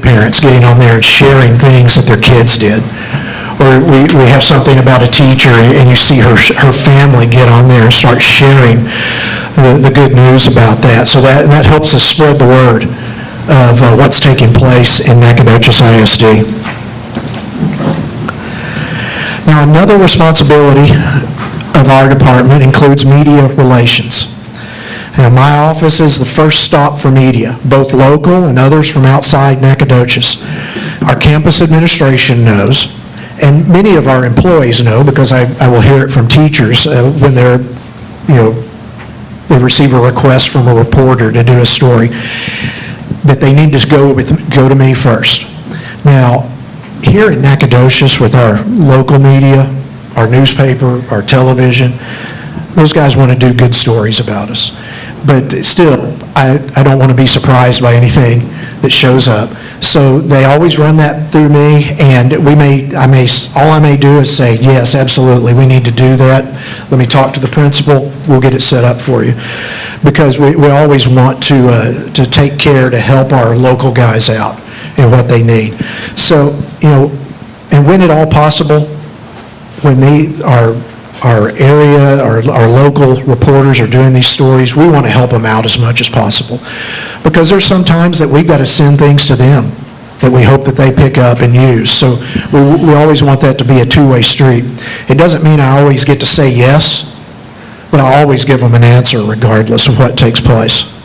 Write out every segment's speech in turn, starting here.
Parents getting on there and sharing things that their kids did. Or we have something about a teacher and you see her family get on there and start sharing the good news about that. So that helps us spread the word of what's taking place in Nacogdoches ISD. Now, another responsibility of our department includes media relations. Now, my office is the first stop for media, both local and others from outside Nacogdoches. Our campus administration knows, and many of our employees know, because I will hear it from teachers when they receive a request from a reporter to do a story, that they need to go to me first. Now, here in Nacogdoches with our local media, our newspaper, our television, those guys want to do good stories about us. But still, I don't want to be surprised by anything that shows up. So they always run that through me, and all I may do is say, yes, absolutely, we need to do that. Let me talk to the principal. We'll get it set up for you. Because we always want to take care to help our local guys out and what they need. So, and when at all possible, when our area, our local reporters are doing these stories, we want to help them out as much as possible. Because there's some times that we've got to send things to them that we hope that they pick up and use. So we always want that to be a two-way street. It doesn't mean I always get to say yes, but I always give them an answer regardless of what takes place.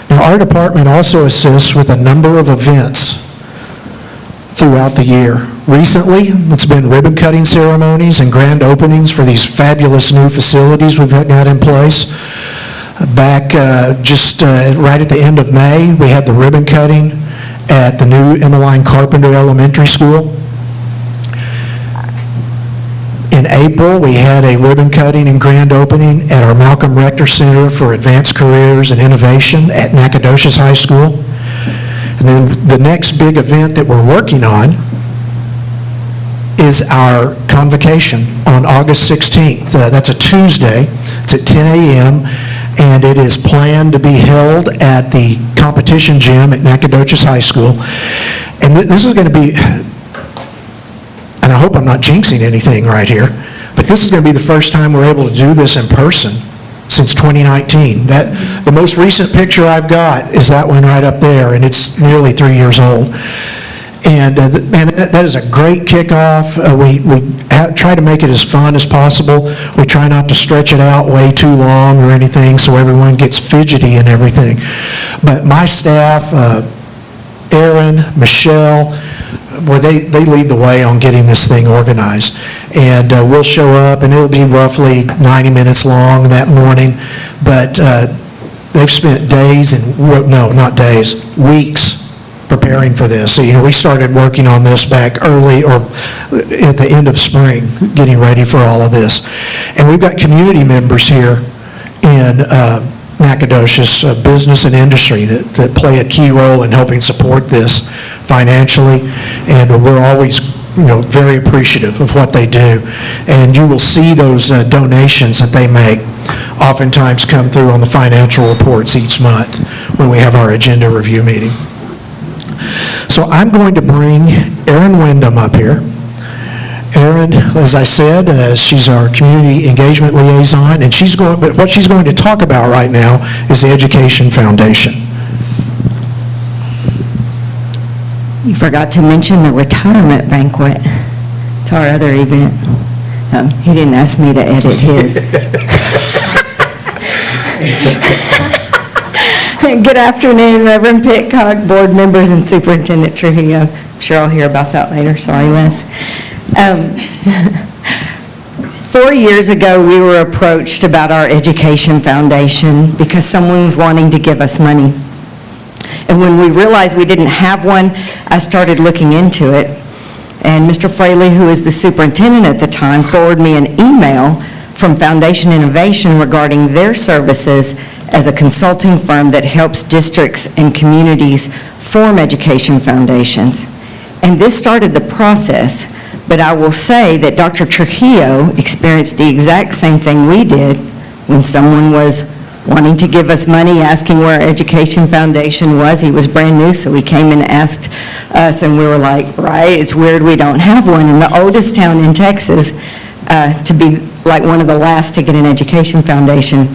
Now, our department also assists with a number of events throughout the year. Recently, it's been ribbon-cutting ceremonies and grand openings for these fabulous new facilities we've got in place. Back right at the end of May, we had the ribbon cutting at the new Emmeline Carpenter Elementary School. In April, we had a ribbon cutting and grand opening at our Malcolm Rector Center for Advanced Careers and Innovation at Nacogdoches High School. And then the next big event that we're working on is our convocation on August 16th. That's a Tuesday. It's at 10 a.m. and it is planned to be held at the competition gym at Nacogdoches High School. And this is going to be, and I hope I'm not jinxing anything right here, but this is going to be the first time we're able to do this in person since 2019. The most recent picture I've got is that one right up there, and it's nearly 3 years old. And that is a great kickoff. We try to make it as fun as possible. We try not to stretch it out way too long or anything so everyone gets fidgety and everything. But my staff, Aaron, Michelle, they lead the way on getting this thing organized. And we'll show up, and it'll be roughly 90 minutes long that morning. But they've spent days weeks preparing for this. So, we started working on this back early or at the end of spring, getting ready for all of this. And we've got community members here in Nacogdoches, business and industry that play a key role in helping support this financially. And we're always very appreciative of what they do. And you will see those donations that they make oftentimes come through on the financial reports each month when we have our agenda review meeting. So I'm going to bring Erin Wyndham up here. Erin, as I said, she's our community engagement liaison, and what she's going to talk about right now is the Education Foundation. You forgot to mention the retirement banquet. It's our other event. He didn't ask me to edit his. Good afternoon, Reverend Pitcock, board members, and Superintendent Trujillo. I'm sure I'll hear about that later. Sorry, Les. 4 years ago, we were approached about our Education Foundation because someone was wanting to give us money. And when we realized we didn't have one, I started looking into it. And Mr. Fraley, who was the superintendent at the time, forwarded me an email from Foundation Innovation regarding their services as a consulting firm that helps districts and communities form education foundations. And this started the process, but I will say that Dr. Trujillo experienced the exact same thing we did when someone was wanting to give us money, asking where our Education Foundation was. He was brand new, so he came and asked us, and we were like, right, it's weird we don't have one in the oldest town in Texas, to be like one of the last to get an Education Foundation.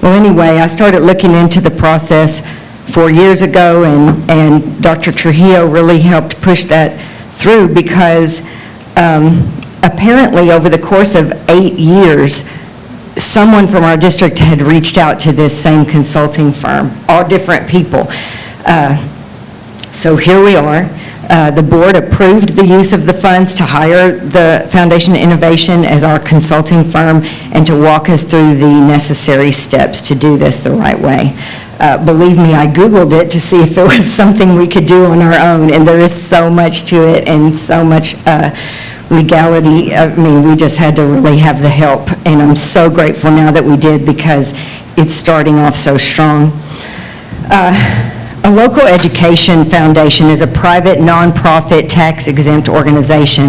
Well, anyway, I started looking into the process 4 years ago, and Dr. Trujillo really helped push that through because apparently over the course of 8 years, someone from our district had reached out to this same consulting firm, all different people. So here we are. The board approved the use of the funds to hire the Foundation Innovation as our consulting firm and to walk us through the necessary steps to do this the right way. Believe me, I Googled it to see if it was something we could do on our own, and there is so much to it and so much legality. I mean, we just had to really have the help, and I'm so grateful now that we did because it's starting off so strong. A local education foundation is a private, nonprofit, tax-exempt organization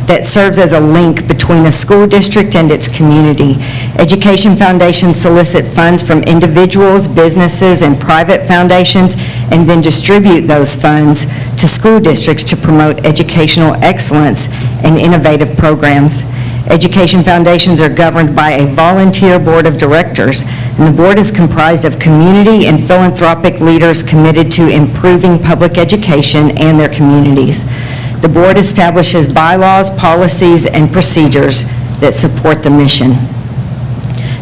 that serves as a link between a school district and its community. Education foundations solicit funds from individuals, businesses, and private foundations, and then distribute those funds to school districts to promote educational excellence and innovative programs. Education foundations are governed by a volunteer board of directors, and the board is comprised of community and philanthropic leaders committed to improving public education and their communities. The board establishes bylaws, policies, and procedures that support the mission.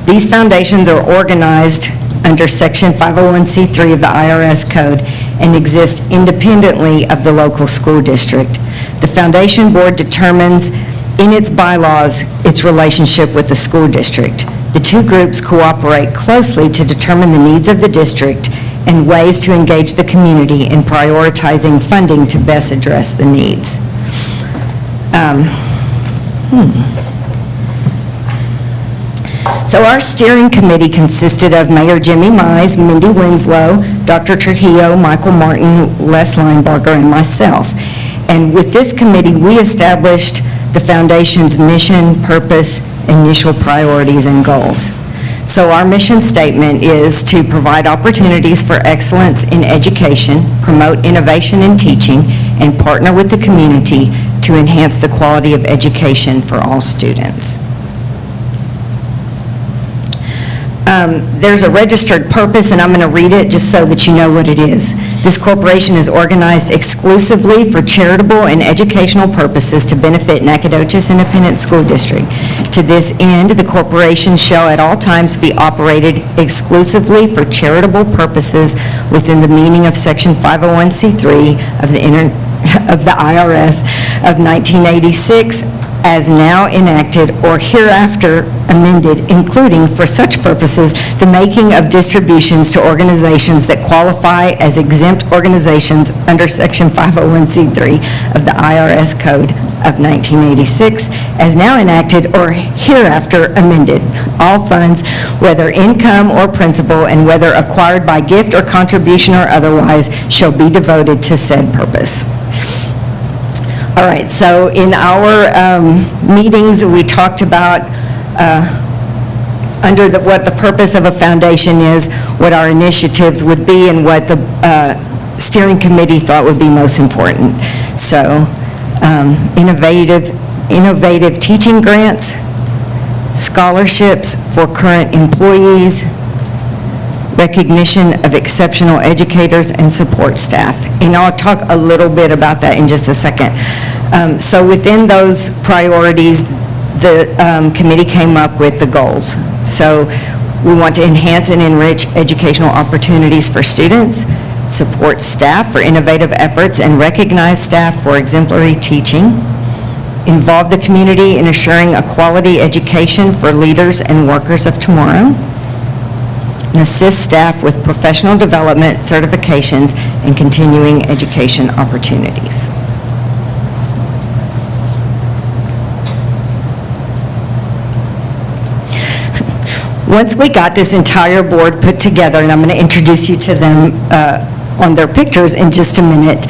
These foundations are organized under Section 501c3 of the IRS Code and exist independently of the local school district. The foundation board determines in its bylaws its relationship with the school district. The two groups cooperate closely to determine the needs of the district and ways to engage the community in prioritizing funding to best address the needs. So our steering committee consisted of Mayor Jimmy Mize, Mindy Winslow, Dr. Trujillo, Michael Martin, Les Linebarger, and myself. And with this committee, we established the foundation's mission, purpose, initial priorities, and goals. So our mission statement is to provide opportunities for excellence in education, promote innovation in teaching, and partner with the community to enhance the quality of education for all students. There's a registered purpose, and I'm going to read it just so that you know what it is. This corporation is organized exclusively for charitable and educational purposes to benefit Nacogdoches Independent School District. To this end, the corporation shall at all times be operated exclusively for charitable purposes within the meaning of Section 501c3 of the IRS of 1986, as now enacted or hereafter amended, including, for such purposes, the making of distributions to organizations that qualify as exempt organizations under Section 501c3 of the IRS Code of 1986, as now enacted or hereafter amended. All funds, whether income or principal, and whether acquired by gift or contribution or otherwise, shall be devoted to said purpose. All right, so in our meetings, we talked about what the purpose of a foundation is, what our initiatives would be, and what the steering committee thought would be most important. So innovative teaching grants, scholarships for current employees, recognition of exceptional educators and support staff. And I'll talk a little bit about that in just a second. So within those priorities, the committee came up with the goals. So we want to enhance and enrich educational opportunities for students, support staff for innovative efforts, and recognize staff for exemplary teaching, involve the community in assuring a quality education for leaders and workers of tomorrow, and assist staff with professional development, certifications, and continuing education opportunities. Once we got this entire board put together, and I'm going to introduce you to them on their pictures in just a minute,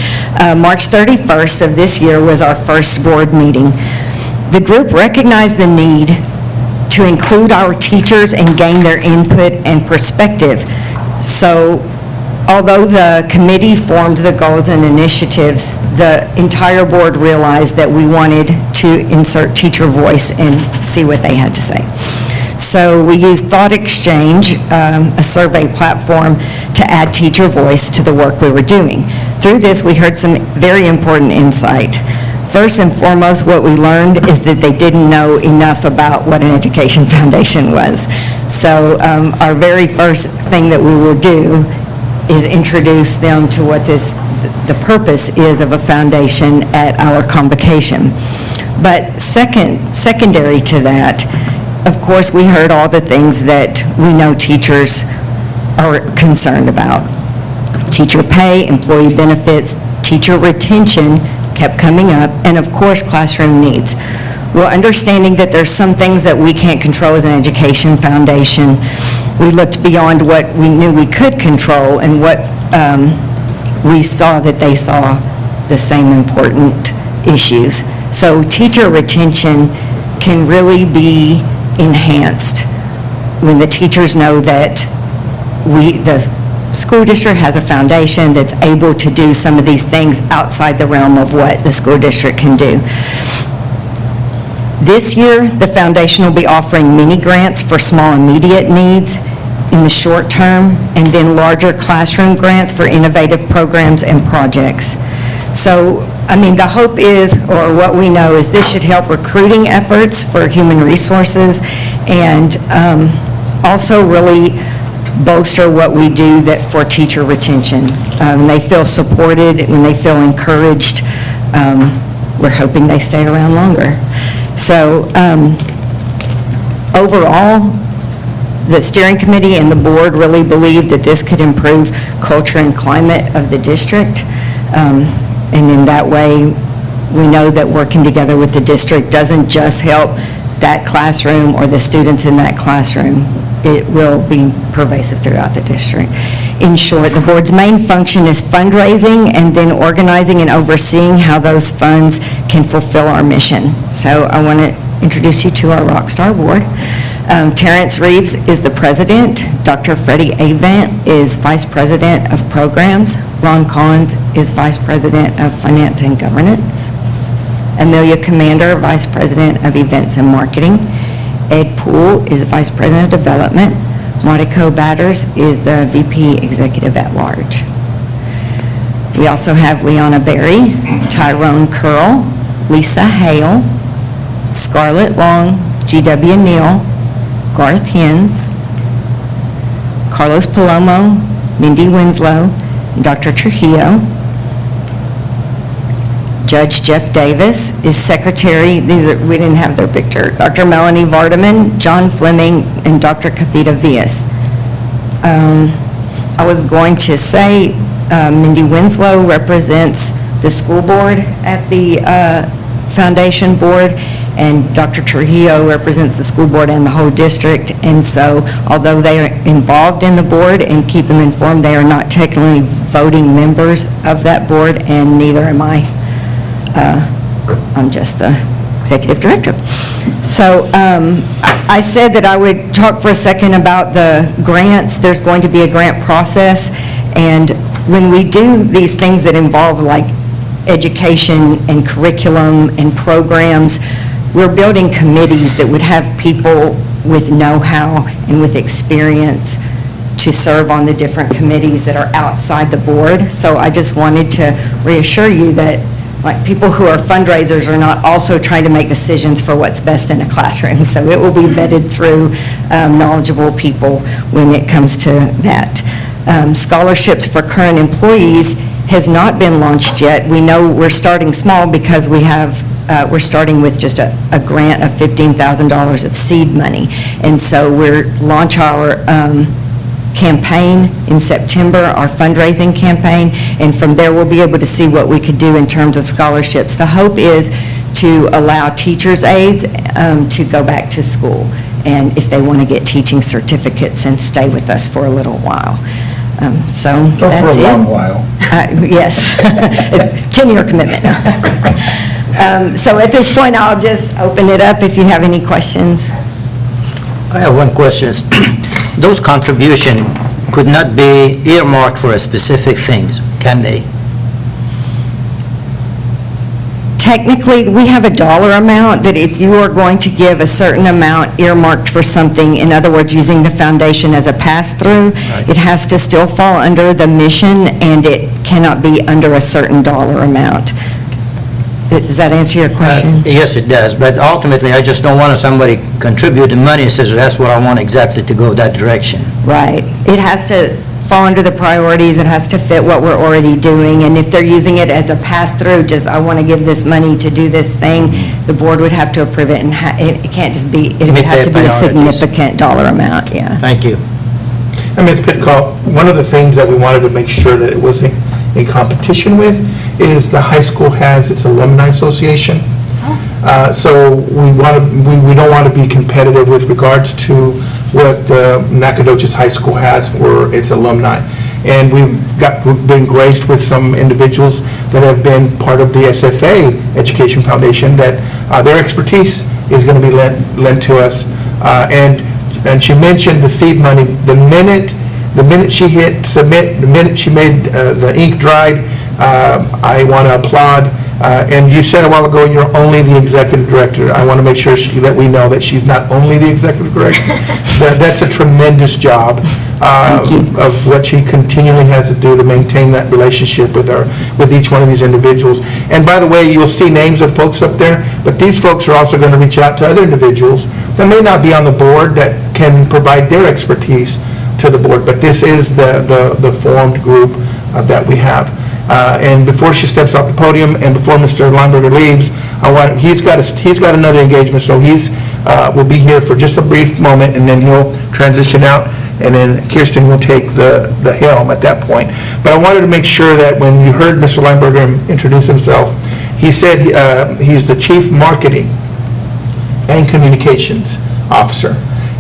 March 31st of this year was our first board meeting. The group recognized the need to include our teachers and gain their input and perspective. So although the committee formed the goals and initiatives, the entire board realized that we wanted to insert teacher voice and see what they had to say. So we used Thought Exchange, a survey platform, to add teacher voice to the work we were doing. Through this, we heard some very important insight. First and foremost, what we learned is that they didn't know enough about what an education foundation was. So our very first thing that we will do is introduce them to what the purpose is of a foundation at our convocation. But secondary to that, of course, we heard all the things that we know teachers are concerned about. Teacher pay, employee benefits, teacher retention kept coming up, and of course, classroom needs. Well, understanding that there's some things that we can't control as an education foundation, we looked beyond what we knew we could control and what we saw that they saw the same important issues. So teacher retention can really be enhanced when the teachers know that the school district has a foundation that's able to do some of these things outside the realm of what the school district can do. This year, the foundation will be offering mini grants for small immediate needs in the short term, and then larger classroom grants for innovative programs and projects. So, I mean, the hope is, or what we know, is this should help recruiting efforts for human resources and also really bolster what we do for teacher retention. When they feel supported, when they feel encouraged, we're hoping they stay around longer. So overall, the steering committee and the board really believe that this could improve culture and climate of the district. And in that way, we know that working together with the district doesn't just help that classroom or the students in that classroom. It will be pervasive throughout the district. In short, the board's main function is fundraising and then organizing and overseeing how those funds can fulfill our mission. So I want to introduce you to our Rockstar board. Terrence Reeves is the president. Dr. Freddie Avant is vice president of programs. Ron Collins is vice president of finance and governance. Amelia Commander, vice president of events and marketing. Ed Poole is vice president of development. Monica Batters is the VP executive at large. We also have Leona Berry, Tyrone Curl, Lisa Hale, Scarlett Long, G.W. Neal, Garth Hens, Carlos Palomo, Mindy Winslow, and Dr. Trujillo. Judge Jeff Davis is secretary. We didn't have their picture. Dr. Melanie Vardaman, John Fleming, and Dr. Kavita Vias. I was going to say Mindy Winslow represents the school board at the foundation board, and Dr. Trujillo represents the school board and the whole district. And so, although they are involved in the board and keep them informed, they are not technically voting members of that board, and neither am I. I'm just the executive director. So I said that I would talk for a second about the grants. There's going to be a grant process, and when we do these things that involve like education and curriculum and programs, we're building committees that would have people with know-how and with experience to serve on the different committees that are outside the board. So I just wanted to reassure you that like people who are fundraisers are not also trying to make decisions for what's best in a classroom. So it will be vetted through knowledgeable people when it comes to that. Scholarships for current employees has not been launched yet. We know we're starting small because we're starting with just a grant of $15,000 of seed money. And so we'll launch our campaign in September, our fundraising campaign, and from there we'll be able to see what we could do in terms of scholarships. The hope is to allow teachers' aides to go back to school, and if they want to get teaching certificates and stay with us for a little while. So that's it. For a long while. Yes, it's 10-year commitment. So at this point, I'll just open it up if you have any questions. I have one question. Those contributions could not be earmarked for a specific things, can they? Technically, we have a dollar amount that if you are going to give a certain amount earmarked for something, in other words, using the foundation as a pass-through, it has to still fall under the mission, and it cannot be under a certain dollar amount. Does that answer your question? Yes, it does, but ultimately, I just don't want somebody contributing money and says, that's what I want exactly to go that direction. Right. It has to fall under the priorities, it has to fit what we're already doing, and if they're using it as a pass-through, just, I want to give this money to do this thing, the board would have to approve it, and it can't just be, it would Meet have to their be a priorities. significant dollar amount, yeah. Thank you. And Ms. Pitcock, one of the things that we wanted to make sure that it wasn't in competition with is the high school has its alumni association. So we don't want to be competitive with regards to what Nacogdoches High School has for its alumni. And we've been graced with some individuals that have been part of the SFA Education Foundation that their expertise is going to be lent to us. And she mentioned the seed money. The minute she hit submit, the minute she made the ink dried, I want to applaud. And you said a while ago, you're only the executive director. I want to make sure that we know that she's not only the executive director. That's a tremendous job of what she continually has to do to maintain that relationship with each one of these individuals. And by the way, you'll see names of folks up there, but these folks are also going to reach out to other individuals that may not be on the board that can provide their expertise to the board. But this is the formed group that we have. And before she steps off the podium and before Mr. Lineberger leaves, he's got another engagement, so will be here for just a brief moment, and then he'll transition out, and then Kirsten will take the helm at that point. But I wanted to make sure that when you heard Mr. Lineberger introduce himself, he said he's the Chief Marketing and Communications Officer.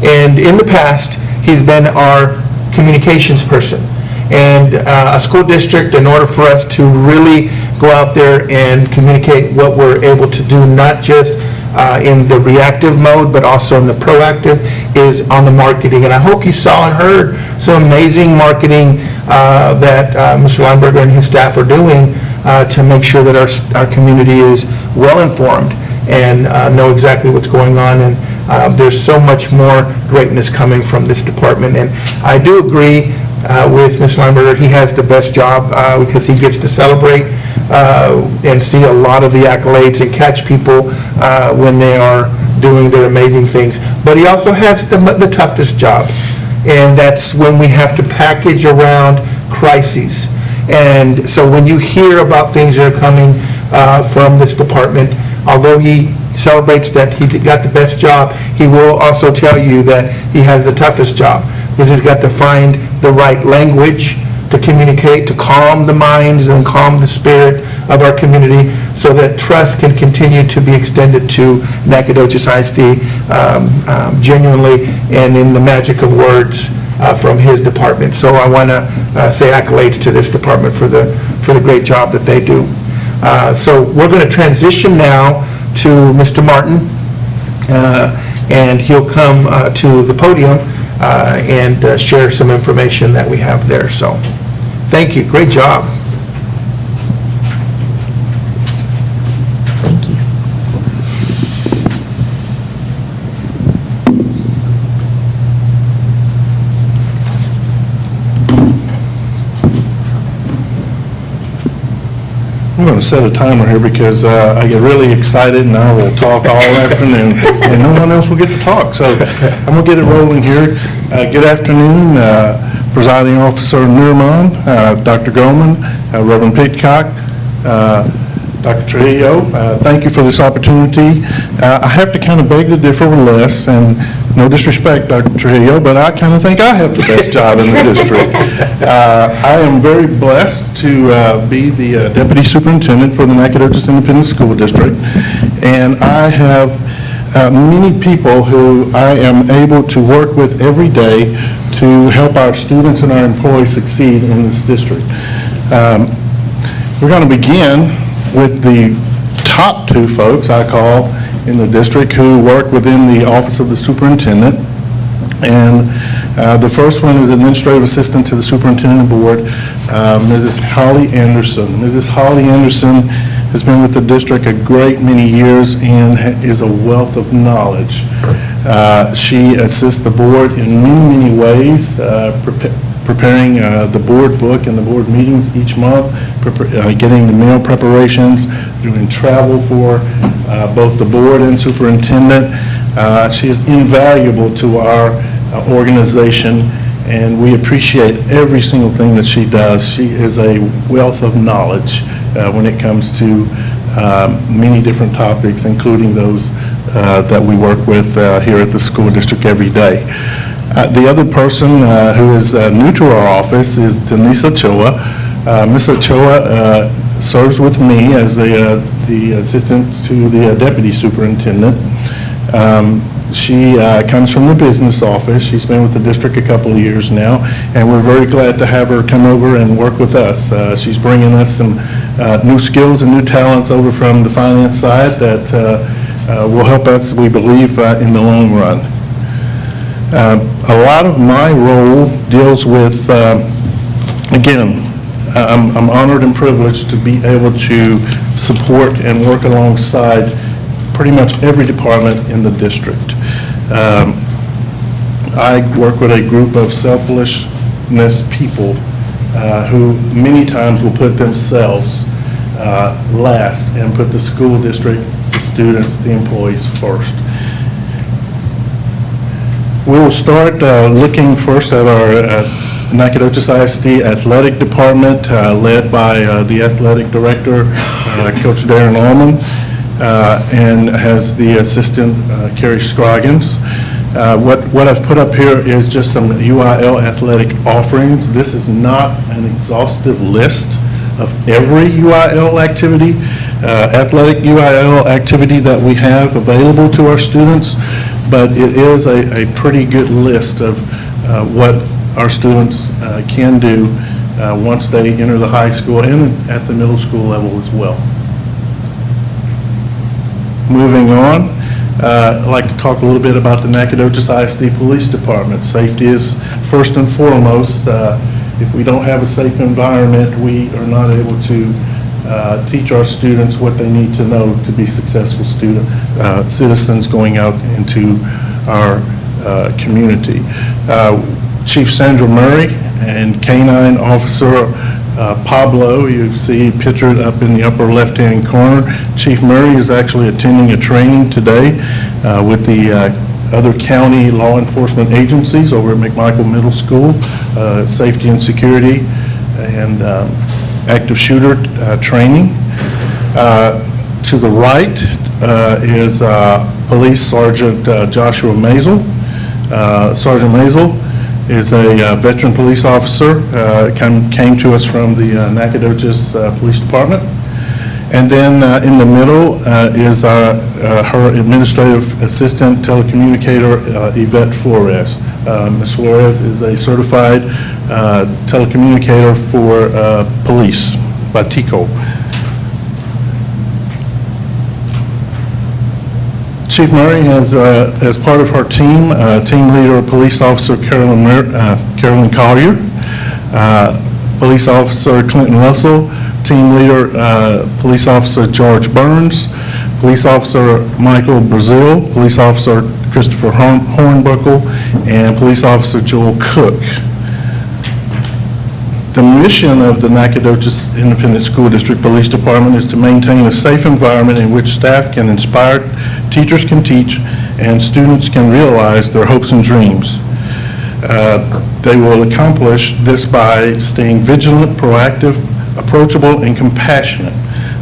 And in the past, he's been our communications person. And a school district, in order for us to really go out there and communicate what we're able to do, not just in the reactive mode, but also in the proactive, is on the marketing. And I hope you saw and heard some amazing marketing that Mr. Lineberger and his staff are doing to make sure that our community is well-informed and know exactly what's going on. And there's so much more greatness coming from this department. And I do agree with Mr. Lineberger. He has the best job because he gets to celebrate and see a lot of the accolades and catch people when they are doing their amazing things. But he also has the toughest job, and that's when we have to package around crises. And so when you hear about things that are coming from this department, although he celebrates that he got the best job, he will also tell you that he has the toughest job, because he's got to find the right language to communicate, to calm the minds and calm the spirit of our community so that trust can continue to be extended to Nacogdoches ISD genuinely and in the magic of words from his department. So I want to say accolades to this department for the great job that they do. So we're going to transition now to Mr. Martin, and he'll come to the podium and share some information that we have there. So, thank you. Great job. Thank you. I'm going to set a timer here because I get really excited and I will talk all afternoon and no one else will get to talk. So I'm going to get it rolling here. Good afternoon, Presiding Officer Nurman, Dr. Goldman, Reverend Pitcock, Dr. Trujillo. Thank you for this opportunity. I have to kind of beg to differ with Les, and no disrespect, Dr. Trujillo, but I kind of think I have the best job in the district. I am very blessed to be the Deputy Superintendent for the Nacogdoches Independent School District, and I have many people who I am able to work with every day to help our students and our employees succeed in this district. We're going to begin with the top two folks I call in the district who work within the Office of the Superintendent. And the first one is Administrative Assistant to the Superintendent Board, Mrs. Holly Anderson. Mrs. Holly Anderson has been with the district a great many years and is a wealth of knowledge. She assists the board in many, many ways, preparing the board book and the board meetings each month, getting the meal preparations, doing travel for both the board and superintendent. She is invaluable to our organization, and we appreciate every single thing that she does. She is a wealth of knowledge when it comes to many different topics, including those that we work with here at the school district every day. The other person who is new to our office is Denise Ochoa. Ms. Ochoa serves with me as the assistant to the deputy superintendent. She comes from the business office. She's been with the district a couple of years now, and we're very glad to have her come over and work with us. She's bringing us some new skills and new talents over from the finance side that will help us, we believe, in the long run. A lot of my role deals with, again, I'm honored and privileged to be able to support and work alongside pretty much every department in the district. I work with a group of selflessness people who many times will put themselves last and put the school district, the students, the employees first. We will start looking first at our Nacogdoches ISD Athletic Department, led by the athletic director, Coach Darren Allman, and has the assistant, Carrie Scroggins. What I've put up here is just some UIL athletic offerings. This is not an exhaustive list of every UIL activity, athletic UIL activity that we have available to our students, but it is a pretty good list of what our students can do once they enter the high school and at the middle school level as well. Moving on, I'd like to talk a little bit about the Nacogdoches ISD Police Department. Safety is first and foremost. If we don't have a safe environment, we are not able to teach our students what they need to know to be successful citizens going out into our community. Chief Sandra Murray and Canine Officer Pablo, you see pictured up in the upper left-hand corner. Chief Murray is actually attending a training today with the other county law enforcement agencies over at McMichael Middle School, safety and security and active shooter training. To the right is Police Sergeant Joshua Mazel. Sergeant Mazel is a veteran police officer, came to us from the Nacogdoches Police Department. And then in the middle is her administrative assistant telecommunicator, Yvette Flores. Ms. Flores is a certified telecommunicator for police by TICO. Chief Murray has, as part of her team, team leader, Police Officer Carolyn Collier, Police Officer Clinton Russell, team leader, Police Officer George Burns, Police Officer Michael Brazil, Police Officer Christopher Hornbuckle, and Police Officer Joel Cook. The mission of the Nacogdoches Independent School District Police Department is to maintain a safe environment in which staff can inspire, teachers can teach, and students can realize their hopes and dreams. They will accomplish this by staying vigilant, proactive, approachable, and compassionate.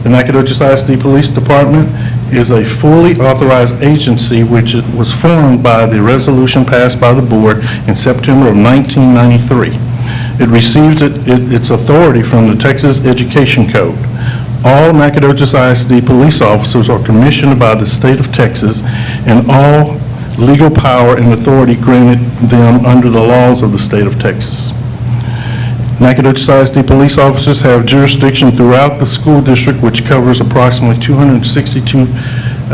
The Nacogdoches ISD Police Department is a fully authorized agency which was formed by the resolution passed by the board in September of 1993. It received its authority from the Texas Education Code. All Nacogdoches ISD police officers are commissioned by the state of Texas, and all legal power and authority granted them under the laws of the state of Texas. Nacogdoches ISD police officers have jurisdiction throughout the school district, which covers approximately 262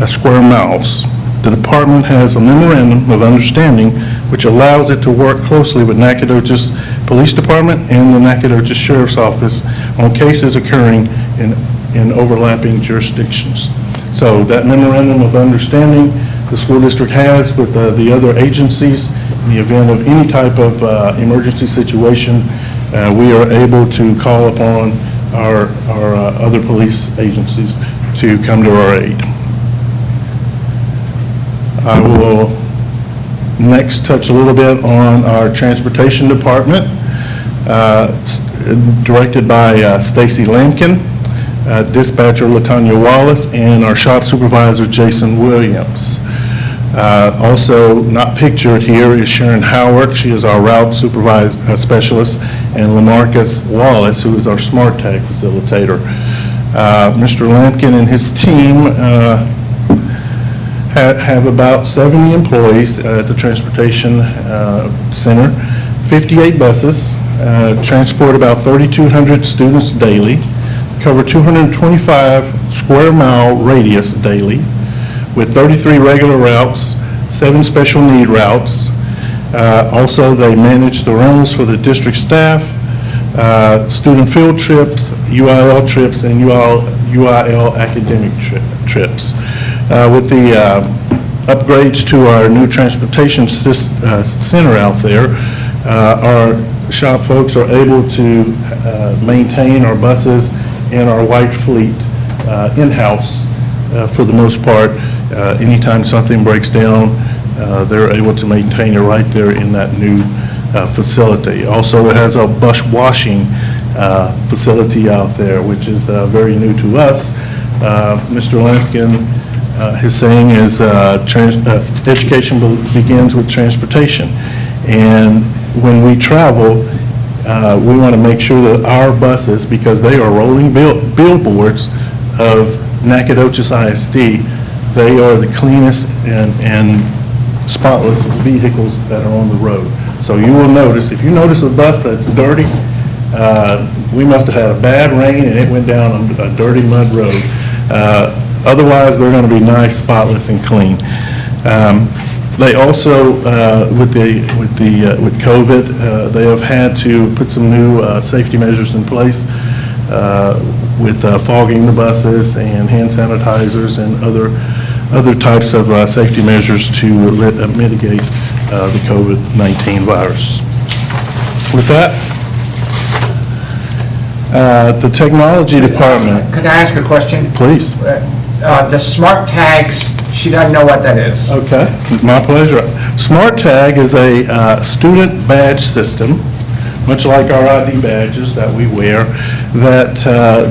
square miles. The department has a memorandum of understanding which allows it to work closely with Nacogdoches Police Department and the Nacogdoches Sheriff's Office on cases occurring in overlapping jurisdictions. So that memorandum of understanding the school district has with the other agencies in the event of any type of emergency situation, we are able to call upon our other police agencies to come to our aid. I will next touch a little bit on our transportation department, directed by Stacy Lampkin, dispatcher LaTanya Wallace, and our shop supervisor Jason Williams. Also not pictured here is Sharon Howard. She is our route specialist, and Lamarcus Wallace, who is our Smart Tag facilitator. Mr. Lampkin and his team have about 70 employees at the transportation center, 58 buses, transport about 3,200 students daily, cover 225 square mile radius daily, with 33 regular routes, 7 special need routes. Also, they manage the rentals for the district staff, student field trips, UIL trips, and UIL academic trips. With the upgrades to our new transportation center out there, our shop folks are able to maintain our buses and our white fleet in-house for the most part. Anytime something breaks down, they're able to maintain it right there in that new facility. Also, it has a bus washing facility out there, which is very new to us. Mr. Lampkin, his saying is education begins with transportation. And when we travel, we want to make sure that our buses, because they are rolling billboards of Nacogdoches ISD, they are the cleanest and spotless vehicles that are on the road. So you will notice, if you notice a bus that's dirty, we must have had a bad rain and it went down on a dirty mud road. Otherwise, they're going to be nice, spotless, and clean. They also, with COVID, they have had to put some new safety measures in place with fogging the buses and hand sanitizers and other types of safety measures to mitigate the COVID-19 virus. With that, the technology department. Could I ask a question? Please. The smart tags, she doesn't know what that is. Okay, my pleasure. Smart Tag is a student badge system, much like our ID badges that we wear, that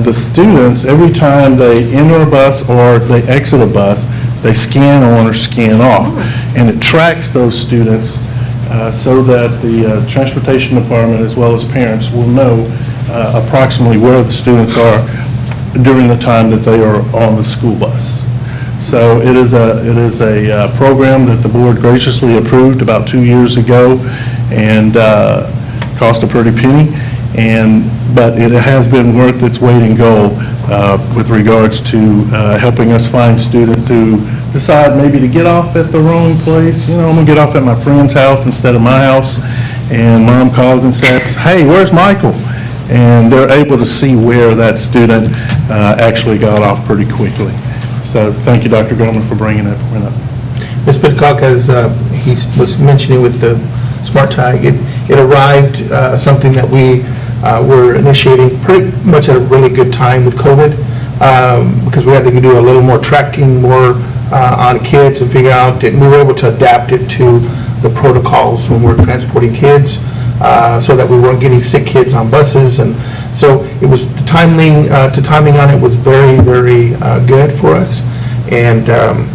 the students, every time they enter a bus or they exit a bus, they scan on or scan off. And it tracks those students so that the transportation department, as well as parents, will know approximately where the students are during the time that they are on the school bus. So it is a program that the board graciously approved about 2 years ago, and cost a pretty penny, but it has been worth its weight in gold with regards to helping us find students who decide maybe to get off at the wrong place. You know, I'm gonna get off at my friend's house instead of my house, and mom calls and says, "Hey, where's Michael?" And they're able to see where that student actually got off pretty quickly. So thank you, Dr. Goldman, for bringing that point up. Ms. Pitcock, as he was mentioning with the Smart Tag, it arrived, something that we were initiating pretty much at a really good time with COVID, because we had to do a little more tracking, more on kids and figure out, and we were able to adapt it to the protocols when we're transporting kids, so that we weren't getting sick kids on buses. And so it was, the timing on it was very, very good for us. And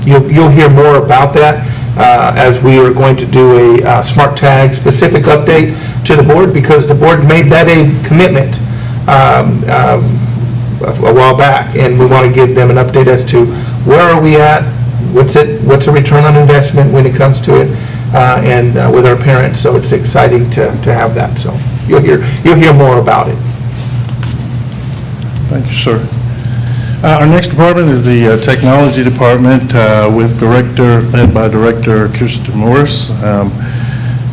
you'll hear more about that as we are going to do a Smart Tag specific update to the board, because the board made that a commitment a while back, and we want to give them an update as to where are we at, what's a return on investment when it comes to it, and with our parents. So it's exciting to have that. So you'll hear more about it. Thank you, sir. Our next department is the Technology Department led by Director Kirsten Morris.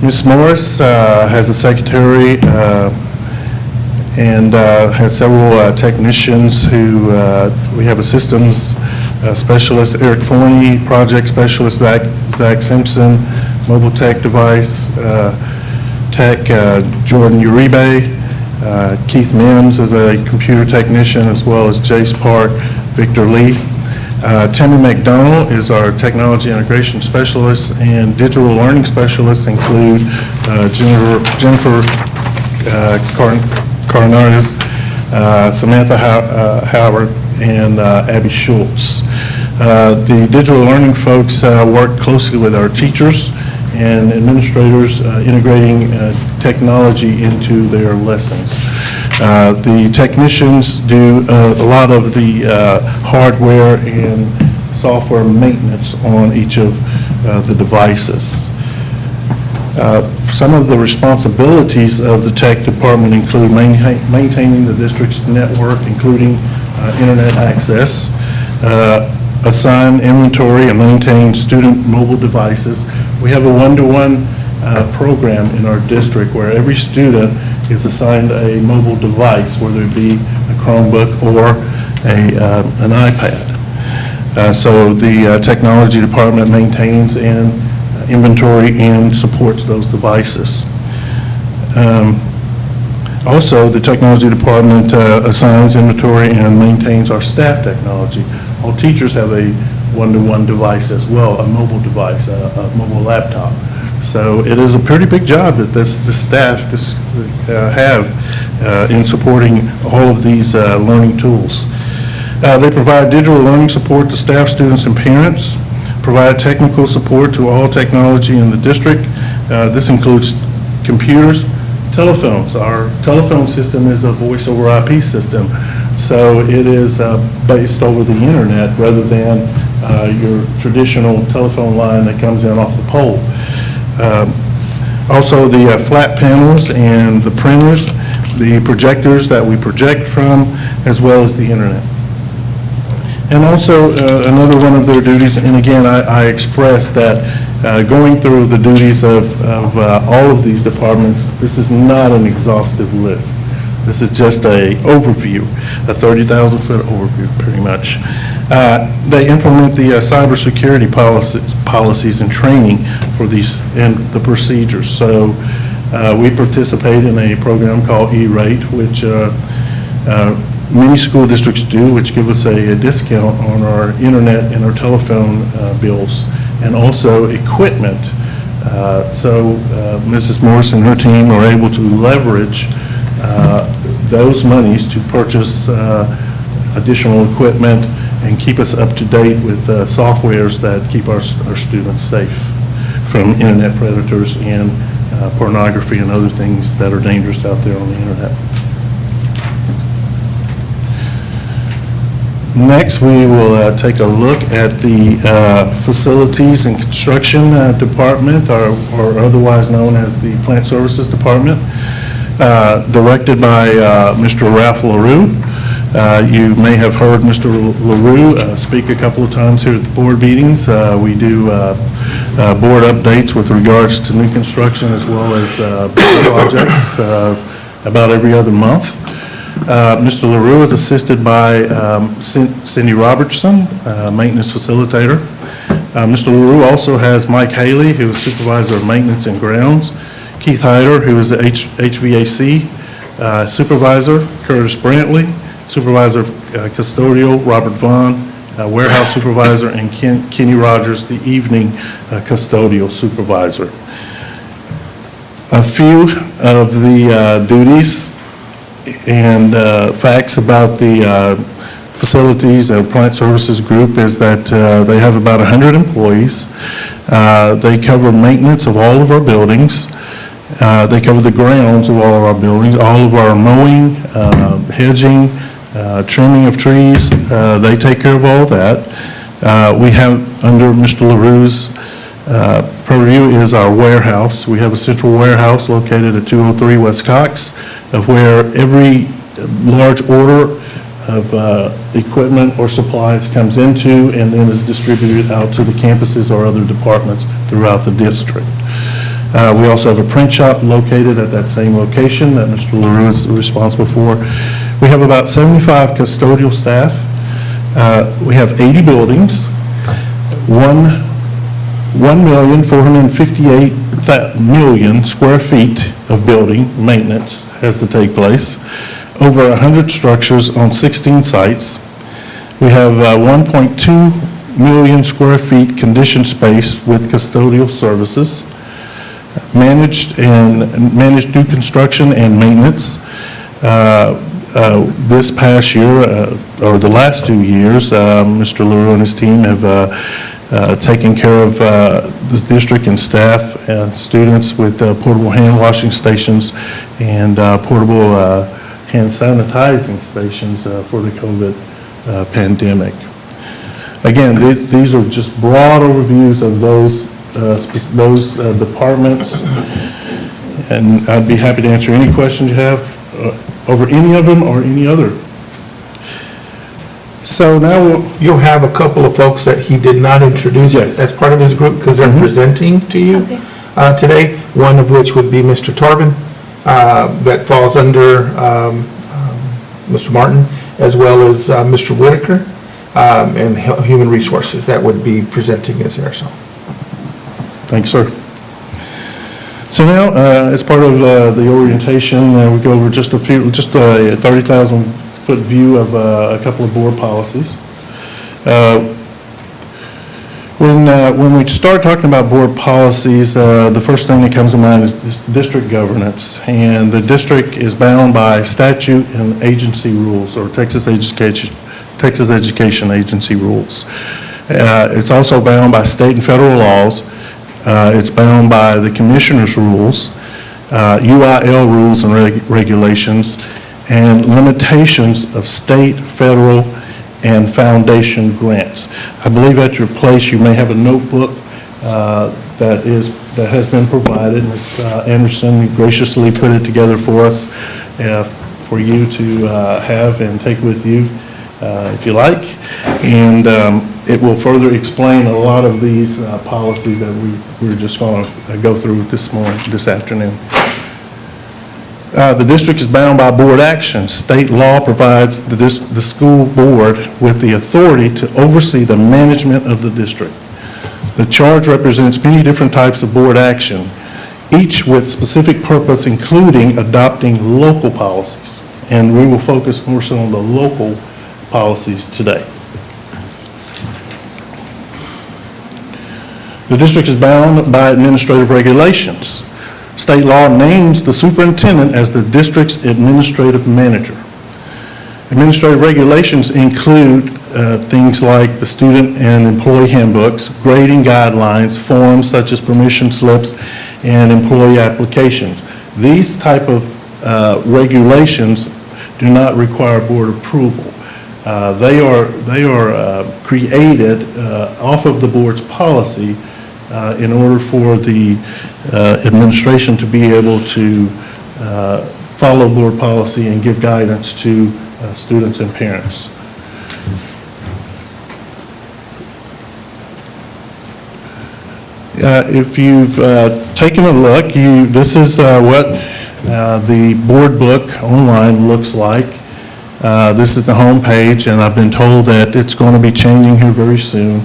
Ms. Morris has a secretary and has several technicians who, we have a systems specialist, Eric Forney, project specialist, Zach Simpson, mobile tech device tech, Jordan Uribe, Keith Mims is a computer technician, as well as Jace Park, Victor Lee. Tammy McDonald is our technology integration specialist, and digital learning specialists include Jennifer Carnares, Samantha Howard, and Abby Schultz. The digital learning folks work closely with our teachers and administrators, integrating technology into their lessons. The technicians do a lot of the hardware and software maintenance on each of the devices. Some of the responsibilities of the tech department include maintaining the district's network, including internet access, assign, inventory, and maintain student mobile devices. We have a one-to-one program in our district where every student is assigned a mobile device, whether it be a Chromebook or an iPad. So the technology department maintains and inventory and supports those devices. Also, the technology department assigns, inventory, and maintains our staff technology. All teachers have a one-to-one device as well, a mobile device, a mobile laptop. So it is a pretty big job that the staff have in supporting all of these learning tools. They provide digital learning support to staff, students, and parents, provide technical support to all technology in the district. This includes computers, telephones. Our telephone system is a voice over IP system, so it is based over the internet rather than your traditional telephone line that comes in off the pole. Also, the flat panels and the printers, the projectors that we project from, as well as the internet. And also, another one of their duties, and again, I express that going through the duties of all of these departments, this is not an exhaustive list. This is just a overview, a 30,000-foot overview, pretty much. They implement the cybersecurity policies and training for these and the procedures. So we participate in a program called E-Rate, which many school districts do, which give us a discount on our internet and our telephone bills, and also equipment. So Mrs. Morris and her team are able to leverage those monies to purchase additional equipment and keep us up to date with softwares that keep our students safe from internet predators and pornography and other things that are dangerous out there on the internet. Next, we will take a look at the Facilities and Construction Department, or otherwise known as the Plant Services Department, directed by Mr. Ralph LaRue. You may have heard Mr. LaRue speak a couple of times here at the board meetings. We do board updates with regards to new construction as well as projects about every other month. Mr. LaRue is assisted by Cindy Robertson, maintenance facilitator. Mr. LaRue also has Mike Haley, who is supervisor of maintenance and grounds, Keith Hyder, who is the HVAC supervisor, Curtis Brantley, supervisor custodial, Robert Vaughn, warehouse supervisor, and Kenny Rogers, the evening custodial supervisor. A few of the duties and facts about the Facilities and Plant Services Group is that they have about 100 employees. They cover maintenance of all of our buildings. They cover the grounds of all of our buildings, all of our mowing, hedging, trimming of trees. They take care of all that. We have, under Mr. LaRue's purview, is our warehouse. We have a central warehouse located at 203 West Cox, of where every large order of equipment or supplies comes into and then is distributed out to the campuses or other departments throughout the district. We also have a print shop located at that same location that Mr. LaRue is responsible for. We have about 75 custodial staff. We have 80 buildings, 1,458,000 square feet of building maintenance has to take place, over 100 structures on 16 sites. We have 1.2 million square feet conditioned space with custodial services, managed new construction and maintenance. This past year, or the last 2 years, Mr. LaRue and his team have taken care of this district and staff and students with portable hand washing stations and portable hand sanitizing stations for the COVID pandemic. Again, these are just broad overviews of those departments, and I'd be happy to answer any questions you have over any of them or any other. So now You'll have a couple of folks that he did not introduce Yes. as part of his group because they're presenting to you today, one of which would be Mr. Tarbin, that falls under Mr. Martin, as well as Mr. Whitaker, and Human Resources that would be presenting as there, so. Thanks, sir. So now, as part of the orientation, we go over just a 30,000-foot view of a couple of board policies. When we start talking about board policies, the first thing that comes to mind is district governance. And the district is bound by statute and agency rules, or Texas Education Agency rules. It's also bound by state and federal laws. It's bound by the commissioner's rules, UIL rules and regulations, and limitations of state, federal, and foundation grants. I believe at your place you may have a notebook that has been provided. Ms. Anderson graciously put it together for us for you to have and take with you if you like. And it will further explain a lot of these policies that we're just going to go through this afternoon. The district is bound by board action. State law provides the school board with the authority to oversee the management of the district. The charge represents many different types of board action, each with specific purpose, including adopting local policies. And we will focus more so on the local policies today. The district is bound by administrative regulations. State law names the superintendent as the district's administrative manager. Administrative regulations include things like the student and employee handbooks, grading guidelines, forms such as permission slips, and employee applications. These type of regulations do not require board approval. They are created off of the board's policy in order for the administration to be able to follow board policy and give guidance to students and parents. If you've taken a look, this is what the board book online looks like. This is the home page, and I've been told that it's going to be changing here very soon.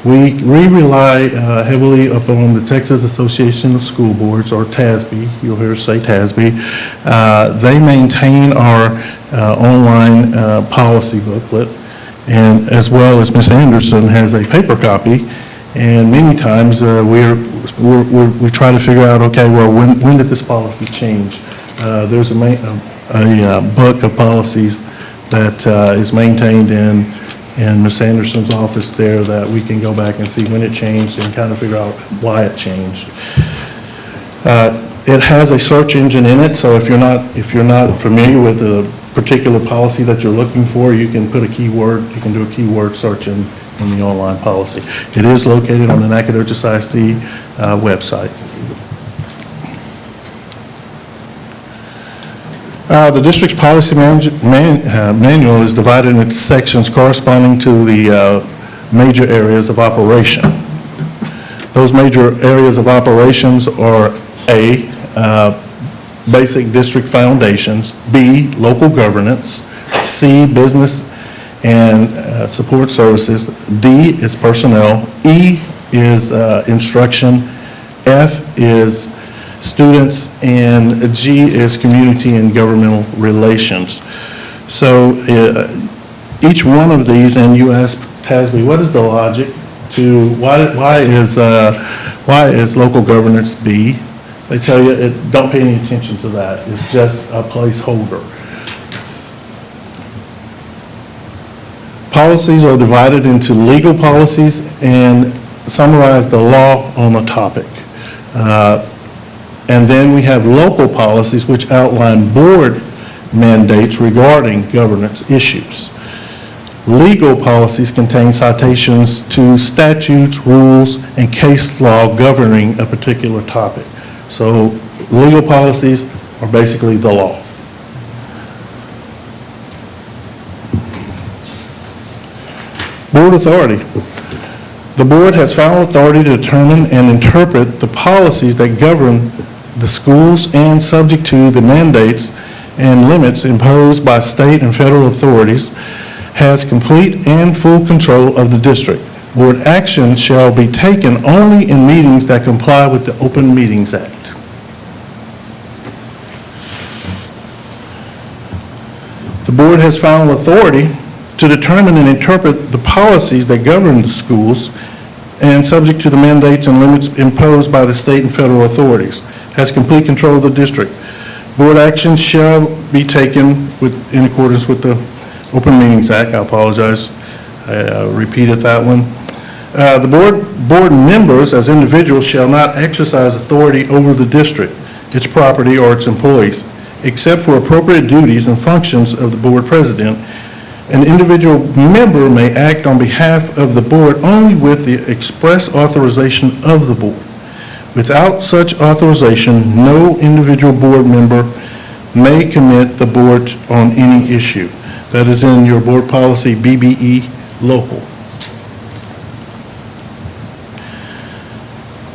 We rely heavily upon the Texas Association of School Boards, or TASB. You'll hear us say TASB. They maintain our online policy booklet, and as well as Ms. Anderson has a paper copy. And many times we try to figure out, okay, well, when did this policy change? There's a book of policies that is maintained in Ms. Anderson's office there that we can go back and see when it changed and kind of figure out why it changed. It has a search engine in it, so if you're not familiar with the particular policy that you're looking for, you can put a keyword, you can do a keyword search in the online policy. It is located on the Nacogdoches ISD website. The district's policy manual is divided into sections corresponding to the major areas of operation. Those major areas of operations are A, basic district foundations, B, local governance, C, business and support services, D is personnel, E is instruction, F is students, and G is community and governmental relations. So each one of these, and you asked Tasby, what is the logic to, why is local governance B? They tell you, don't pay any attention to that. It's just a placeholder. Policies are divided into legal policies and summarize the law on the topic. And then we have local policies which outline board mandates regarding governance issues. Legal policies contain citations to statutes, rules, and case law governing a particular topic. So legal policies are basically the law. Board authority. The board has final authority to determine and interpret the policies that govern the schools and subject to the mandates and limits imposed by state and federal authorities, has complete and full control of the district. Board action shall be taken only in meetings that comply with the Open Meetings Act. The board has final authority to determine and interpret the policies that govern the schools and subject to the mandates and limits imposed by the state and federal authorities, has complete control of the district. Board action shall be taken in accordance with the Open Meetings Act. I apologize, I repeated that one. The board members as individuals shall not exercise authority over the district, its property, or its employees, except for appropriate duties and functions of the board president. An individual member may act on behalf of the board only with the express authorization of the board. Without such authorization, no individual board member may commit the board on any issue. That is in your board policy BBE local.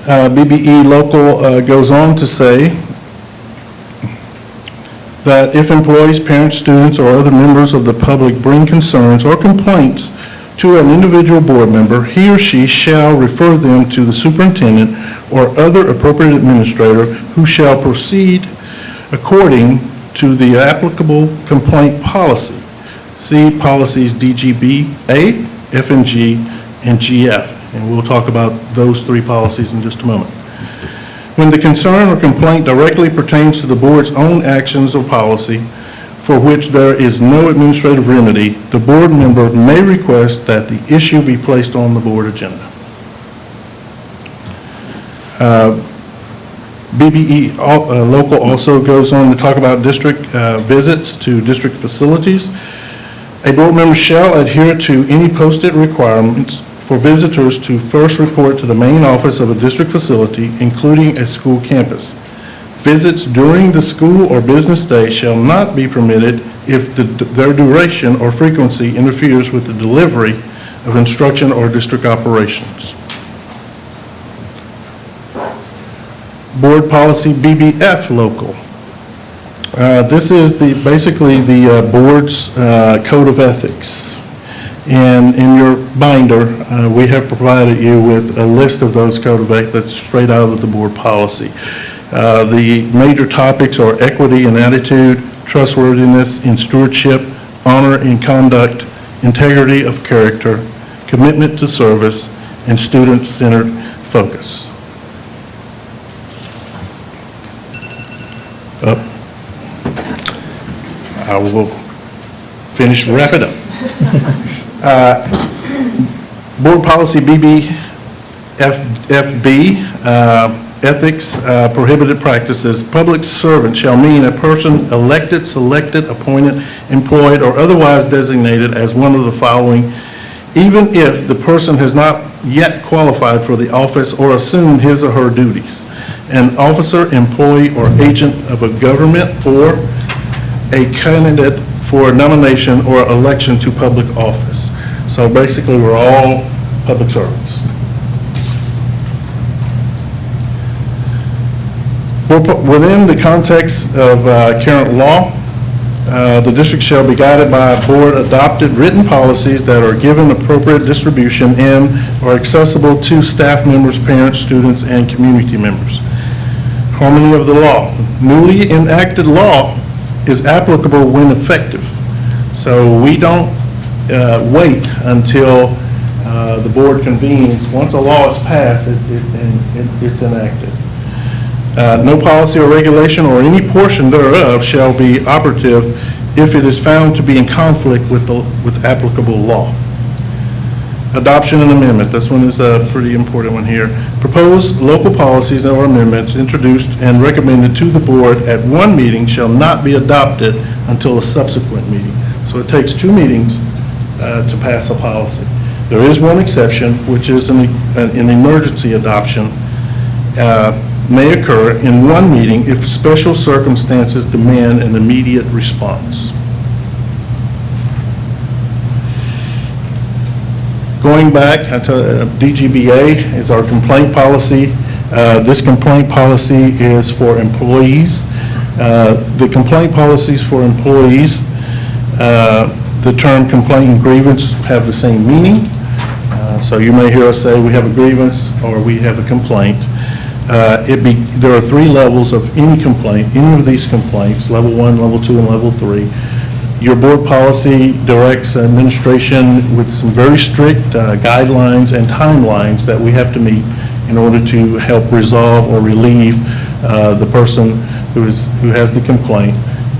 BBE local goes on to say that if employees, parents, students, or other members of the public bring concerns or complaints to an individual board member, he or she shall refer them to the superintendent or other appropriate administrator who shall proceed according to the applicable complaint policy. See policies DGB, A, F and G, and GF. And we'll talk about those three policies in just a moment. When the concern or complaint directly pertains to the board's own actions or policy for which there is no administrative remedy, the board member may request that the issue be placed on the board agenda. BBE local also goes on to talk about district visits to district facilities. A board member shall adhere to any posted requirements for visitors to first report to the main office of a district facility, including a school campus. Visits during the school or business day shall not be permitted if their duration or frequency interferes with the delivery of instruction or district operations. Board policy BBF local. This is basically the board's code of ethics. And in your binder, we have provided you with a list of those code of ethics straight out of the board policy. The major topics are equity and attitude, trustworthiness in stewardship, honor in conduct, integrity of character, commitment to service, and student-centered focus. I will wrap it up. Board policy BBFB, ethics, prohibited practices. Public servant shall mean a person elected, selected, appointed, employed, or otherwise designated as one of the following, even if the person has not yet qualified for the office or assumed his or her duties. An officer, employee, or agent of a government or a candidate for nomination or election to public office. So basically, we're all public servants. Within the context of current law, the district shall be guided by board-adopted written policies that are given appropriate distribution and are accessible to staff members, parents, students, and community members. Harmony of the law. Newly enacted law is applicable when effective. So we don't wait until the board convenes. Once a law is passed, it's enacted. No policy or regulation or any portion thereof shall be operative if it is found to be in conflict with applicable law. Adoption and amendment, this one is a pretty important one here. Proposed local policies or amendments introduced and recommended to the board at one meeting shall not be adopted until a subsequent meeting. So it takes 2 meetings to pass a policy. There is one exception, which is an emergency adoption may occur in one meeting if special circumstances demand an immediate response. Going back, DGBA is our complaint policy. This complaint policy is for employees. The complaint policies for employees, the term complaint and grievance have the same meaning. So you may hear us say we have a grievance or we have a complaint. There are 3 levels of any complaint, any of these complaints, level 1, level 2, and level 3. Your board policy directs administration with some very strict guidelines and timelines that we have to meet in order to help resolve or relieve the person who has the complaint,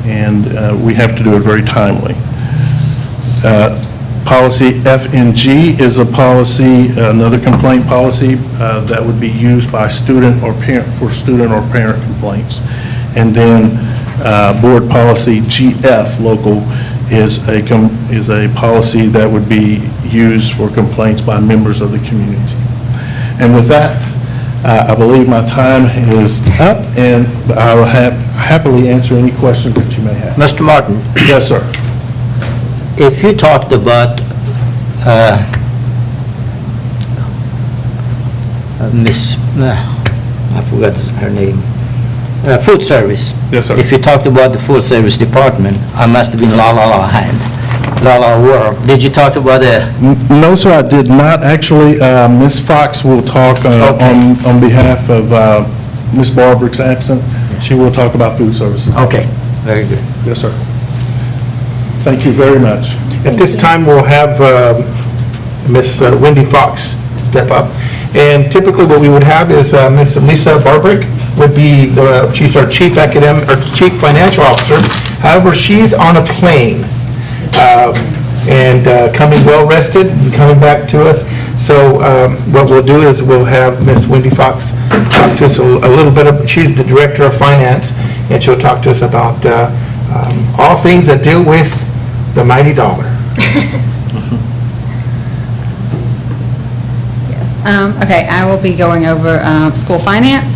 and we have to do it very timely. Policy F and G is a policy, another complaint policy that would be used by student or parent for student or parent complaints. And then board policy GF, local, is a policy that would be used for complaints by members of the community. And with that, I believe my time is up, and I will happily answer any questions that you may have. Mr. Martin, Yes, sir. if you talked about Miss, I forgot her name, food service. Yes, sir. If you talked about the food service department, I must have been la hand, la world. Did you talk about No, sir, I did not. Actually, Ms. Fox will talk Okay. on behalf of Ms. Barbrick's absent. She will talk about food services. Okay, very good. Yes, sir. Thank you very much. At this time, we'll have Miss Wendy Fox step up. And typically, what we would have is Miss Lisa Barbrick would be she's our chief financial officer. However, she's on a plane and coming well-rested and coming back to us. So what we'll do is we'll have Miss Wendy Fox talk to us a little bit. She's the director of finance, and she'll talk to us about all things that deal with the mighty dollar. Yes. Okay, I will be going over school finance.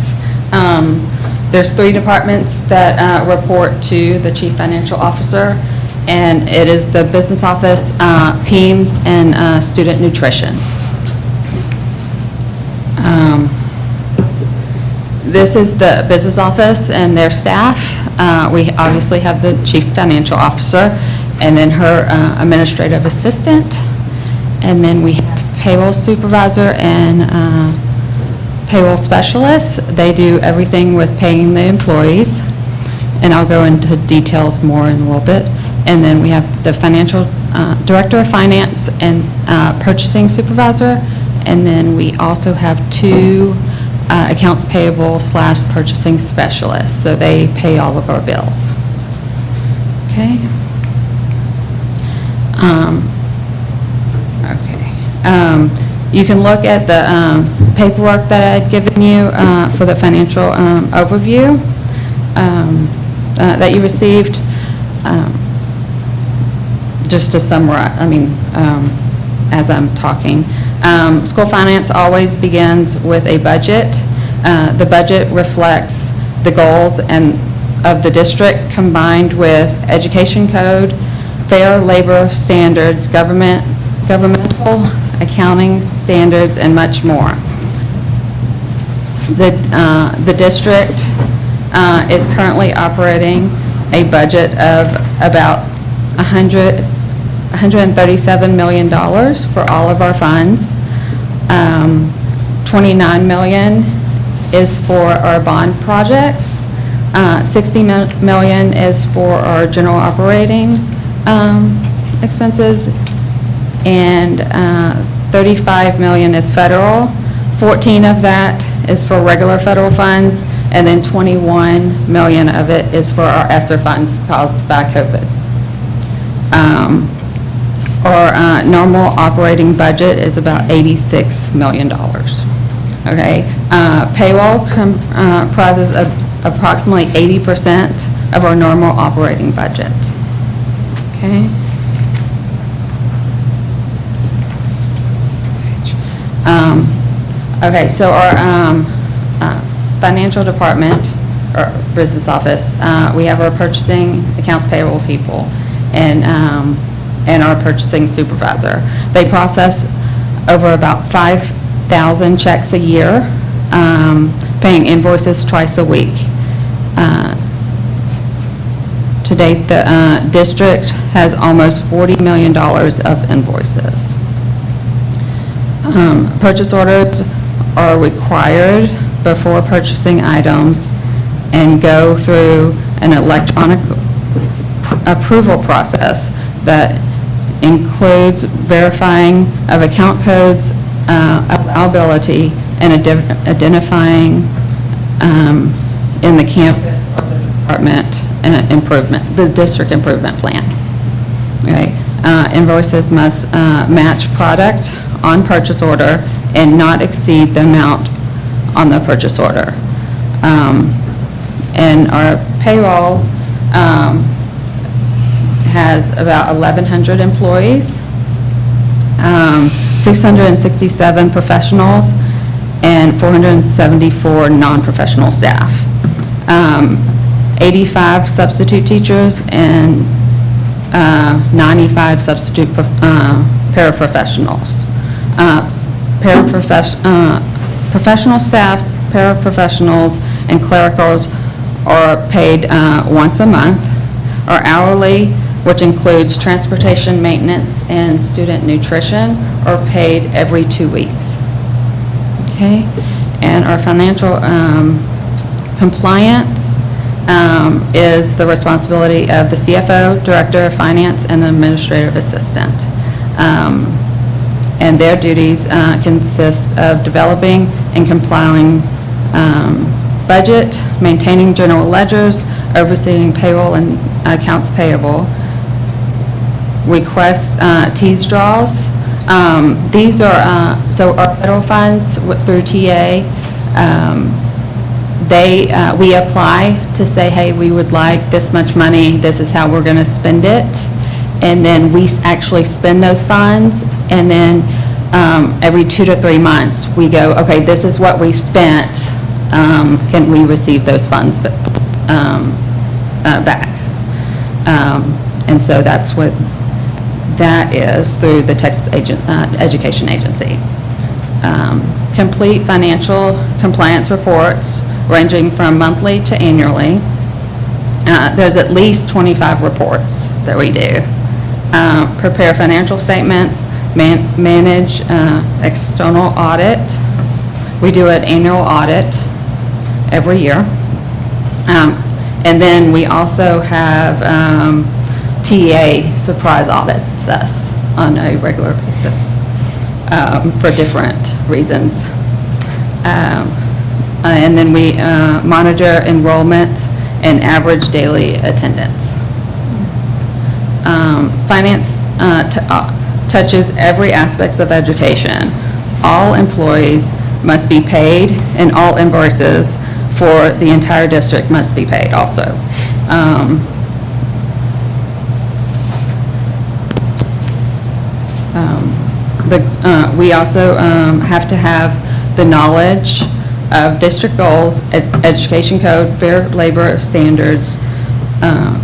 There's 3 departments that report to the chief financial officer, and it is the business office, PEMS, and student nutrition. This is the business office and their staff. We obviously have the chief financial officer, and then her administrative assistant, and then we have payroll supervisor and payroll specialist. They do everything with paying the employees, and I'll go into details more in a little bit. And then we have the financial director of finance and purchasing supervisor, and then we also have 2 accounts payable / purchasing specialists, so they pay all of our bills. Okay. You can look at the paperwork that I had given you for the financial overview that you received. Just to summarize, as I'm talking, school finance always begins with a budget. The budget reflects the goals and of the district combined with education code, fair labor standards, governmental accounting standards, and much more. The district is currently operating a budget of about $137 million for all of our funds. $29 million is for our bond projects. $60 million is for our general operating expenses, and $35 million is federal. 14 of that is for regular federal funds, and then 21 million of it is for our ESSER funds caused by COVID. Our normal operating budget is about $86 million. Okay, payroll comprises of approximately 80% of our normal operating budget. Okay. Okay, so our financial department, or business office, we have our purchasing, accounts payable people, and our purchasing supervisor. They process over about 5,000 checks a year, paying invoices twice a week. To date, the district has almost $40 million of invoices. Purchase orders are required before purchasing items and go through an electronic approval process that includes verifying of account codes, allowability, and identifying in the campus or the department improvement, the district improvement plan. Okay. Invoices must match product on purchase order and not exceed the amount on the purchase order. And our payroll has about 1,100 employees, 667 professionals, and 474 non-professional staff. 85 substitute teachers and 95 substitute paraprofessionals. Professional staff, paraprofessionals, and clericals are paid once a month. Our hourly, which includes transportation, maintenance, and student nutrition, are paid every 2 weeks. Okay? And our financial compliance is the responsibility of the CFO, Director of Finance, and Administrative Assistant. And their duties consist of developing and compiling budget, maintaining general ledgers, overseeing payroll and accounts payable, requests T's draws. These are, so our federal funds through TA, we apply to say, hey, we would like this much money, this is how we're going to spend it, and then we actually spend those funds, and then every 2 to 3 months, we go, okay, this is what we've spent, can we receive those funds back? And so that's what that is through the Texas Education Agency. Complete financial compliance reports ranging from monthly to annually. There's at least 25 reports that we do. Prepare financial statements, manage external audit. We do an annual audit every year. And then we also have TA surprise audits us on a regular basis for different reasons. And then we monitor enrollment and average daily attendance. Finance touches every aspect of education. All employees must be paid, and all invoices for the entire district must be paid also. We also have to have the knowledge of district goals, education code, fair labor standards,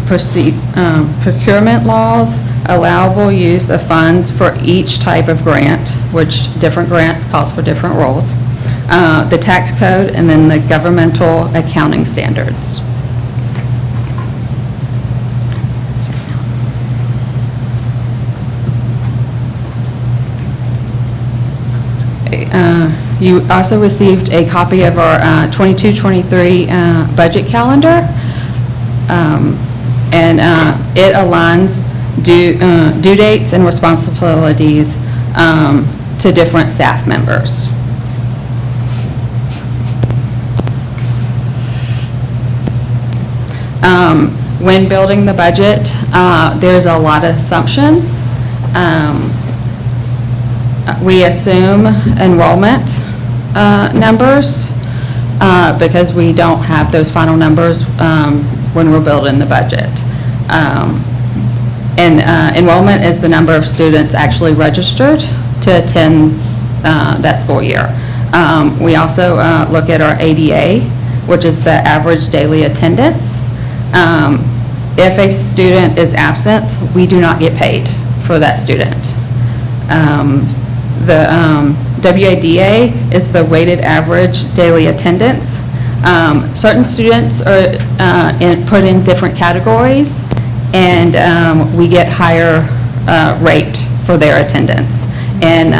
procurement laws, allowable use of funds for each type of grant, which different grants calls for different roles, the tax code, and then the governmental accounting standards. You also received a copy of our 22-23 budget calendar, and it aligns due dates and responsibilities to different staff members. When building the budget, there's a lot of assumptions. We assume enrollment numbers because we don't have those final numbers when we're building the budget. And enrollment is the number of students actually registered to attend that school year. We also look at our ADA, which is the average daily attendance. If a student is absent, we do not get paid for that student. The WADA is the weighted average daily attendance. Certain students are put in different categories, and we get higher rate for their attendance. And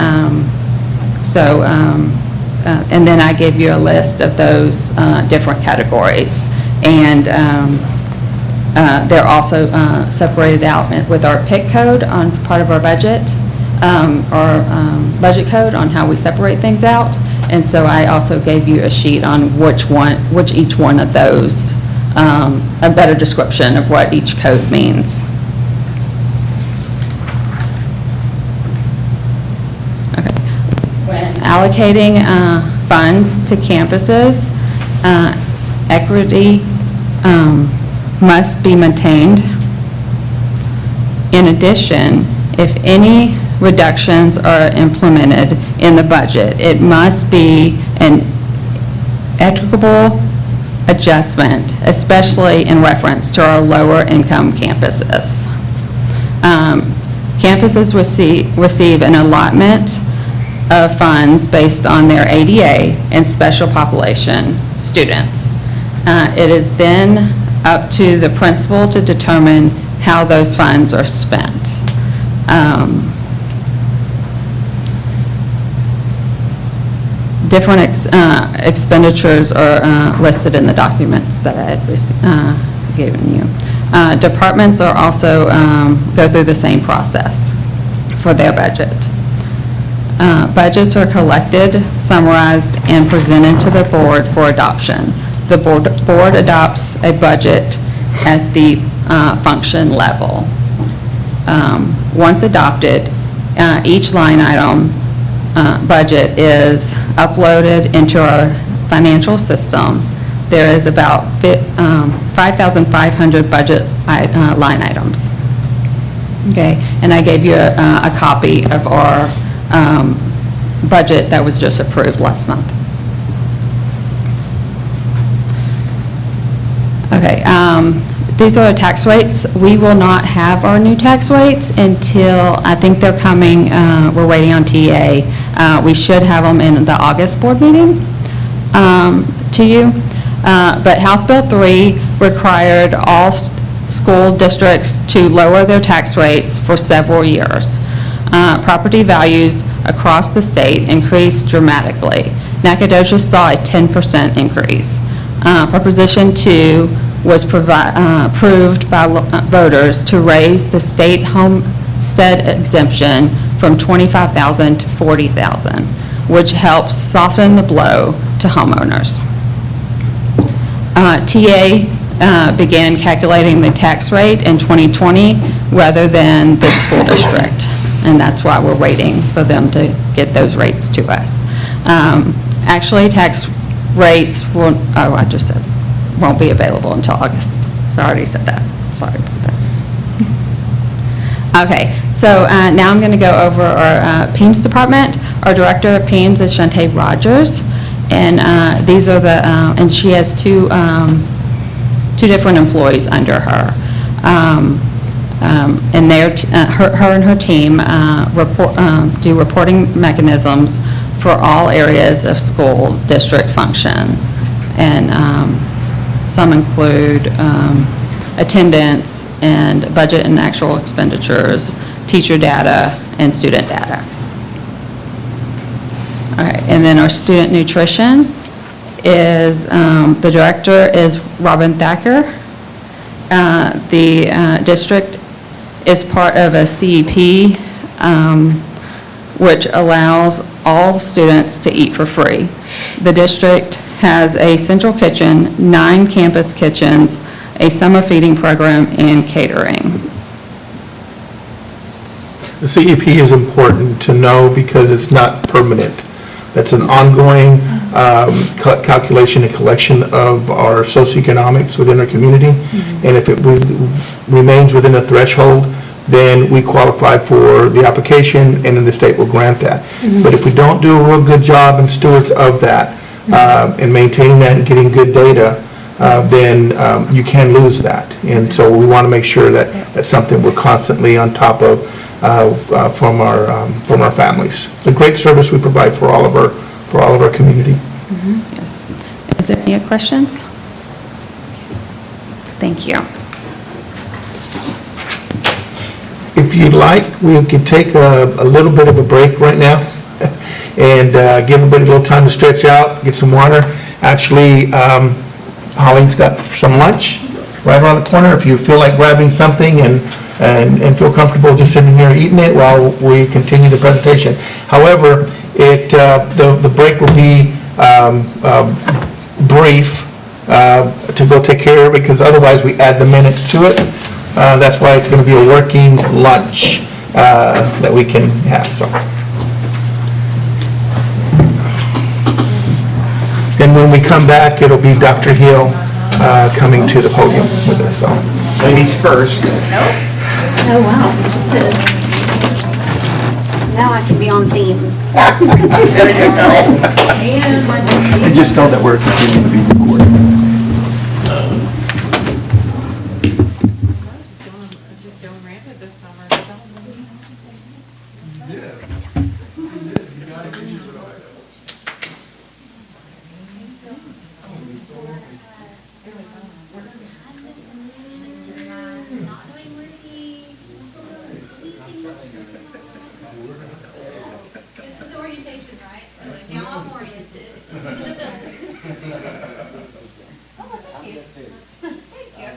and then I gave you a list of those different categories. And they're also separated out with our PIC code on part of our budget, our budget code on how we separate things out. And so I also gave you a sheet on which each one of those, a better description of what each code means. Okay. When allocating funds to campuses, equity must be maintained. In addition, if any reductions are implemented in the budget, it must be an equitable adjustment, especially in reference to our lower income campuses. Campuses receive an allotment of funds based on their ADA and special population students. It is then up to the principal to determine how those funds are spent. Different expenditures are listed in the documents that I had given you. Departments are also go through the same process for their budget. Budgets are collected, summarized, and presented to the board for adoption. The board adopts a budget at the function level. Once adopted, each line item budget is uploaded into our financial system. There is about 5,500 budget line items. Okay, and I gave you a copy of our budget that was just approved last month. Okay, these are the tax rates. We will not have our new tax rates until, I think they're coming, we're waiting on TA. We should have them in the August board meeting to you. But House Bill 3 required all school districts to lower their tax rates for several years. Property values across the state increased dramatically. Nacogdoches saw a 10% increase. Proposition 2 was approved by voters to raise the state homestead exemption from $25,000 to $40,000, which helps soften the blow to homeowners. TA began calculating the tax rate in 2020 rather than the school district, and that's why we're waiting for them to get those rates to us. Actually, tax rates won't be available until August. So I already said that. Sorry about that. Okay, so now I'm going to go over our PEMS department. Our director of PEMS is Shantae Rogers, And these are the, and she has two different employees under her. And her and her team do reporting mechanisms for all areas of school district function. And some include attendance and budget and actual expenditures, teacher data, and student data. All right, and then our student nutrition is, the director is Robin Thacker. The district is part of a CEP, which allows all students to eat for free. The district has a central kitchen, 9 campus kitchens, a summer feeding program, and catering. The CEP is important to know because it's not permanent. That's an ongoing calculation and collection of our socioeconomics within our community. And if it remains within a threshold, then we qualify for the application, and then the state will grant that. But if we don't do a real good job and stewards of that, and maintaining that and getting good data, then you can lose that. And so we want to make sure that that's something we're constantly on top of from our families. A great service we provide for all of our community. Yes. Is there any questions? Thank you. If you'd like, we could take a little bit of a break right now and give everybody a little time to stretch out, get some water. Actually, Holling's got some lunch right around the corner. If you feel like grabbing something and feel comfortable just sitting here eating it while we continue the presentation. However, the break will be brief to go take care of it, because otherwise we add the minutes to it. That's why it's going to be a working lunch that we can have, so. And when we come back, it'll be Dr. Hill coming to the podium with us, so. Ladies first. Oh, wow, this is, now I can be on theme. And just know that we're continuing to be recorded. This is the orientation, right? So now I'm oriented to the building. Oh, thank you. Thank you.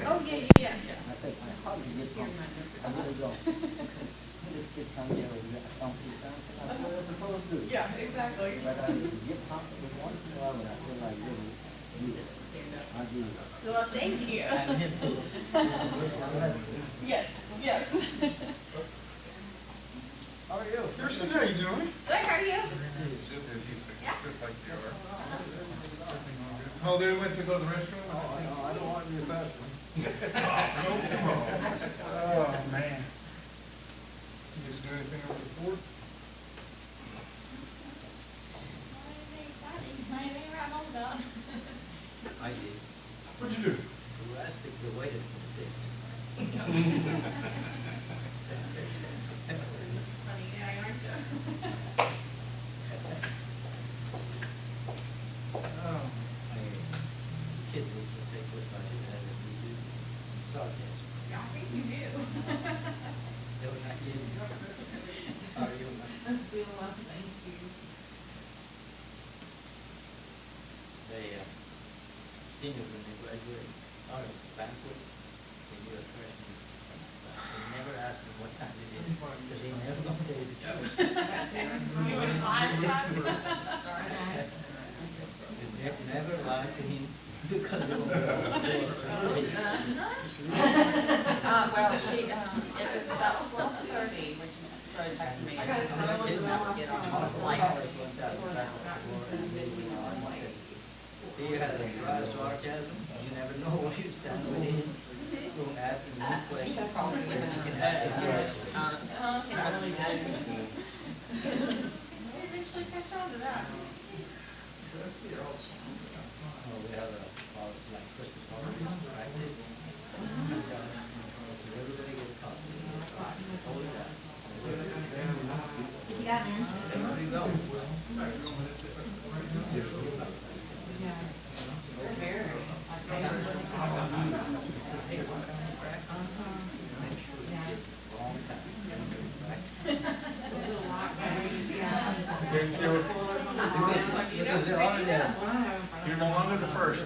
Oh, yeah, yeah, yeah. Yeah, exactly. Well, thank you. Yes, yes. How are you? Kirsten, how you doing? Good, how are you? Yeah. Oh, they went to go to the restroom? Oh, I don't want to be a fast one. Oh, man. You just do anything over the board? I did. What'd you do? Last week, the waiter for the date. Funny guy, aren't you? Oh. Kid was the sick with my dad, and we do sarcasm. I think you do. They were not kidding. How are you? I'm doing well, thank you. They, seniors, when they graduate, out of banquet, they do a freshman. They never ask them what time it is, because they never gonna tell you the truth. You went 5 times? They never lied to him, because they were. Well, she, it was about 12:30 when she started texting me. I got get on the flight. He had a dry sarcasm, you never know where you stand with him. will add the new question. You can ask it here. Eventually catch on to that. Oh, we have a policy like Christmas holidays practice. So everybody gets a copy. Hold it down. You got an answer? There you go. Because they're already there. You're no longer the first.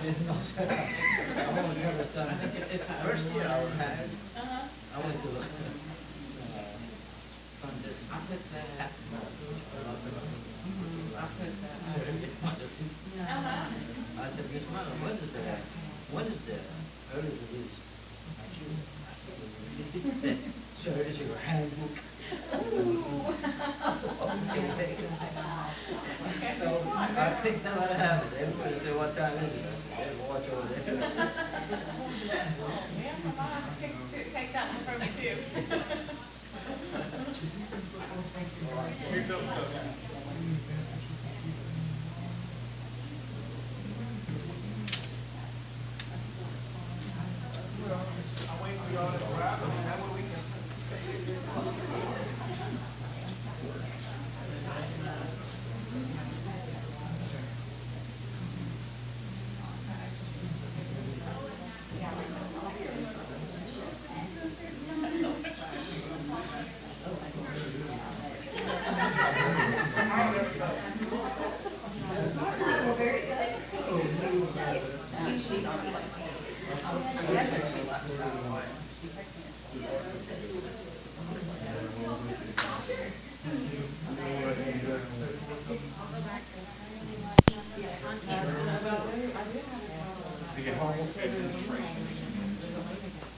First year I had, I went to from this. I said, Miss Mother, when is the early release? So it is your handbook. So I picked them out of habit. Everybody said, what time is it? I said, "Hey, watch over there." Take that one from me too.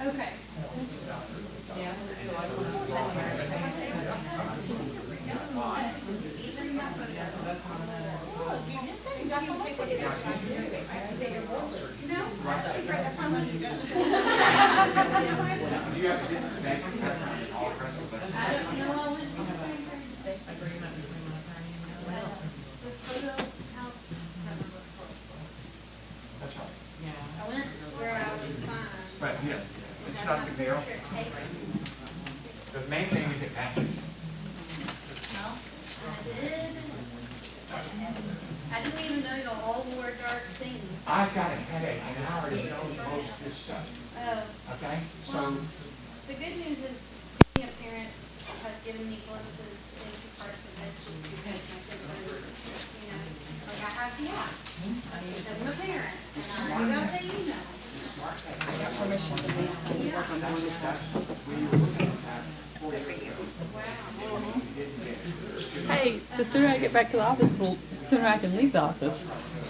Okay. I went where I was fine. But, yeah, it's not a big deal. The main thing is it matches. No, I did. I didn't even know y'all all wore dark things. I've got a headache and I already know most of this stuff, okay? Well, So, the good news is being a parent has given me glimpses into parts of this just because my kids are, you know, like I have the app. Because I'm a parent and I gotta say, you know. Hey, the sooner I get back to the office, the sooner I can leave the office.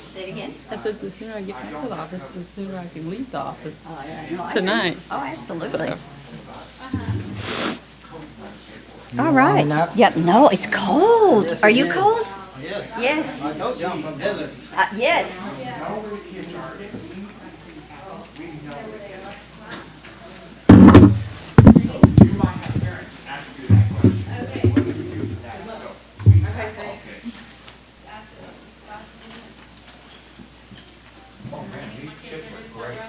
Say it again? I said, the sooner I get back to the office, the sooner I can leave the office Oh, yeah, no, I tonight. agree. Oh, absolutely. So, All right. Yep, no, it's cold. Are you cold? Yes. Yes. I told you I'm from desert. Yes. you might have parents ask you that question. Okay. What do you do for that? So, we just have, okay. Oh, man, these kids were great.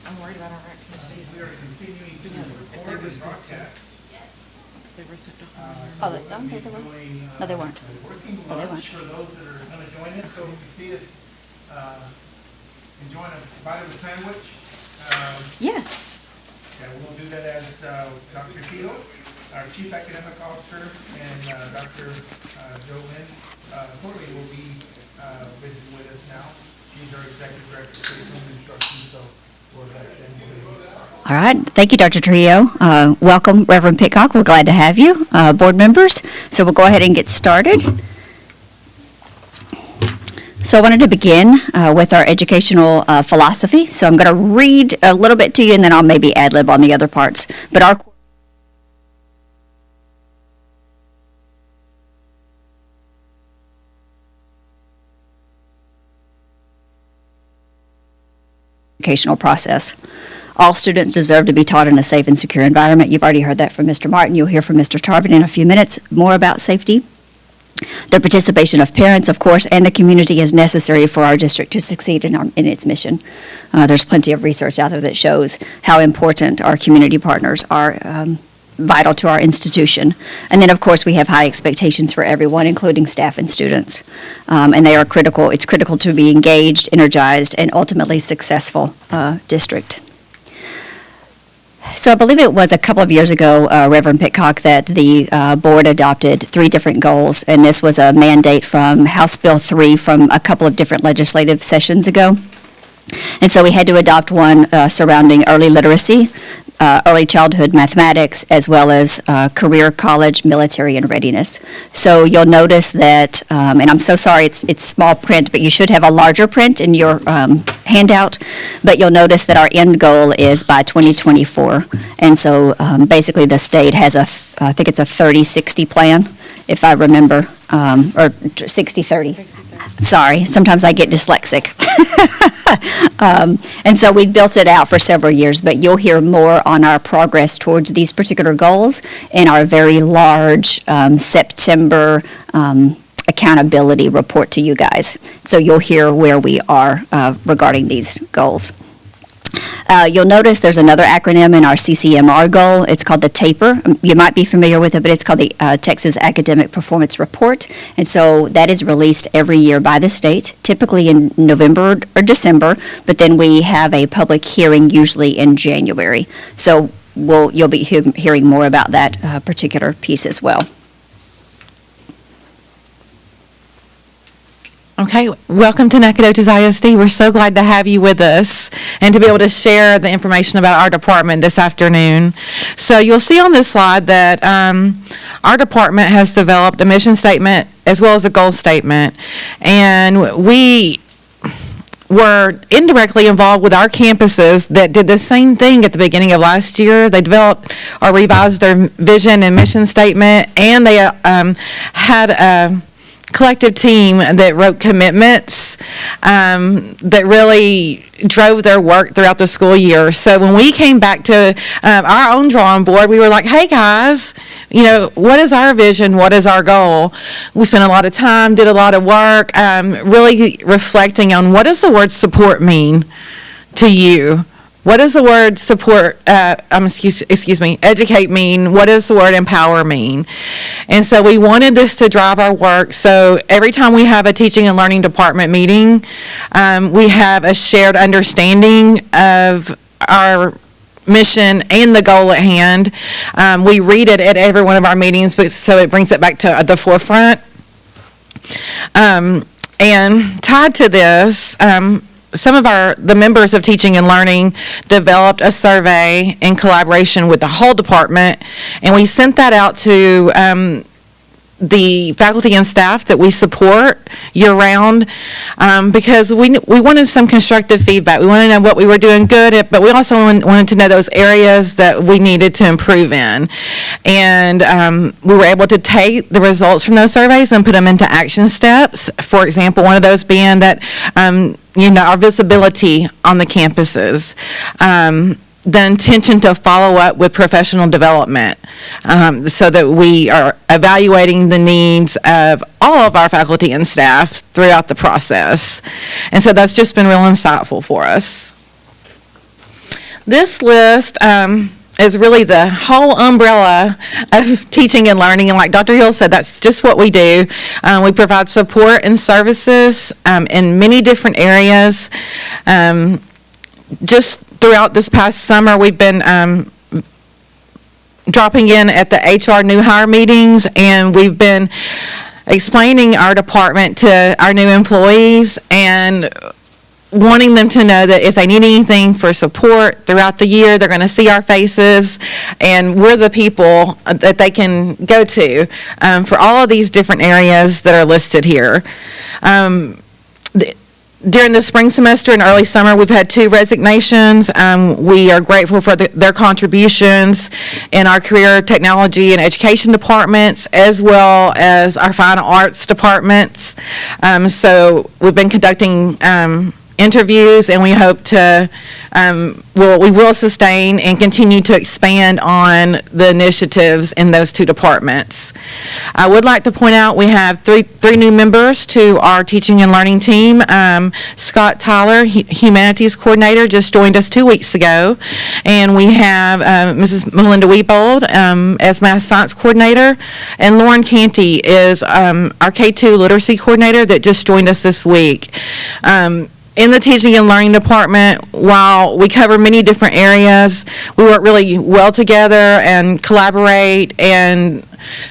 I'm worried about our activities. We are continuing to record and broadcast. They were sent to Oh, they were. No, they weren't. Working Oh, they lunch weren't. for those that are gonna join in, so if you see us, enjoying a bite of a sandwich, Yeah. and we'll do that as, Dr. Keto, our Chief Academic Officer, and, Dr. Joe Lynn, Corley will be, visiting with us now. She's our Executive Director of Curriculum and Instruction, so we'll let them get started. All right. Thank you, Dr. Trio. Welcome, Reverend Pitcock. We're glad to have you, board members. So we'll go ahead and get started. So I wanted to begin with our educational philosophy. So I'm going to read a little bit to you, and then I'll maybe ad-lib on the other parts. But our educational process. All students deserve to be taught in a safe and secure environment. You've already heard that from Mr. Martin. You'll hear from Mr. Tarvin in a few minutes more about safety. The participation of parents, of course, and the community is necessary for our district to succeed in its mission. There's plenty of research out there that shows how important our community partners are, vital to our institution. And then, of course, we have high expectations for everyone, including staff and students. And they are critical. It's critical to be engaged, energized, and ultimately successful district. So I believe it was a couple of years ago, Reverend Pitcock, that the board adopted 3 different goals, and this was a mandate from House Bill 3 from a couple of different legislative sessions ago. And so we had to adopt one surrounding early literacy, early childhood mathematics, as well as career, college, military, and readiness. So you'll notice that, and I'm so sorry, it's small print, but you should have a larger print in your handout. But you'll notice that our end goal is by 2024. And so basically the state has I think it's a 30-60 plan, if I remember, or 60-30. Sorry, sometimes I get dyslexic. And so we built it out for several years, but you'll hear more on our progress towards these particular goals in our very large September accountability report to you guys. So you'll hear where we are regarding these goals. You'll notice there's another acronym in our CCMR goal. It's called the TAPER. You might be familiar with it, but it's called the Texas Academic Performance Report. And so that is released every year by the state, typically in November or December, but then we have a public hearing usually in January. So you'll be hearing more about that particular piece as well. Okay, welcome to Nacogdoches ISD. We're so glad to have you with us and to be able to share the information about our department this afternoon. So you'll see on this slide that our department has developed a mission statement as well as a goal statement. And we were indirectly involved with our campuses that did the same thing at the beginning of last year. They developed or revised their vision and mission statement, and they had a collective team that wrote commitments that really drove their work throughout the school year. So when we came back to our own drawing board, we were like, hey guys, what is our vision? What is our goal? We spent a lot of time, did a lot of work, really reflecting on what does the word support mean to you? What does the word educate mean? What does the word empower mean? And so we wanted this to drive our work. So every time we have a teaching and learning department meeting, we have a shared understanding of our mission and the goal at hand. We read it at every one of our meetings, so it brings it back to the forefront. And tied to this, some of the members of Teaching and Learning developed a survey in collaboration with the whole department, and we sent that out to the faculty and staff that we support year-round, because we wanted some constructive feedback. We wanted to know what we were doing good at, but we also wanted to know those areas that we needed to improve in. And we were able to take the results from those surveys and put them into action steps. For example, one of those being that our visibility on the campuses, the intention to follow up with professional development, so that we are evaluating the needs of all of our faculty and staff throughout the process. And so that's just been real insightful for us. This list is really the whole umbrella of teaching and learning. And like Dr. Hill said, that's just what we do. We provide support and services in many different areas. Just throughout this past summer, we've been dropping in at the HR new hire meetings, and we've been explaining our department to our new employees and wanting them to know that if they need anything for support throughout the year, they're going to see our faces, and we're the people that they can go to for all of these different areas that are listed here. During the spring semester and early summer, we've had 2 resignations. We are grateful for their contributions in our career, technology, and education departments, as well as our fine arts departments. So we've been conducting interviews, and we hope to, we will sustain and continue to expand on the initiatives in those two departments. I would like to point out we have three new members to our teaching and learning team. Scott Tyler, Humanities Coordinator, just joined us 2 weeks ago, and we have Mrs. Melinda Weebold as Math Science Coordinator, and Lauren Canty is our K-2 Literacy Coordinator that just joined us this week. In the teaching and learning department, while we cover many different areas, we work really well together and collaborate and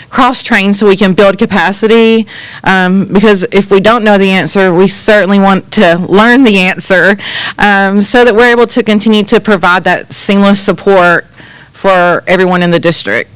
cross-train so we can build capacity, because if we don't know the answer, we certainly want to learn the answer, so that we're able to continue to provide that seamless support for everyone in the district.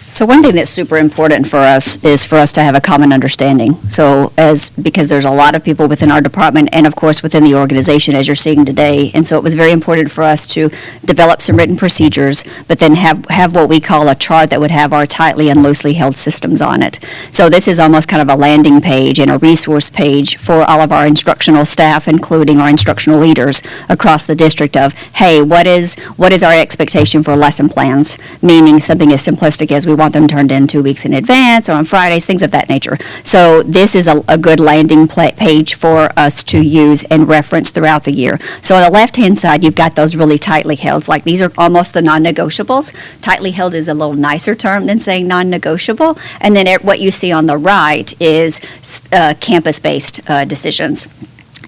So one thing that's super important for us is for us to have a common understanding. So because there's a lot of people within our department and of course within the organization as you're seeing today. And so it was very important for us to develop some written procedures, but then have what we call a chart that would have our tightly and loosely held systems on it. So this is almost kind of a landing page and a resource page for all of our instructional staff, including our instructional leaders across the district of, hey, what is our expectation for lesson plans? Meaning something as simplistic as we want them turned in 2 weeks in advance or on Fridays, things of that nature. So this is a good landing page for us to use and reference throughout the year. So on the left-hand side, you've got those really tightly held, like these are almost the non-negotiables. Tightly held is a little nicer term than saying non-negotiable. And then what you see on the right is campus-based decisions.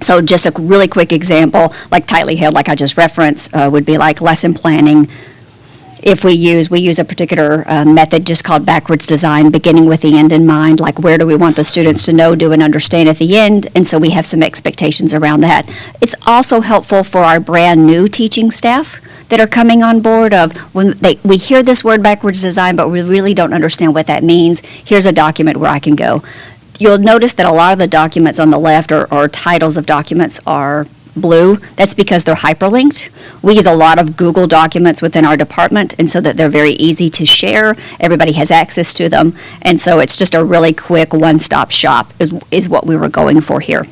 So just a really quick example, like tightly held, like I just referenced, would be like lesson planning. If we use a particular method just called backwards design, beginning with the end in mind, like where do we want the students to know, do, and understand at the end, and so we have some expectations around that. It's also helpful for our brand new teaching staff that are coming on board of when we hear this word backwards design, but we really don't understand what that means. Here's a document where I can go. You'll notice that a lot of the documents on the left or titles of documents are blue. That's because they're hyperlinked. We use a lot of Google documents within our department, and so that they're very easy to share. Everybody has access to them, and so it's just a really quick one-stop shop is what we were going for here.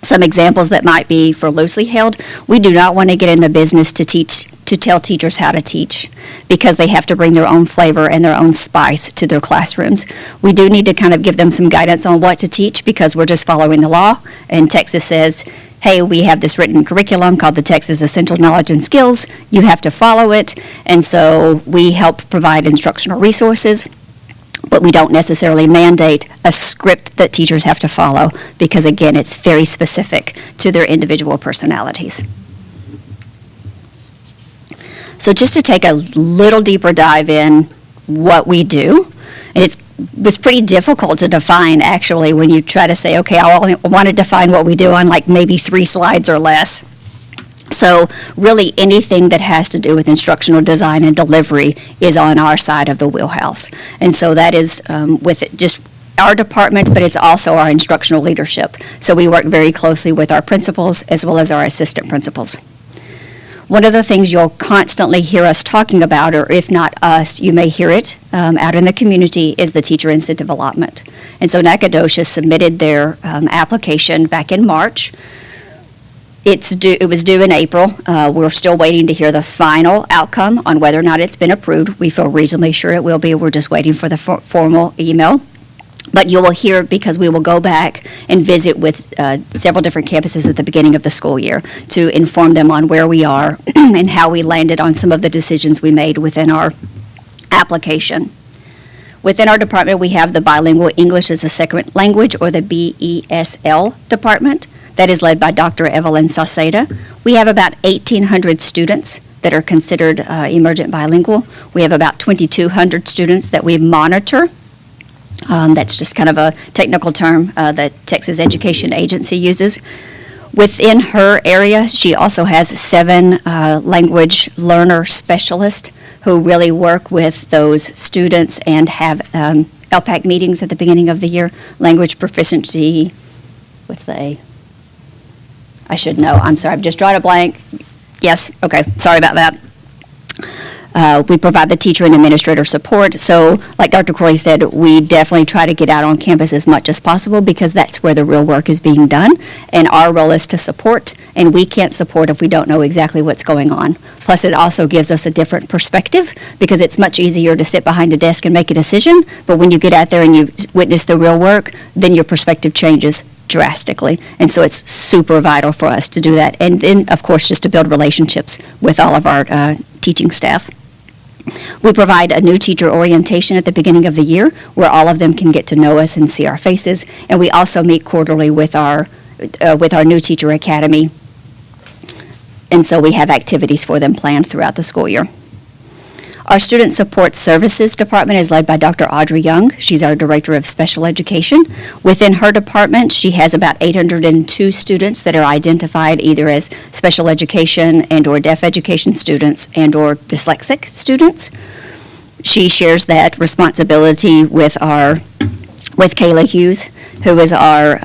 Some examples that might be for loosely held, we do not want to get in the business to tell teachers how to teach because they have to bring their own flavor and their own spice to their classrooms. We do need to kind of give them some guidance on what to teach because we're just following the law, and Texas says, hey, we have this written curriculum called the Texas Essential Knowledge and Skills. You have to follow it. And so we help provide instructional resources, but we don't necessarily mandate a script that teachers have to follow because, again, it's very specific to their individual personalities. So just to take a little deeper dive in what we do, and it was pretty difficult to define, actually, when you try to say, okay, I only want to define what we do on like maybe 3 slides or less. So really anything that has to do with instructional design and delivery is on our side of the wheelhouse. And so that is with just our department, but it's also our instructional leadership. So we work very closely with our principals as well as our assistant principals. One of the things you'll constantly hear us talking about, or if not us, you may hear it out in the community, is the teacher incentive allotment. And so Nacogdoches submitted their application back in March. It was due in April. We're still waiting to hear the final outcome on whether or not it's been approved. We feel reasonably sure it will be. We're just waiting for the formal email. But you will hear because we will go back and visit with several different campuses at the beginning of the school year to inform them on where we are and how we landed on some of the decisions we made within our application. Within our department, we have the bilingual English as a second language, or the BESL department. That is led by Dr. Evelyn Sauceda. We have about 1,800 students that are considered emergent bilingual. We have about 2,200 students that we monitor. That's just kind of a technical term that Texas Education Agency uses. Within her area, she also has 7 language learner specialists who really work with those students and have LPAC meetings at the beginning of the year. Language proficiency, what's the A? I should know. I'm sorry. I've just drawn a blank. Yes. Okay. Sorry about that. We provide the teacher and administrator support. So like Dr. Corley said, we definitely try to get out on campus as much as possible because that's where the real work is being done. And our role is to support, and we can't support if we don't know exactly what's going on. Plus, it also gives us a different perspective because it's much easier to sit behind a desk and make a decision. But when you get out there and you witness the real work, then your perspective changes drastically. And so it's super vital for us to do that. And then, of course, just to build relationships with all of our teaching staff. We provide a new teacher orientation at the beginning of the year where all of them can get to know us and see our faces. And we also meet quarterly with our new teacher academy. And so we have activities for them planned throughout the school year. Our Student Support Services Department is led by Dr. Audrey Young. She's our Director of Special Education. Within her department, she has about 802 students that are identified either as special education and or deaf education students and or dyslexic students. She shares that responsibility with Kayla Hughes, who is our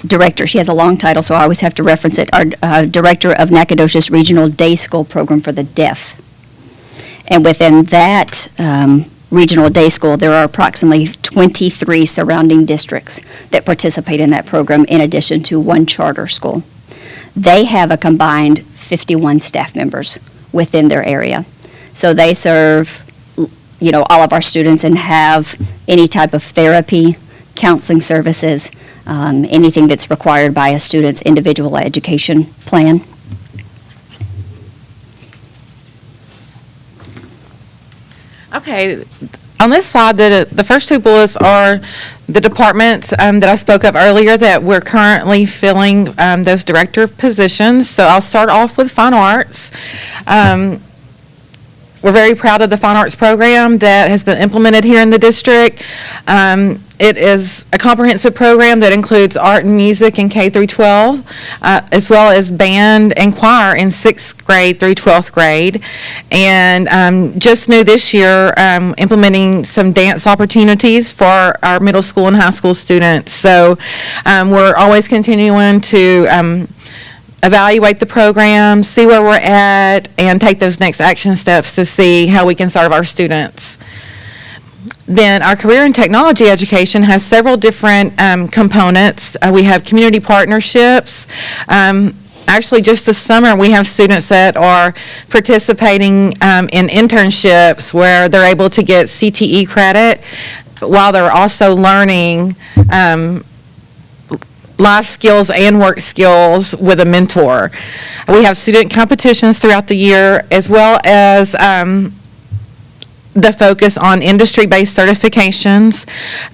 director. She has a long title, so I always have to reference it. Our Director of Nacogdoches Regional Day School Program for the Deaf. And within that regional day school, there are approximately 23 surrounding districts that participate in that program in addition to one charter school. They have a combined 51 staff members within their area. So they serve, all of our students and have any type of therapy, counseling services, anything that's required by a student's individual education plan. Okay, on this slide, the first two bullets are the departments that I spoke of earlier that we're currently filling those director positions. So I'll start off with fine arts. We're very proud of the fine arts program that has been implemented here in the district. It is a comprehensive program that includes art and music in K through 12, as well as band and choir in 6th grade through 12th grade. And just new this year, implementing some dance opportunities for our middle school and high school students. So we're always continuing to evaluate the program, see where we're at, and take those next action steps to see how we can serve our students. Then our career and technology education has several different components. We have community partnerships. Actually, just this summer, we have students that are participating in internships where they're able to get CTE credit while they're also learning life skills and work skills with a mentor. We have student competitions throughout the year, as well as the focus on industry-based certifications.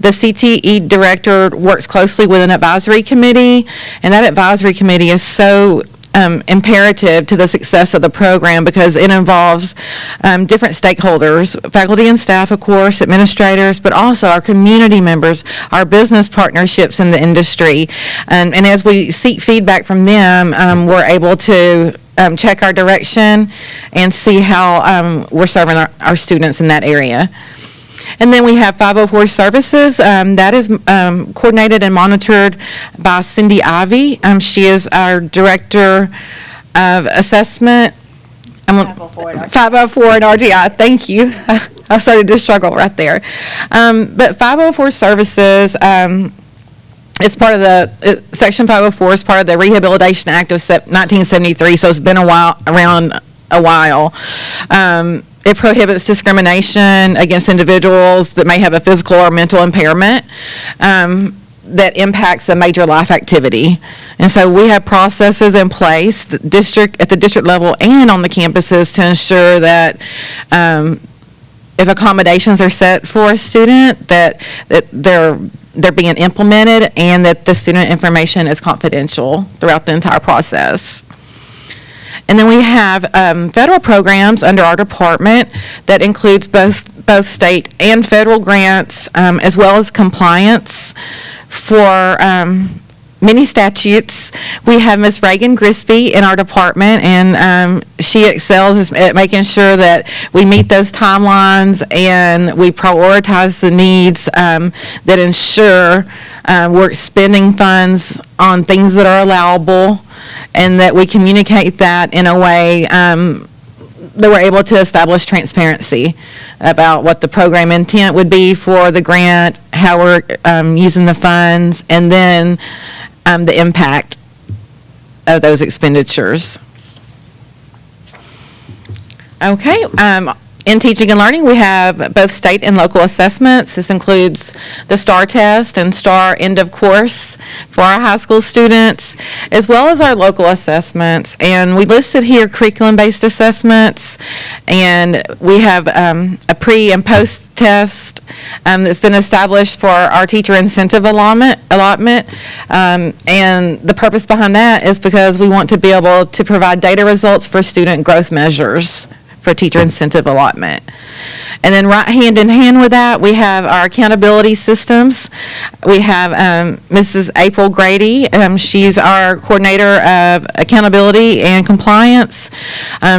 The CTE director works closely with an advisory committee, and that advisory committee is so imperative to the success of the program because it involves different stakeholders, faculty and staff, of course, administrators, but also our community members, our business partnerships in the industry. And as we seek feedback from them, we're able to check our direction and see how we're serving our students in that area. And then we have 504 services. That is coordinated and monitored by Cindy Ivy. She is our director of assessment. 504 and RGI. Thank you. I started to struggle right there. But 504 services is part of the Section 504 is part of the Rehabilitation Act of 1973. So it's been around a while. It prohibits discrimination against individuals that may have a physical or mental impairment that impacts a major life activity. And so we have processes in place, at the district level and on the campuses to ensure that if accommodations are set for a student, that they're being implemented and that the student information is confidential throughout the entire process. And then we have federal programs under our department that includes both state and federal grants, as well as compliance for many statutes. We have Ms. Reagan Grisby in our department, and she excels at making sure that we meet those timelines and we prioritize the needs that ensure we're spending funds on things that are allowable, and that we communicate that in a way they were able to establish transparency about what the program intent would be for the grant, how we're using the funds, and then the impact of those expenditures. Okay, in teaching and learning, we have both state and local assessments. This includes the STAR test and STAR end of course for our high school students, as well as our local assessments. And we listed here curriculum-based assessments, and we have a pre and post test that's been established for our teacher incentive allotment. And the purpose behind that is because we want to be able to provide data results for student growth measures for teacher incentive allotment. And then right hand in hand with that, we have our accountability systems. We have Mrs. April Grady. She's our coordinator of accountability and compliance.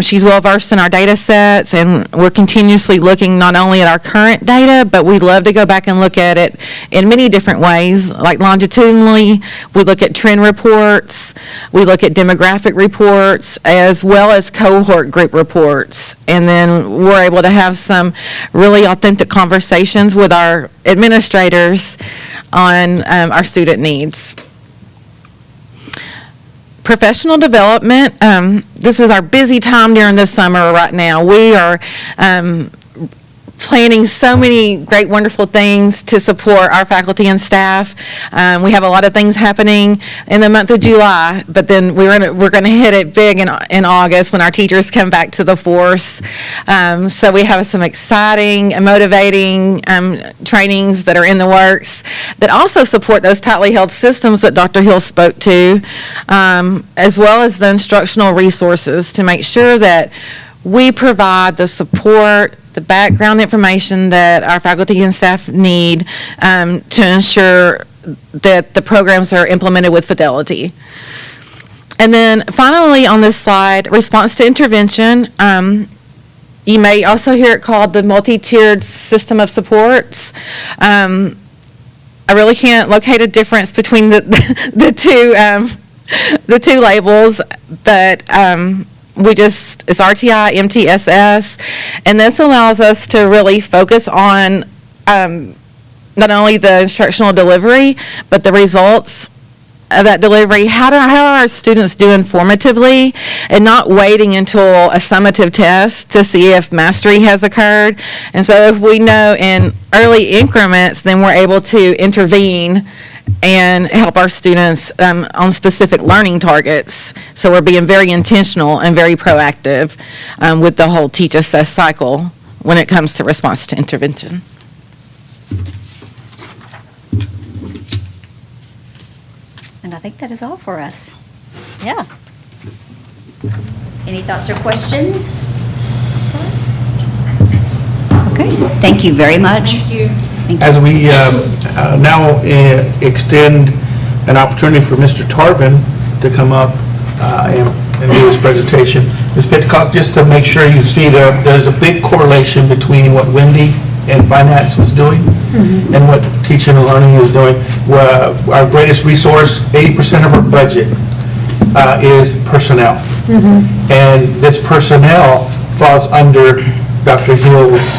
She's well versed in our data sets, and we're continuously looking not only at our current data, but we love to go back and look at it in many different ways, like longitudinally. We look at trend reports. We look at demographic reports, as well as cohort group reports. And then we're able to have some really authentic conversations with our administrators on our student needs. Professional development, this is our busy time during the summer right now. We are planning so many great, wonderful things to support our faculty and staff. We have a lot of things happening in the month of July, but then we're going to hit it big in August when our teachers come back to the force. So we have some exciting and motivating trainings that are in the works that also support those tightly held systems that Dr. Hill spoke to, as well as the instructional resources to make sure that we provide the support, the background information that our faculty and staff need to ensure that the programs are implemented with fidelity. And then finally on this slide, response to intervention. You may also hear it called the multi-tiered system of supports. I really can't locate a difference between the two labels, but it's RTI, MTSS, and this allows us to really focus on not only the instructional delivery, but the results of that delivery. How are our students doing formatively, and not waiting until a summative test to see if mastery has occurred. And so if we know in early increments, then we're able to intervene and help our students on specific learning targets. So we're being very intentional and very proactive with the whole teach assess cycle when it comes to response to intervention. And I think that is all for us. Yeah. Any thoughts or questions for us? Okay, thank you very much. Thank you. As we now extend an opportunity for Mr. Tarbin to come up and do his presentation. Ms. Pitcock, just to make sure you see there's a big correlation between what Wendy and finance was doing and what teaching and learning is doing. Our greatest resource, 80% of our budget is personnel. And this personnel falls under Dr. Hill's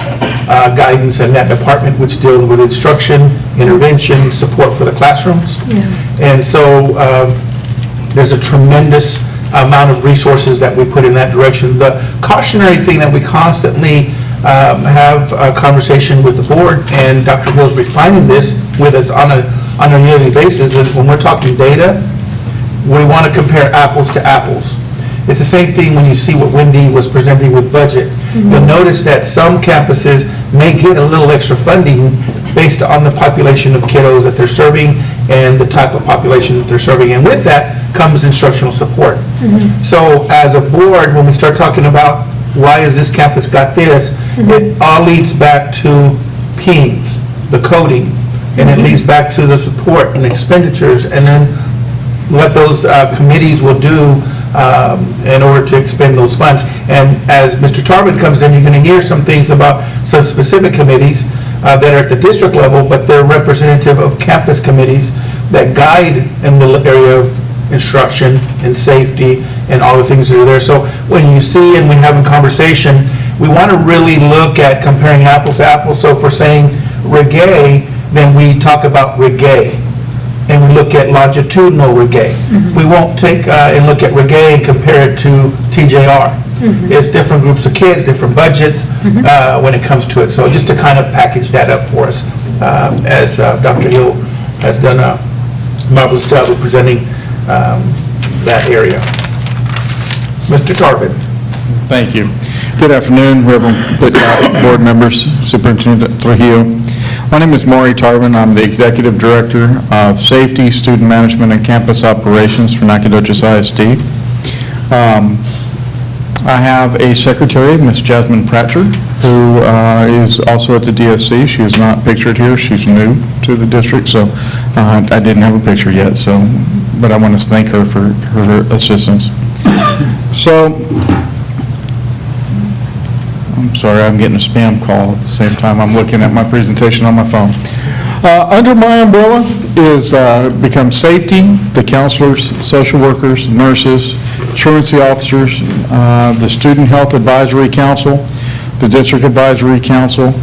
guidance and that department, which deals with instruction, intervention, support for the classrooms. And so there's a tremendous amount of resources that we put in that direction. The cautionary thing that we constantly have a conversation with the board, and Dr. Hill's refining this with us on a yearly basis, is when we're talking data, we want to compare apples to apples. It's the same thing when you see what Wendy was presenting with budget. You'll notice that some campuses may get a little extra funding based on the population of kiddos that they're serving and the type of population that they're serving. And with that comes instructional support. So as a board, when we start talking about why has this campus got this, it all leads back to PEANS, the coding, and it leads back to the support and expenditures, and then what those committees will do in order to expend those funds. And as Mr. Tarbin comes in, you're going to hear some things about some specific committees that are at the district level, but they're representative of campus committees that guide in the area of instruction and safety and all the things that are there. So when you see and we have a conversation, we want to really look at comparing apples to apples. So if we're saying reggae, then we talk about reggae, and we look at longitudinal reggae. We won't take and look at reggae and compare it to TJR. It's different groups of kids, different budgets when it comes to it. So just to kind of package that up for us, as Dr. Hill has done a marvelous job of presenting that area. Mr. Tarvin. Thank you. Good afternoon, Reverend Pitcock, board members, Superintendent Trujillo. My name is Maury Tarvin. I'm the Executive Director of Safety, Student Management, and Campus Operations for Nacogdoches ISD. I have a secretary, Ms. Jasmine Pratcher, who is also at the DSC. She is not pictured here. She's new to the district, so I didn't have a picture yet, but I want to thank her for her assistance. So, I'm sorry, I'm getting a spam call at the same time I'm looking at my presentation on my phone. Under my umbrella is becomes safety, the counselors, social workers, nurses, truancy officers, the Student Health Advisory Council, the District Advisory Council,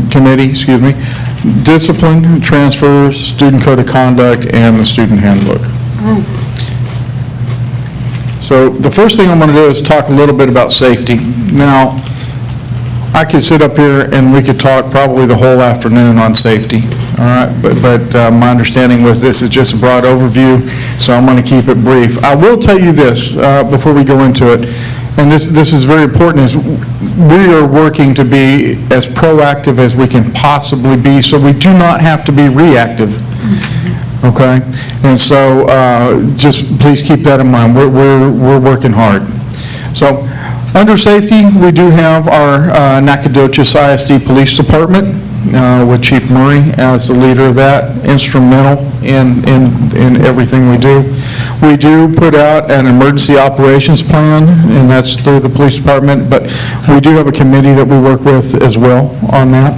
Committee, discipline, transfers, student code of conduct, and the student handbook. So the first thing I'm going to do is talk a little bit about safety. Now, I could sit up here and we could talk probably the whole afternoon on safety, all right? But my understanding was this is just a broad overview, so I'm going to keep it brief. I will tell you this before we go into it, and this is very important, is we are working to be as proactive as we can possibly be so we do not have to be reactive. Okay, and so just please keep that in mind. We're working hard. So under safety, we do have our Nacogdoches ISD Police Department with Chief Murray as the leader of that, instrumental in everything we do. We do put out an emergency operations plan, and that's through the police department, but we do have a committee that we work with as well on that.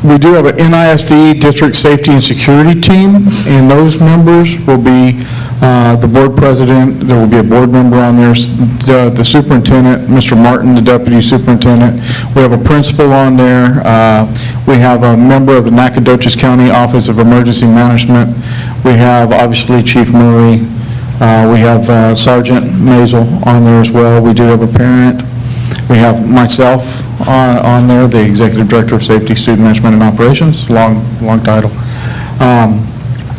We do have an NISD District Safety and Security Team, and those members will be the board president, there will be a board member on there, the superintendent, Mr. Martin, the deputy superintendent. We have a principal on there. We have a member of the Nacogdoches County Office of Emergency Management. We have, obviously, Chief Murray. We have Sergeant Maisel on there as well. We do have a parent. We have myself on there, the Executive Director of Safety, Student Management, and Operations, long title.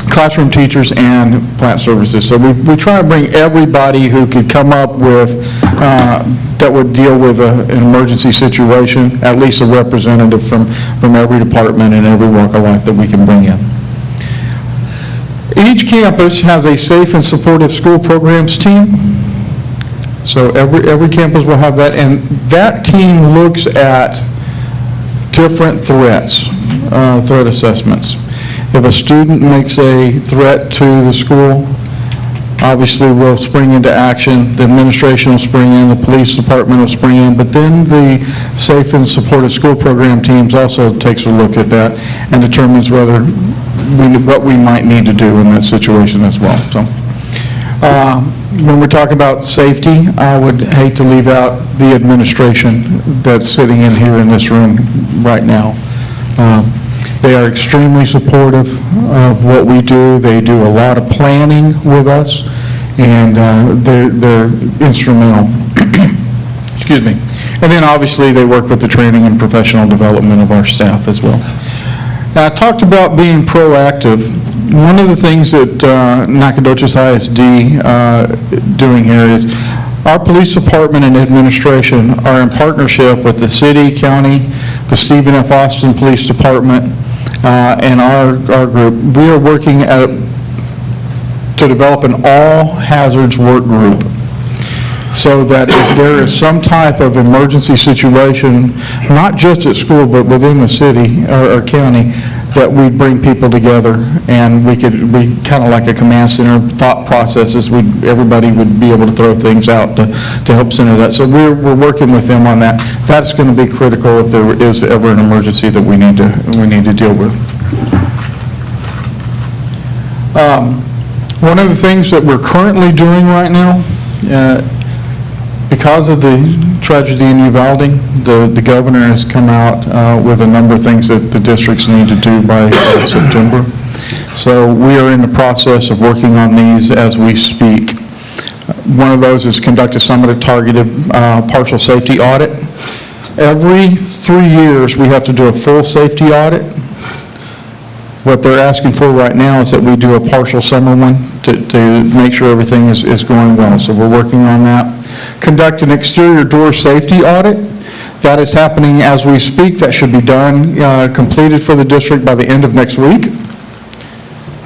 Classroom teachers and plant services. So we try to bring everybody who could come up with, that would deal with an emergency situation, at least a representative from every department and every walk of life that we can bring in. Each campus has a safe and supportive school programs team. So every campus will have that, and that team looks at different threats, threat assessments. If a student makes a threat to the school, obviously we'll spring into action, the administration will spring in, the police department will spring in, but then the safe and supportive school program teams also takes a look at that and determines what we might need to do in that situation as well. So. When we talk about safety, I would hate to leave out the administration that's sitting in here in this room right now. They are extremely supportive of what we do. They do a lot of planning with us, and they're instrumental. Excuse me. And then obviously they work with the training and professional development of our staff as well. Now, I talked about being proactive. One of the things that Nacogdoches ISD doing here is our police department and administration are in partnership with the city, county, the Stephen F. Austin Police Department, and our group. We are working to develop an all hazards work group, so that if there is some type of emergency situation, not just at school, but within the city or county, that we bring people together, and we kind of like a command center, thought processes, everybody would be able to throw things out to help center that. So we're working with them on that. That's going to be critical if there is ever an emergency that we need to deal with. One of the things that we're currently doing right now, because of the tragedy in Uvalde, the governor has come out with a number of things that the districts need to do by September. So we are in the process of working on these as we speak. One of those is conduct a summative targeted partial safety audit. Every 3 years, we have to do a full safety audit. What they're asking for right now is that we do a partial summer one to make sure everything is going well. So we're working on that. Conduct an exterior door safety audit. That is happening as we speak. That should be done, completed for the district by the end of next week.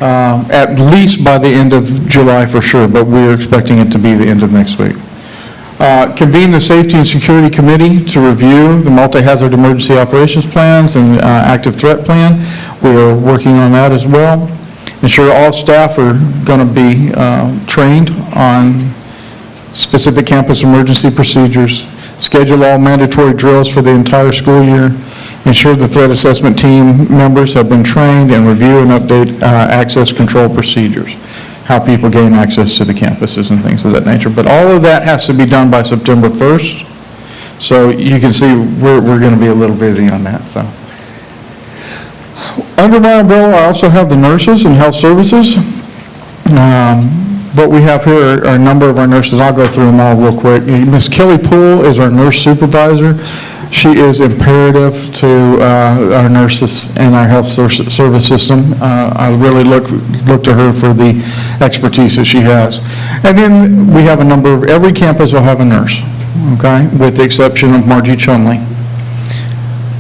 At least by the end of July for sure, but we're expecting it to be the end of next week. Convene the Safety and Security Committee to review the multi-hazard emergency operations plans and active threat plan. We are working on that as well. Ensure all staff are going to be trained on specific campus emergency procedures. Schedule all mandatory drills for the entire school year. Ensure the threat assessment team members have been trained and review and update access control procedures, how people gain access to the campuses and things of that nature. But all of that has to be done by September 1st. So you can see we're going to be a little busy on that. So under my umbrella, I also have the nurses and health services. What we have here are a number of our nurses. I'll go through them all real quick. Miss Kelly Poole is our nurse supervisor. She is imperative to our nurses and our health service system. I really look to her for the expertise that she has. And then we have a number of, every campus will have a nurse, okay, with the exception of Margie Chumley.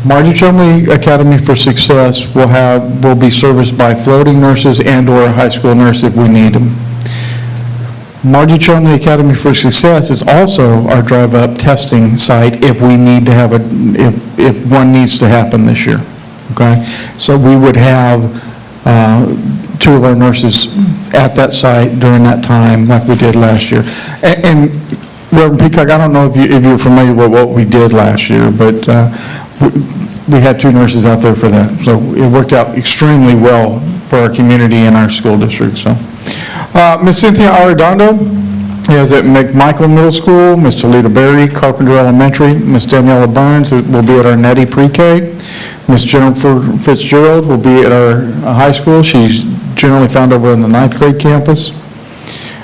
Margie Chumley Academy for Success will be serviced by floating nurses and/or a high school nurse if we need them. Margie Chumley Academy for Success is also our drive-up testing site if we need to have if one needs to happen this year, okay? So we would have 2 of our nurses at that site during that time like we did last year. And Reverend Peacock, I don't know if you're familiar with what we did last year, but we had 2 nurses out there for that. So it worked out extremely well for our community and our school district, so. Ms. Cynthia Arredondo is at McMichael Middle School. Ms. Toledo Berry, Carpenter Elementary. Ms. Daniela Burns will be at our Nettie Pre-K. Ms. Jennifer Fitzgerald will be at our high school. She's generally found over in the 9th grade campus.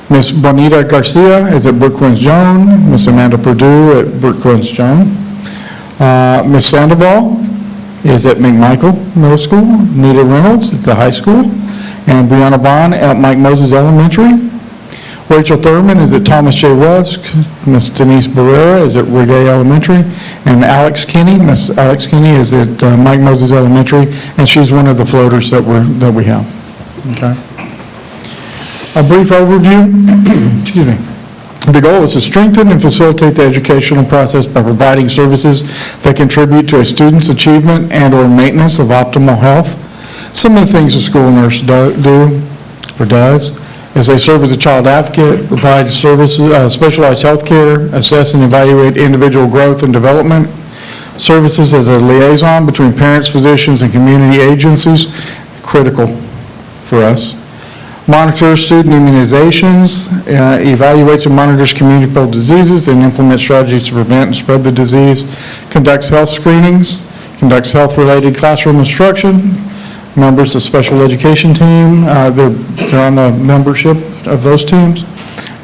Ms. Bonita Garcia is at Brooklands-Joan. Ms. Amanda Perdue at Brooklands-Joan. Ms. Sandoval is at McMichael Middle School. Nita Reynolds is at the high school. And Brianna Vaughn at Mike Moses Elementary. Rachel Thurman is at Thomas J. Rusk. Miss Denise Barrera is at Regay Elementary. And Alex Kinney, Miss Alex Kinney is at Mike Moses Elementary, and she's one of the floaters that we have. Okay. A brief overview. Excuse me. The goal is to strengthen and facilitate the educational process by providing services that contribute to a student's achievement and/or maintenance of optimal health. Some of the things a school nurse does is they serve as a child advocate, provide services, specialized health care, assess and evaluate individual growth and development, services as a liaison between parents, physicians, and community agencies, critical for us. Monitors student immunizations, evaluates and monitors communicable diseases, and implements strategies to prevent and spread the disease, conducts health screenings, conducts health-related classroom instruction, members of special education team, they're on the membership of those teams,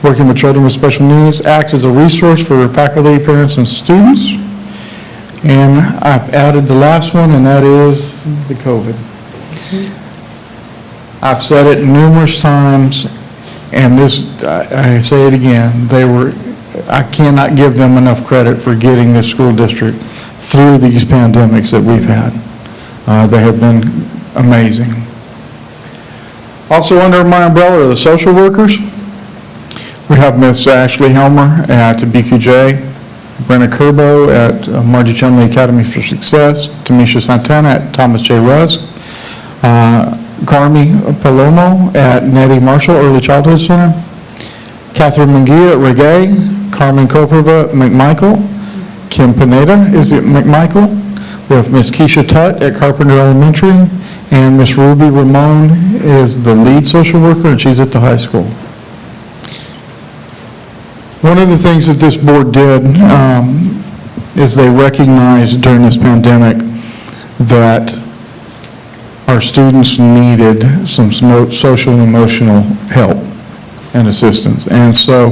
working with children with special needs, acts as a resource for faculty, parents, and students. And I've added the last one, and that is the COVID. I've said it numerous times, and this, I say it again, I cannot give them enough credit for getting this school district through these pandemics that we've had. They have been amazing. Also under my umbrella are the social workers. We have Miss Ashley Helmer at BQJ, Brenna Kerbo at Margie Chumley Academy for Success, Tamisha Santana at Thomas J. Rusk, Carmi Palomo at Nettie Marshall Early Childhood Center, Catherine McGee at Regay, Carmen Koprova at McMichael, Kim Pineda is at McMichael. We have Miss Keisha Tutt at Carpenter Elementary, And Miss Ruby Ramon is the lead social worker, and she's at the high school. One of the things that this board did is they recognized during this pandemic that our students needed some social and emotional help and assistance. And so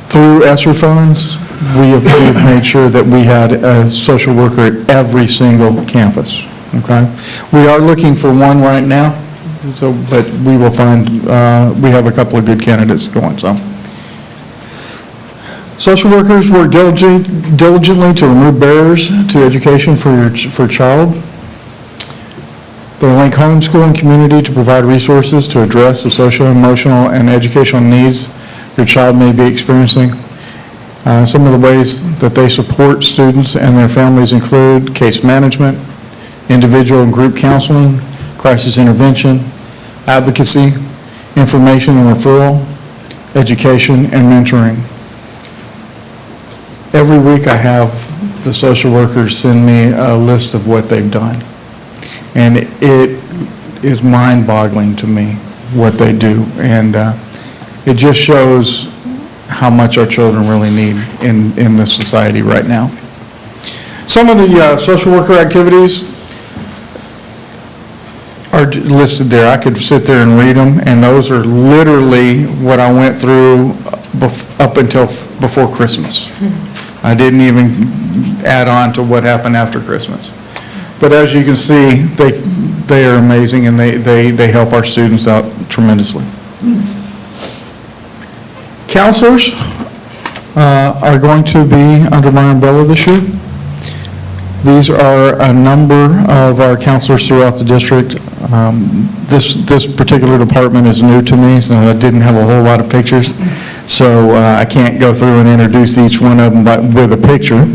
through ESSER funds, we have made sure that we had a social worker at every single campus, okay? We are looking for one right now, but we will find, we have a couple of good candidates going, so. Social workers work diligently to remove barriers to education for a child. They link home, school, and community to provide resources to address the social, emotional, and educational needs your child may be experiencing. Some of the ways that they support students and their families include case management, individual and group counseling, crisis intervention, advocacy, information and referral, education, and mentoring. Every week I have the social workers send me a list of what they've done. And it is mind-boggling to me what they do. And it just shows how much our children really need in this society right now. Some of the social worker activities are listed there. I could sit there and read them, and those are literally what I went through up until before Christmas. I didn't even add on to what happened after Christmas. But as you can see, they are amazing, and they help our students out tremendously. Counselors are going to be under my umbrella this year. These are a number of our counselors throughout the district. This particular department is new to me, so I didn't have a whole lot of pictures. So I can't go through and introduce each one of them with a picture.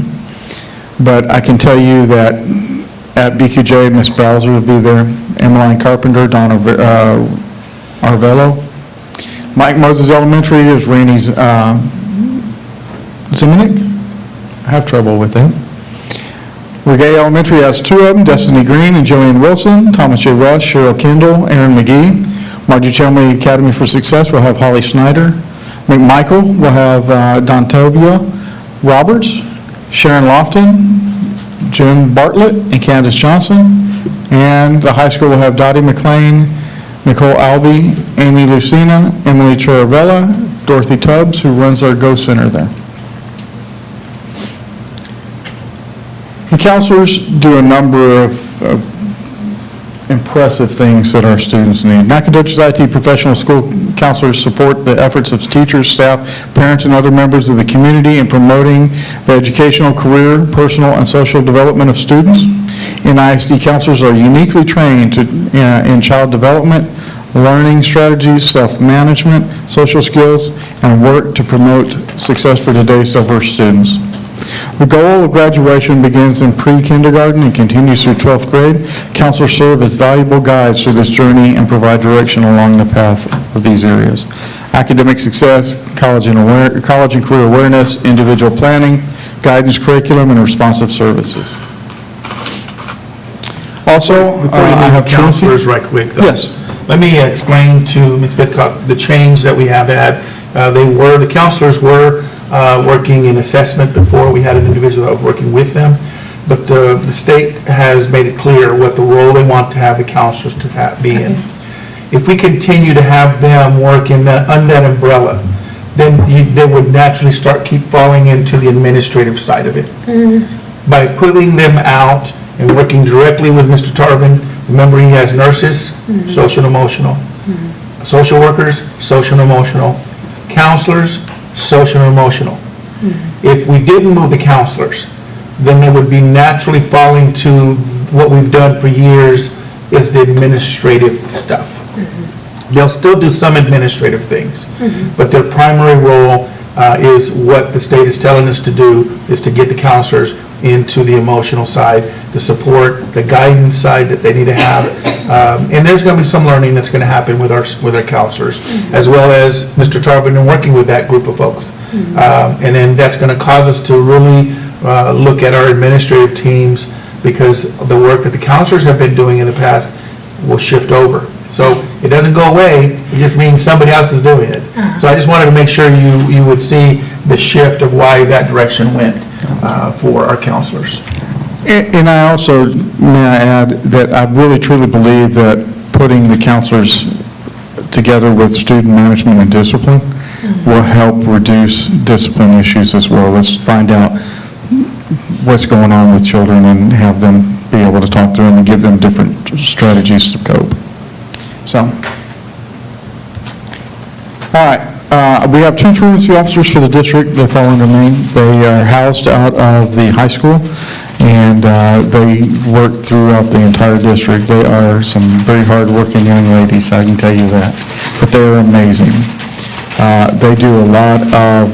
But I can tell you that at BQJ, Ms. Bowser will be there, Emmeline Carpenter, Donna Arvello. Mike Moses Elementary is Rainey's Ziminick. I have trouble with that. Regay Elementary has two of them, Destiny Green and Jillian Wilson. Thomas J. Rush, Cheryl Kendall, Aaron McGee. Margie Chelmy Academy for Success will have Holly Snyder. McMichael will have Dontovia Roberts, Sharon Lofton, Jim Bartlett, and Candace Johnson. And the high school will have Dottie McLean, Nicole Albee, Amy Lucina, Emily Charavella, Dorothy Tubbs, who runs our Go Center there. The counselors do a number of impressive things that our students need. Nacogdoches IT professional school counselors support the efforts of teachers, staff, parents, and other members of the community in promoting the educational, career, personal, and social development of students. NISD counselors are uniquely trained in child development, learning strategies, self-management, social skills, and work to promote success for today's diverse students. The goal of graduation begins in pre-kindergarten and continues through 12th grade. Counselors serve as valuable guides through this journey and provide direction along the path of these areas. Academic success, college and career awareness, individual planning, guidance curriculum, and responsive services. Also, Before you I have leave counselors right quick, though. Yes. Let me explain to Ms. Pitcock the change that we have had. The counselors were working in assessment before. We had an individual that was working with them. But the state has made it clear what the role they want to have the counselors to be in. If we continue to have them work under that umbrella, then they would naturally keep falling into the administrative side of it. By pulling them out and working directly with Mr. Tarvin, remember he has nurses, social and emotional, social workers, social and emotional, counselors, social and emotional. If we didn't move the counselors, then they would be naturally falling to what we've done for years is the administrative stuff. They'll still do some administrative things, but their primary role is what the state is telling us to do, is to get the counselors into the emotional side, the support, the guidance side that they need to have. And there's going to be some learning that's going to happen with our counselors, as well as Mr. Tarvin and working with that group of folks. And then that's going to cause us to really look at our administrative teams because the work that the counselors have been doing in the past will shift over. So it doesn't go away, it just means somebody else is doing it. So I just wanted to make sure you would see the shift of why that direction went for our counselors. And I also, may I add, that I really truly believe that putting the counselors together with student management and discipline will help reduce discipline issues as well. Let's find out what's going on with children and have them be able to talk through them and give them different strategies to cope. So, all right. We have 2 truancy officers for the district that fall under me. They are housed out of the high school, and they work throughout the entire district. They are some very hard-working young ladies, I can tell you that, but they're amazing. They do a lot of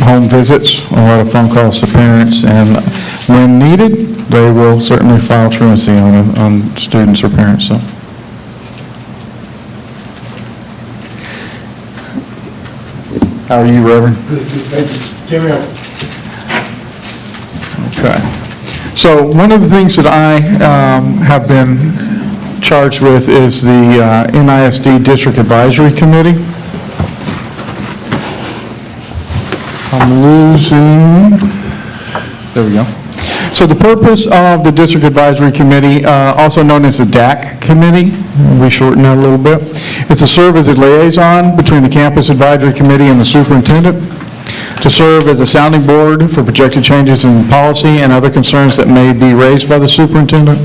home visits, a lot of phone calls to parents, and when needed, they will certainly file truancy on students or parents. So. How are you, Reverend? Good, thank you. Carry on. Okay. So one of the things that I have been charged with is the NISD District Advisory Committee. I'm losing, there we go. So the purpose of the District Advisory Committee, also known as the DAC Committee, we shorten that a little bit, it's to serve as a liaison between the Campus Advisory Committee and the superintendent, to serve as a sounding board for projected changes in policy and other concerns that may be raised by the superintendent,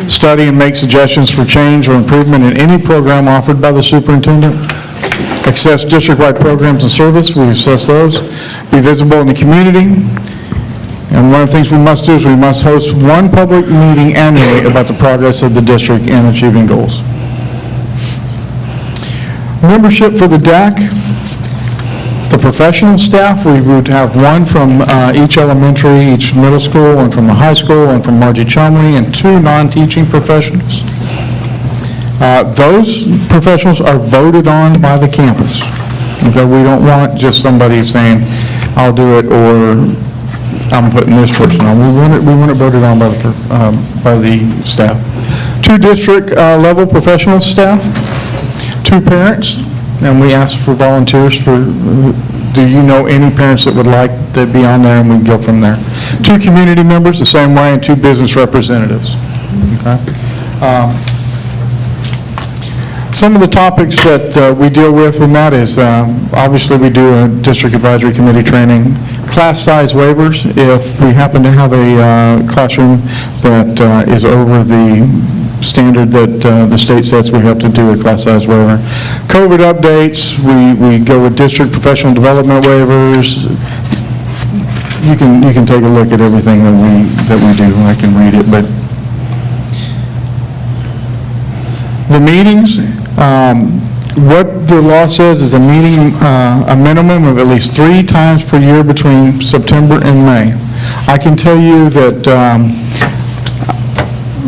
study and make suggestions for change or improvement in any program offered by the superintendent, access district-wide programs and service, we assess those, be visible in the community, and one of the things we must do is we must host one public meeting annually about the progress of the district in achieving goals. Membership for the DAC, the professional staff, we would have one from each elementary, each middle school, one from the high school, one from Margie Chumley, and 2 non-teaching professionals. Those professionals are voted on by the campus. Okay, we don't want just somebody saying, I'll do it, or I'm putting this person on. We want it voted on by the staff. 2 district level professional staff, 2 parents, and we ask for volunteers for, do you know any parents that would like to be on there, and we can go from there. 2 community members the same way, and 2 business representatives. Okay. Some of the topics that we deal with in that is, obviously we do a district advisory committee training, class size waivers. If we happen to have a classroom that is over the standard that the state sets, we have to do a class size waiver. COVID updates, we go with district professional development waivers. You can take a look at everything that we do. I can read it, but the meetings, what the law says is a meeting, a minimum of at least 3 times per year between September and May. I can tell you that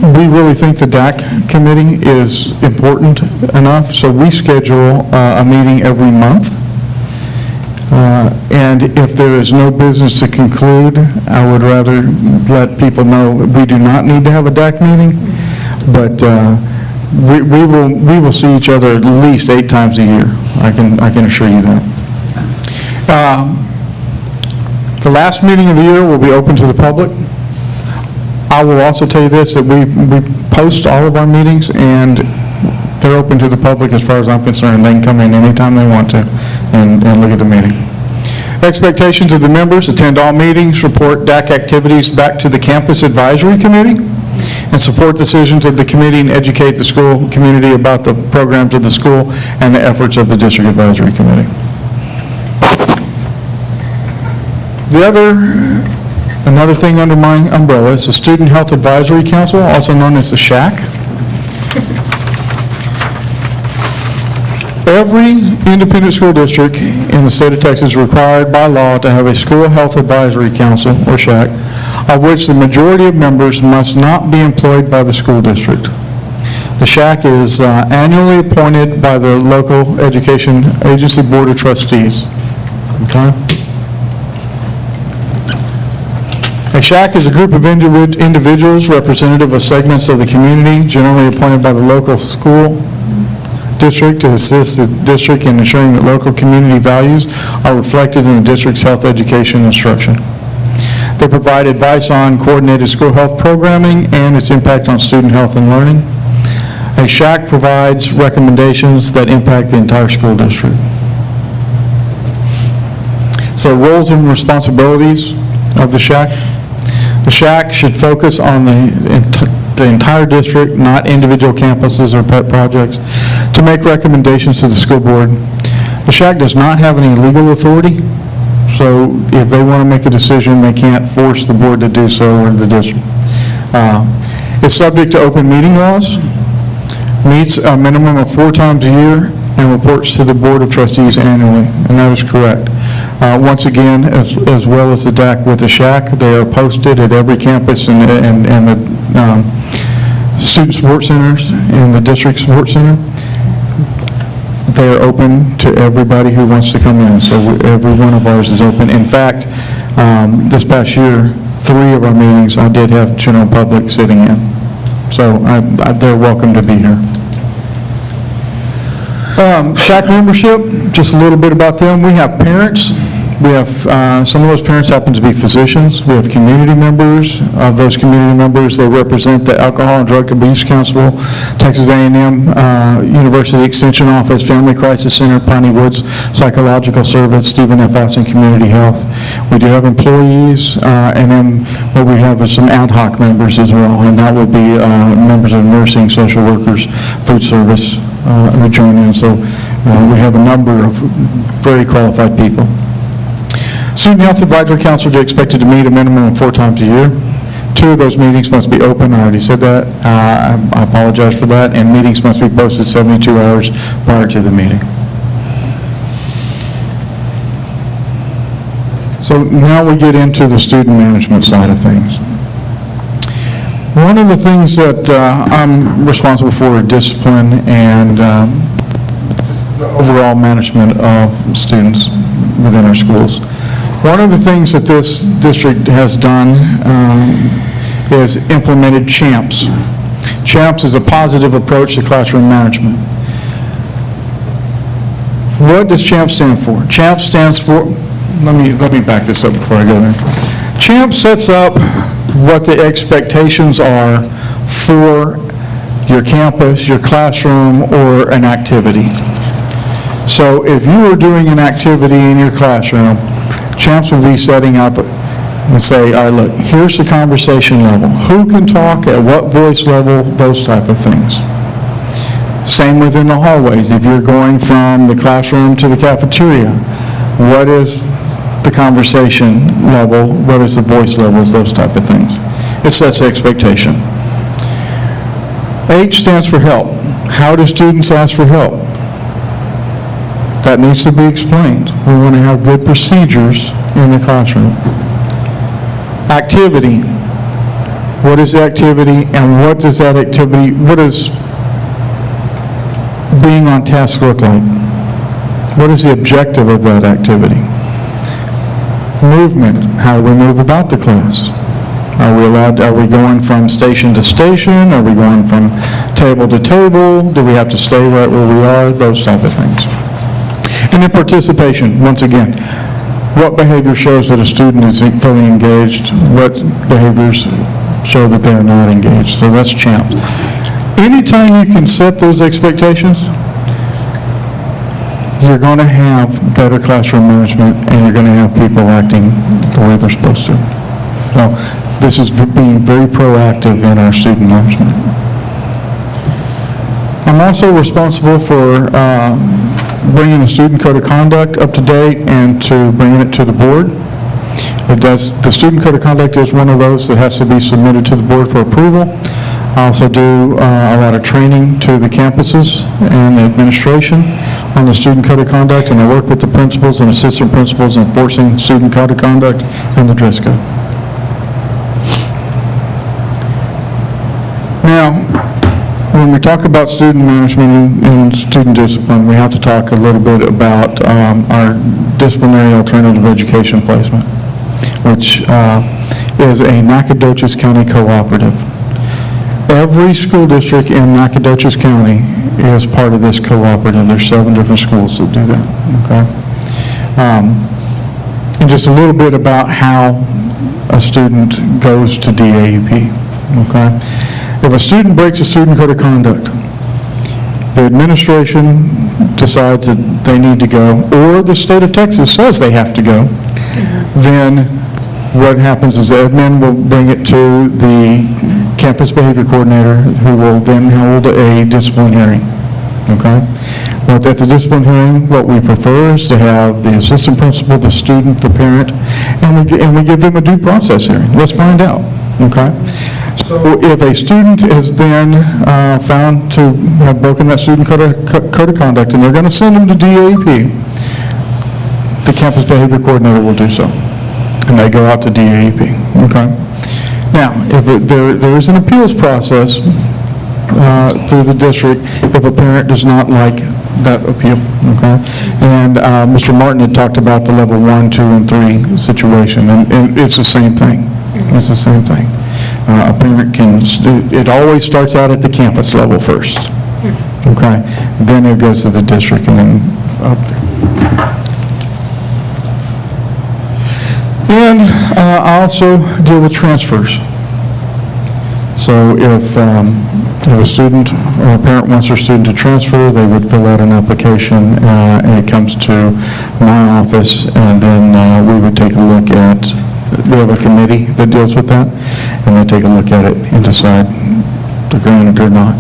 we really think the DAC committee is important enough, so we schedule a meeting every month. And if there is no business to conclude, I would rather let people know we do not need to have a DAC meeting, but we will see each other at least 8 times a year. I can assure you that. The last meeting of the year will be open to the public. I will also tell you this, that we post all of our meetings, and they're open to the public as far as I'm concerned. They can come in anytime they want to and look at the meeting. Expectations of the members: attend all meetings, report DAC activities back to the Campus Advisory Committee, and support decisions of the committee and educate the school community about the programs of the school and the efforts of the District Advisory Committee. Another thing under my umbrella is the Student Health Advisory Council, also known as the SHAC. Every independent school district in the state of Texas is required by law to have a School Health Advisory Council, or SHAC, of which the majority of members must not be employed by the school district. The SHAC is annually appointed by the local education agency board of trustees. Okay? A shack is a group of individuals representative of segments of the community, generally appointed by the local school district to assist the district in ensuring that local community values are reflected in the district's health education instruction. They provide advice on coordinated school health programming and its impact on student health and learning. A shack provides recommendations that impact the entire school district. So roles and responsibilities of the shack. The shack should focus on the entire district, not individual campuses or pet projects, to make recommendations to the school board. The shack does not have any legal authority, so if they want to make a decision, they can't force the board to do so or the district. It's subject to open meeting laws, meets a minimum of 4 times a year, and reports to the Board of Trustees annually, and that is correct. Once again, as well as the DAC with the shack, they are posted at every campus and the student support centers and the district support center. They are open to everybody who wants to come in, so every one of ours is open. In fact, this past year, 3 of our meetings, I did have general public sitting in, so they're welcome to be here. Shack membership, just a little bit about them. We have parents. We have, some of those parents happen to be physicians. We have community members. Of those community members, they represent the Alcohol and Drug Abuse Council, Texas A&M University Extension Office, Family Crisis Center, Piney Woods Psychological Service, Stephen F. Austin Community Health. We do have employees, and then what we have is some ad hoc members as well, and that would be members of nursing, social workers, food service who join in. So we have a number of very qualified people. Student Health Advisory Council is expected to meet a minimum of 4 times a year. 2 of those meetings must be open. I already said that. I apologize for that. And meetings must be posted 72 hours prior to the meeting. So now we get into the student management side of things. One of the things that I'm responsible for is discipline and the overall management of students within our schools. One of the things that this district has done is implemented CHAMPS. CHAMPS is a positive approach to classroom management. What does CHAMPS stand for? CHAMPS stands for, let me back this up before I go there. CHAMPS sets up what the expectations are for your campus, your classroom, or an activity. So if you are doing an activity in your classroom, CHAMPS will be setting up and say, all right, look, here's the conversation level. Who can talk at what voice level, those type of things. Same within the hallways. If you're going from the classroom to the cafeteria, what is the conversation level, what is the voice levels, those type of things. It sets expectation. H stands for help. How do students ask for help? That needs to be explained. We want to have good procedures in the classroom. Activity. What is the activity and what does that activity, what does being on task look like? What is the objective of that activity? Movement. How do we move about the class? Are we going from station to station? Are we going from table to table? Do we have to stay right where we are? Those type of things. And then participation, once again, what behavior shows that a student is fully engaged? What behaviors show that they're not engaged? So that's CHAMPS. Anytime you can set those expectations, you're going to have better classroom management and you're going to have people acting the way they're supposed to. So this is being very proactive in our student management. I'm also responsible for bringing the student code of conduct up to date and to bringing it to the board. The student code of conduct is one of those that has to be submitted to the board for approval. I also do a lot of training to the campuses and the administration on the student code of conduct, and I work with the principals and assistant principals in enforcing student code of conduct and the dress code. Now, when we talk about student management and student discipline, we have to talk a little bit about our disciplinary alternative education placement, which is a Nacogdoches County cooperative. Every school district in Nacogdoches County is part of this cooperative. There's 7 different schools that do that, okay? And just a little bit about how a student goes to DAEP, okay? If a student breaks a student code of conduct, the administration decides that they need to go, or the state of Texas says they have to go, then what happens is admin will bring it to the campus behavior coordinator, who will then hold a discipline hearing, okay? But at the discipline hearing, what we prefer is to have the assistant principal, the student, the parent, and we give them a due process hearing. Let's find out, okay? So if a student is then found to have broken that student code of conduct, and they're going to send them to DAEP, the campus behavior coordinator will do so, and they go out to DAEP, okay? Now, if there is an appeals process through the district if a parent does not like that appeal, okay? And Mr. Martin had talked about the level 1, 2, and 3 situation, and it's the same thing. It's the same thing. A parent can, it always starts out at the campus level first, okay? Then it goes to the district and then up there. And I also deal with transfers. So if a student or a parent wants their student to transfer, they would fill out an application, and it comes to my office, and then we would take a look at, we have a committee that deals with that, and they take a look at it and decide to grant it or not.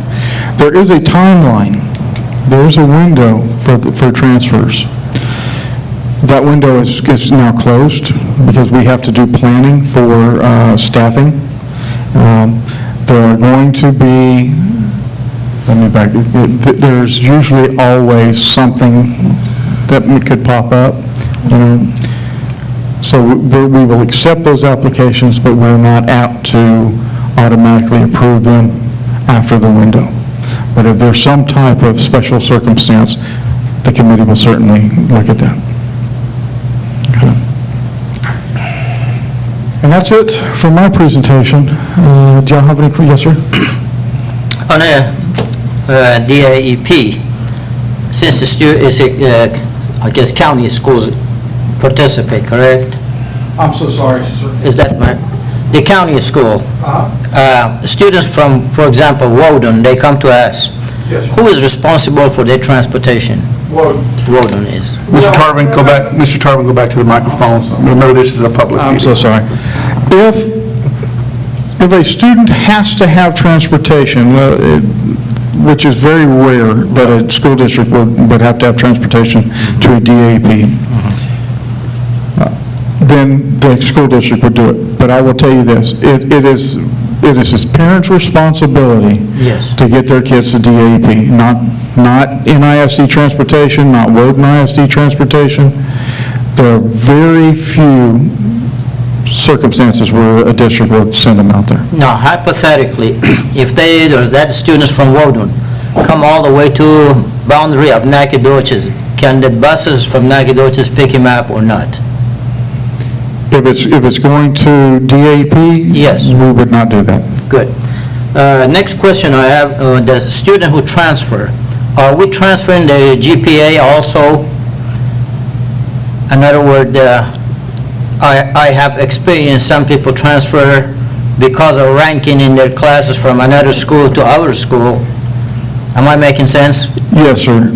There is a timeline. There is a window for transfers. That window is now closed because we have to do planning for staffing. There are going to be, let me back, there's usually always something that could pop up, you know. So we will accept those applications, but we're not apt to automatically approve them after the window. But if there's some type of special circumstance, the committee will certainly look at that. Okay. And that's it for my presentation. Do y'all have any, yes, sir? On a DAEP, since the I guess county schools participate, correct? I'm so sorry, sir. Is that the county school? Students from, for example, Woden, they come to us. Yes. Who is responsible for their transportation? Woden is. Mr. Tarvin, go back to the microphone. Remember, this is a public meeting. I'm so sorry. If a student has to have transportation, which is very rare that a school district would have to have transportation to a DAP, then the school district would do it. But I will tell you this, it is his parents' responsibility Yes. to get their kids to DAP, not NISD transportation, not Woden ISD transportation. There are very few circumstances where a district would send them out there. Now, hypothetically, if that students from Woden come all the way to boundary of Nacogdoches, can the buses from Nacogdoches pick him up or not? If it's going to DAP? Yes. We would not do that. Good. Next question I have, the student who transfer, are we transferring the GPA also? In other words, I have experienced some people transfer because of ranking in their classes from another school to our school. Am I making sense? Yes, sir.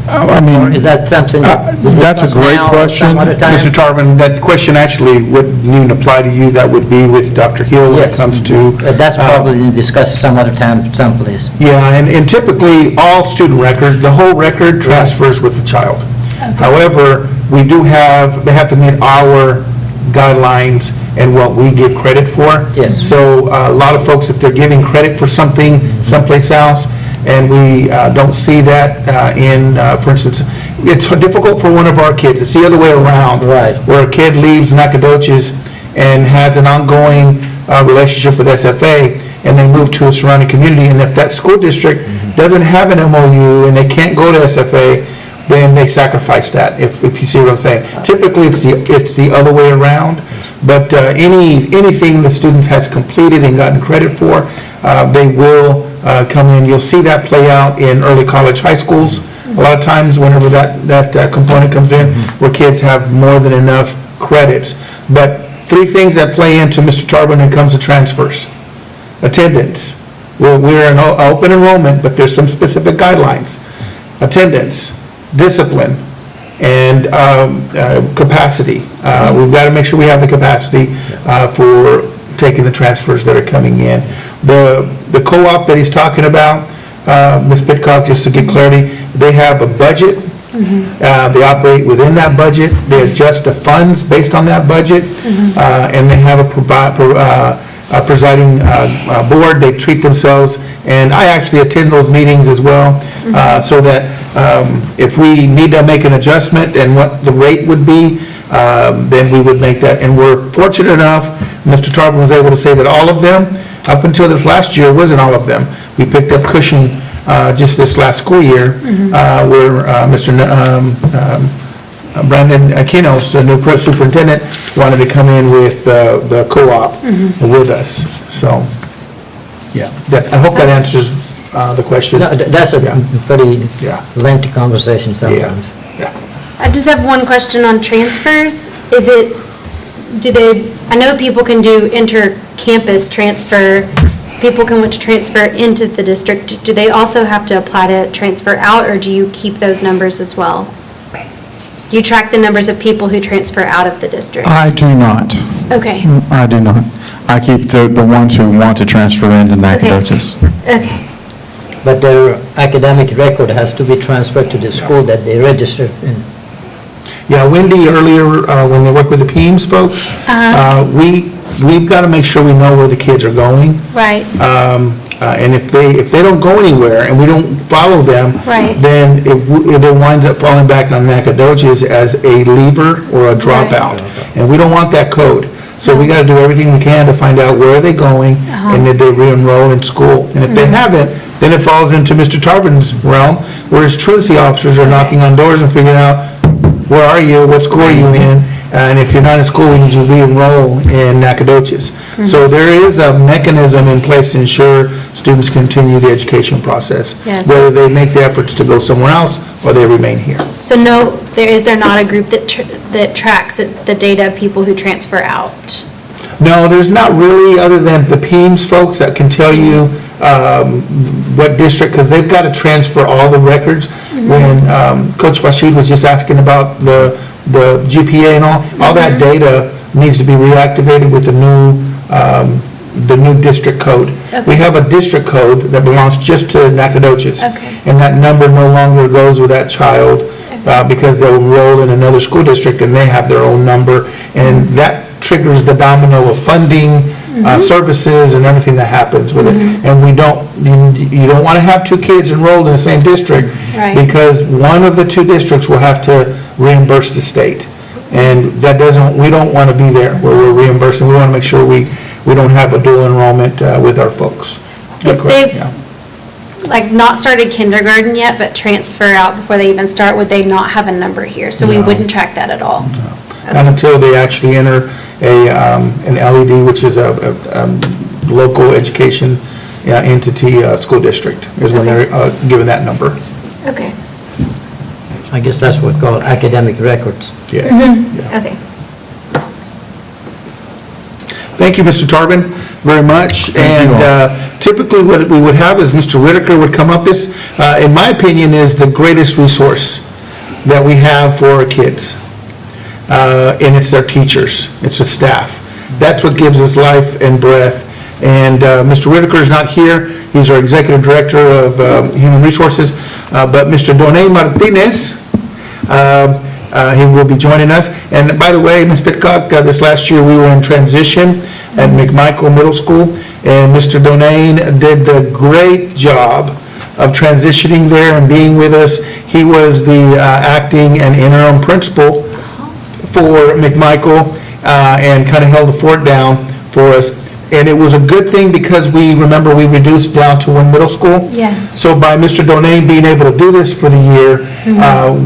I Or mean, is that something that we that's a discuss great now or some question. other time? Mr. Tarvin, that question actually wouldn't even apply to you. That would be with Dr. Hill when it Yes. comes to... That's probably discussed some other time, someplace. Yeah, and typically, all student records, the whole record transfers with the child. However, we do they have to meet our guidelines and what we give credit for. Yes. So a lot of folks, if they're giving credit for something someplace else, and we don't see that for instance, it's difficult for one of our kids. It's the other way around. Right. Where a kid leaves Nacogdoches and has an ongoing relationship with SFA, and they move to a surrounding community, and if that school district doesn't have an MOU and they can't go to SFA, then they sacrifice that, if you see what I'm saying. Typically, it's the other way around, But anything the student has completed and gotten credit for, they will come in. You'll see that play out in early college high schools. A lot of times whenever that component comes in, where kids have more than enough credits. But three things that play into Mr. Tarbin when it comes to transfers. Attendance. We're in open enrollment, but there's some specific guidelines. Attendance, discipline, and capacity. We've got to make sure we have the capacity for taking the transfers that are coming in. The co-op that he's talking about, Ms. Pitcock, just to get clarity, they have a budget. They operate within that budget. They adjust the funds based on that budget. And they have a presiding board. They treat themselves, and I actually attend those meetings as well, so that if we need to make an adjustment and what the rate would be, then we would make that. And we're fortunate enough, Mr. Tarbin was able to say that all of them, up until this last year, wasn't all of them. We picked up Cushing just this last school year, where Mr. Brandon Kinos, the new superintendent, wanted to come in with the co-op with us. So, yeah, I hope that answers the question. No, that's a pretty Yeah. lengthy conversation sometimes. Yeah. I just have one question on transfers. I know people can do inter-campus transfer, people can want to transfer into the district. Do they also have to apply to transfer out, or do you keep those numbers as well? Do you track the numbers of people who transfer out of the district? I do not. Okay, I do not. I keep the ones who want to transfer into Nacogdoches. okay. But their academic record has to be transferred to the school that they registered in. Yeah, Wendy, earlier, when they work with the PEMS folks, we've got to make sure we know where the kids are going. Right, And if they don't go anywhere and we don't follow them, Right. then it winds up falling back on Nacogdoches as a leaver or a dropout. And we don't want that code. So we got to do everything we can to find out where are they going and did they re-enroll in school. And if they haven't, then it falls into Mr. Tarbin's realm, where his truancy officers are knocking on doors and figuring out, where are you, what school are you in? And if you're not in school, we need you to re-enroll in Nacogdoches. So there is a mechanism in place to ensure students continue the education process, Yes. whether they make the efforts to go somewhere else or they remain here. so is there not a group that tracks the data of people who transfer out? No, there's not really, other than the PEMS folks that can tell you what district, because they've got to transfer all the records. When Coach Rashid was just asking about the GPA and all that data needs to be reactivated with the new district code. Okay. We have a district code that belongs just to Nacogdoches. Okay. And that number no longer goes with that child because they'll enroll in another school district and they have their own number. And that triggers the domino of funding, services, and everything that happens with it. And you don't want to have two kids enrolled in the same district Right. because one of the two districts will have to reimburse the state. And we don't want to be there where we're reimbursing. We want to make sure we don't have a dual enrollment with our folks. Good If question, they've, yeah. not started kindergarten yet, but transfer out before they even start, would they not have a number here? So we No. wouldn't track that at all? Not until they actually enter an LED, which is a local education entity, school district, is when they're given that number. Okay, I guess that's what's called academic records. Yes. Yeah. okay. Thank you, Mr. Tarbin, very much. Thank you all. And typically what we would have is Mr. Whitaker would come up. This, in my opinion, is the greatest resource that we have for our kids. And it's their teachers, it's the staff. That's what gives us life and breath. And Mr. Whitaker is not here. He's our Executive Director of Human Resources. But Mr. Donay Martinez, he will be joining us. And by the way, Ms. Pitcock, this last year we were in transition at McMichael Middle School, and Mr. Donay did the great job of transitioning there and being with us. He was the acting and interim principal for McMichael and kind of held the fort down for us. And it was a good thing because we reduced down to one middle school. Yeah. So by Mr. Donane being able to do this for the year,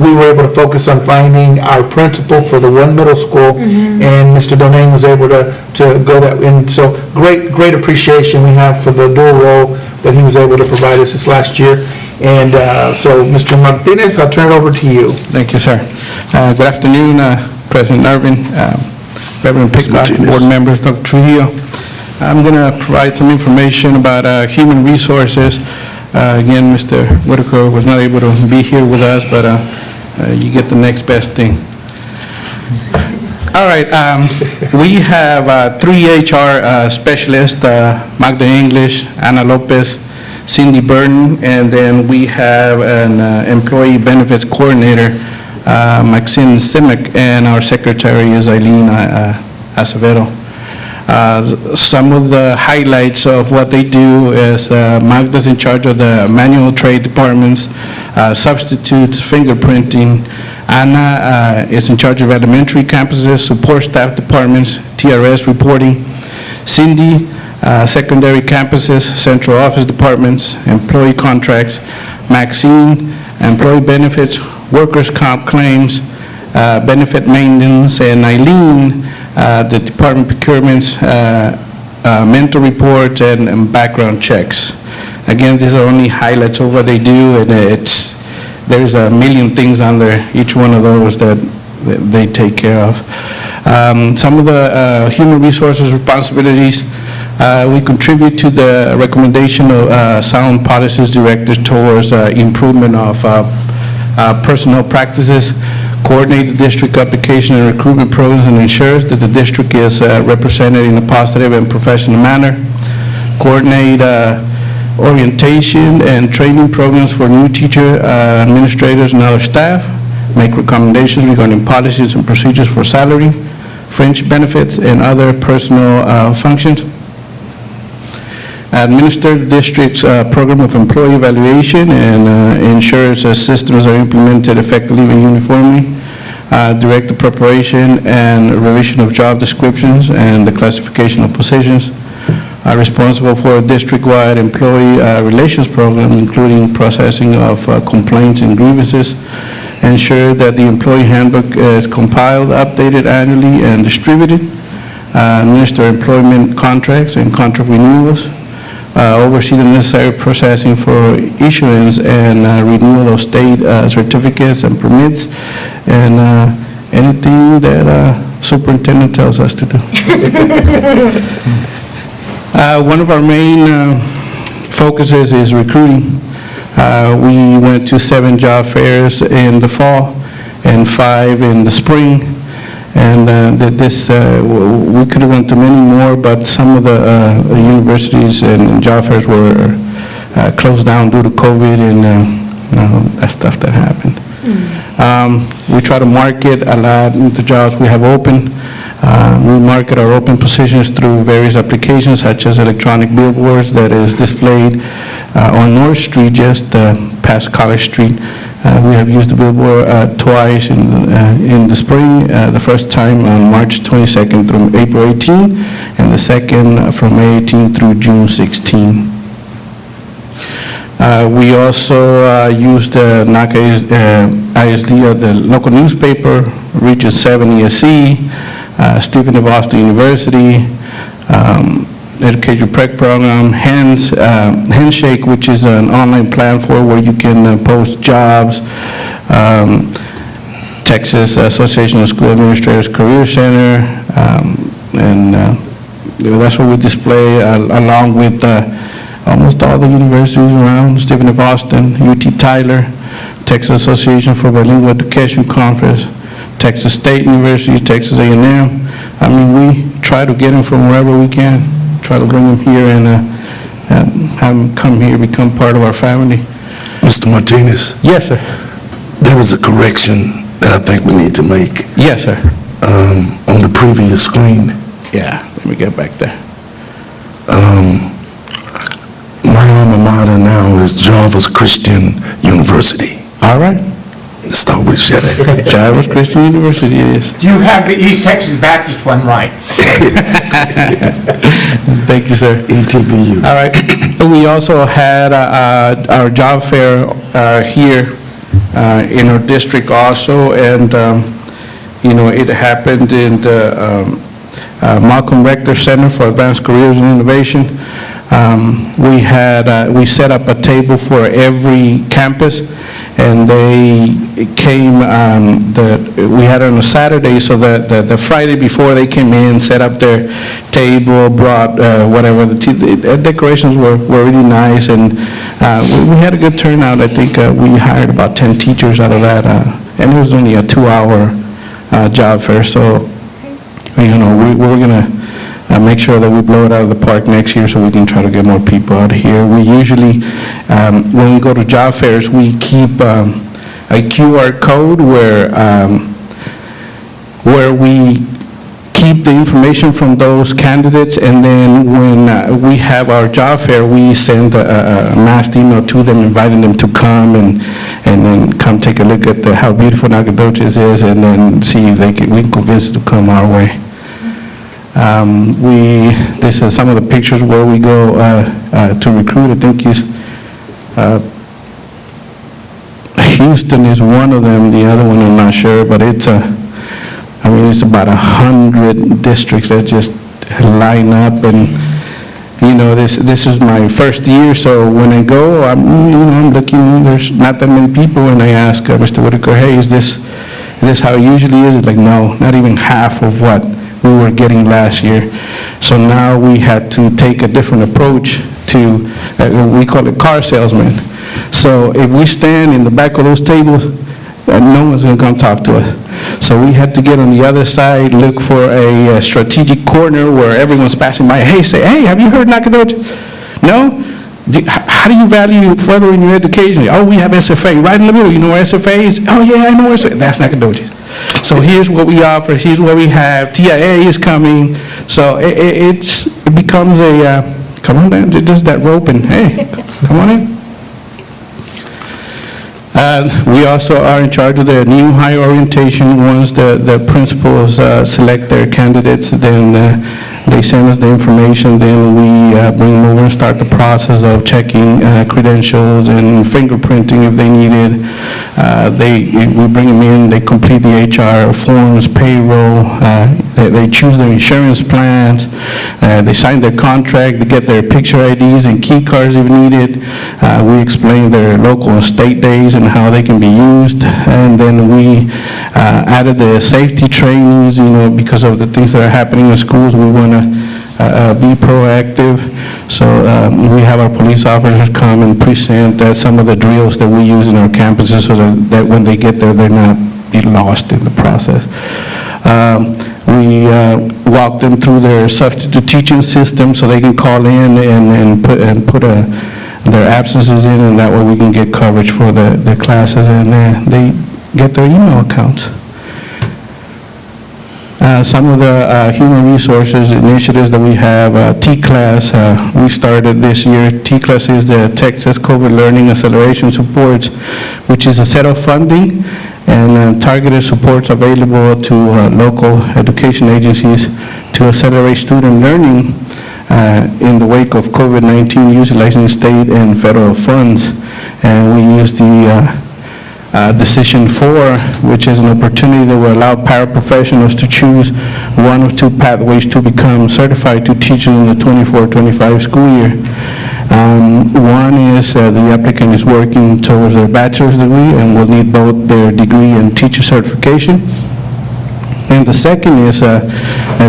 we were able to focus on finding our principal for the one middle school, and Mr. Donane was able to go that, and so great appreciation we have for the dual role that he was able to provide us this last year. And so, Mr. Martinez, I'll turn it over to you. Thank you, sir. Good afternoon, President Irvin, Reverend Picklock, board members, Dr. Trujillo. I'm going to provide some information about human resources. Again, Mr. Whitaker was not able to be here with us, but you get the next best thing. All right, we have 3 HR specialists, Magda English, Ana Lopez, Cindy Burton, and then we have an employee benefits coordinator, Maxine Simic, and our secretary is Eileen Acevedo. Some of the highlights of what they do is Magda's in charge of the manual trade departments, substitutes, fingerprinting. Anna is in charge of elementary campuses, support staff departments, TRS reporting. Cindy, secondary campuses, central office departments, employee contracts. Maxine, employee benefits, workers' comp claims, benefit maintenance, and Eileen, the department procurements, mental reports, and background checks. Again, these are only highlights of what they do, and there's a million things under each one of those that they take care of. Some of the human resources responsibilities, we contribute to the recommendation of sound policies directed towards improvement of personnel practices, coordinate the district application and recruitment programs, and ensures that the district is represented in a positive and professional manner, coordinate orientation and training programs for new teacher, administrators, and other staff, make recommendations regarding policies and procedures for salary, fringe benefits, and other personal functions, administer the district's program of employee evaluation and ensures systems are implemented effectively and uniformly, direct the preparation and revision of job descriptions and the classification of positions, responsible for a district-wide employee relations program, including processing of complaints and grievances, ensure that the employee handbook is compiled, updated annually, and distributed, administer employment contracts and contract renewals, oversee the necessary processing for issuance and renewal of state certificates and permits, and anything that superintendent tells us to do. One of our main focuses is recruiting. We went to 7 job fairs in the fall and 5 in the spring. And we could have went to many more, but some of the universities and job fairs were closed down due to COVID and that stuff that happened. We try to market a lot of the jobs we have open. We market our open positions through various applications such as electronic billboards that is displayed on North Street, just past College Street. We have used the billboard twice in the spring, the first time on March 22nd through April 18, and the second from May 18 through June 16. We also used the NACA ISD, the local newspaper, Region 7 ESC, Stephen F. Austin University, Education Prep Program, Handshake, which is an online platform where you can post jobs, Texas Association of School Administrators Career Center, and that's what we display along with almost all the universities around, Stephen F. Austin, UT Tyler, Texas Association for Bilingual Education Conference, Texas State University, Texas A&M. I mean, we try to get them from wherever we can, try to bring them here and have them come here, become part of our family. Mr. Martinez, Yes, sir. there was a correction that I think we need to make Yes, sir. on the previous screen. Yeah, let me get back there. My alma mater now is Jarvis Christian University. All right. Let's start with that. Jarvis Christian University it is. You have the East Texas Baptist one right. Thank you, sir. ETBU. All right. We also had our job fair here in our district also, and, it happened in the Malcolm Rector Center for Advanced Careers and Innovation. We set up a table for every campus, and they came, we had it on a Saturday, so that the Friday before they came in, set up their table, brought whatever, the decorations were really nice, and we had a good turnout. I think we hired about 10 teachers out of that, and it was only a 2-hour job fair, so, we're going to make sure that we blow it out of the park next year so we can try to get more people out here. We usually, when we go to job fairs, we keep a QR code where we keep the information from those candidates, and then when we have our job fair, we send a mass email to them inviting them to come and then come take a look at how beautiful Nacogdoches is, and then see if we can convince them to come our way. This is some of the pictures where we go to recruit. I think Houston is one of them. The other one I'm not sure, but it's about 100 districts that just line up, and this is my first year, so when I go, I'm looking. There's not that many people, and I ask Mr. Whitaker, hey, is this how it usually is? It's like, no, not even half of what we were getting last year. So now we had to take a different approach to, we call it car salesman. So if we stand in the back of those tables, no one's going to come talk to us. So we had to get on the other side, look for a strategic corner where everyone's passing by. Hey, have you heard Nacogdoches? No? How do you value furthering your education? Oh, we have SFA right in the middle. You know where SFA is? Oh, yeah, I know where SFA. That's Nacogdoches. So here's what we offer. Here's what we have. TIA is coming. So it becomes a, come on, man, just that rope, and hey, come on in. We also are in charge of the new higher orientation. Once the principals select their candidates, then they send us the information, then we bring them over and start the process of checking credentials and fingerprinting if they need it. We bring them in, they complete the HR forms, payroll, they choose their insurance plans, they sign their contract, they get their picture IDs and key cards if needed. We explain their local and state days and how they can be used, and then we added the safety trainings, because of the things that are happening in schools. We want to be proactive, so we have our police officers come and present some of the drills that we use in our campuses, so that when they get there, they're not be lost in the process. We walk them through their substitute teaching system so they can call in and put their absences in, and that way we can get coverage for the classes, and they get their email accounts. Some of the human resources initiatives that we have, T-Class, we started this year. T-Class is the Texas COVID Learning Acceleration Supports, which is a set of funding and targeted supports available to local education agencies to accelerate student learning in the wake of COVID-19, utilizing state and federal funds. And we use the Decision 4, which is an opportunity that will allow paraprofessionals to choose one of two pathways to become certified to teach in the 24-25 school year. One is the applicant is working towards their bachelor's degree and will need both their degree and teacher certification. And the second is that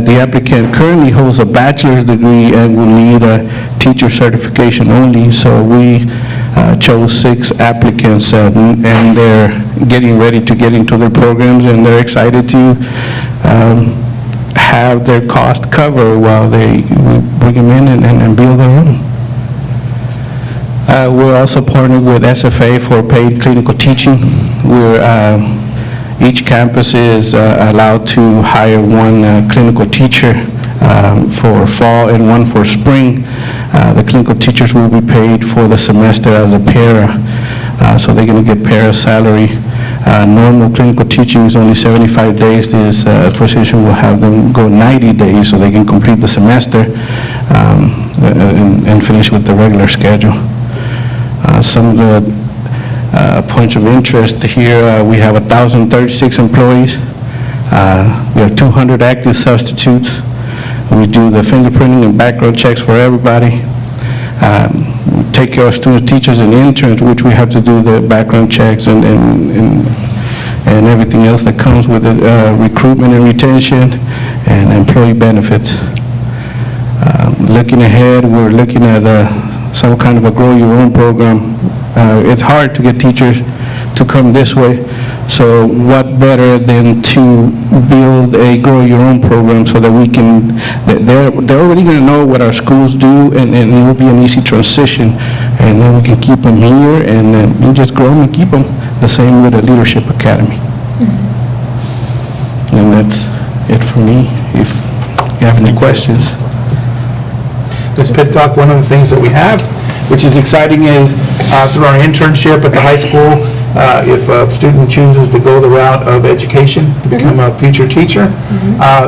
the applicant currently holds a bachelor's degree and will need a teacher certification only. So we chose 6 applicants, and they're getting ready to get into their programs, and they're excited to have their cost covered while we bring them in and build their own. We're also partnered with SFA for paid clinical teaching. Each campus is allowed to hire one clinical teacher for fall and one for spring. The clinical teachers will be paid for the semester as a para, so they're going to get para salary. Normal clinical teaching is only 75 days. This position will have them go 90 days so they can complete the semester. and finish with the regular schedule. Some of the points of interest here, we have 1,036 employees. We have 200 active substitutes. We do the fingerprinting and background checks for everybody. We take care of students, teachers, and interns, which we have to do the background checks and everything else that comes with it, recruitment and retention, and employee benefits. Looking ahead, we're looking at some kind of a grow your own program. It's hard to get teachers to come this way, so what better than to build a grow your own program so that we can, they're already going to know what our schools do, and it will be an easy transition, and then we can keep them here, and then we just grow them and keep them. The same with the Leadership Academy. And that's it for me. If you have any questions. Ms. Pitcock, one of the things that we have, which is exciting, is through our internship at the high school, if a student chooses to go the route of education, to become a future teacher,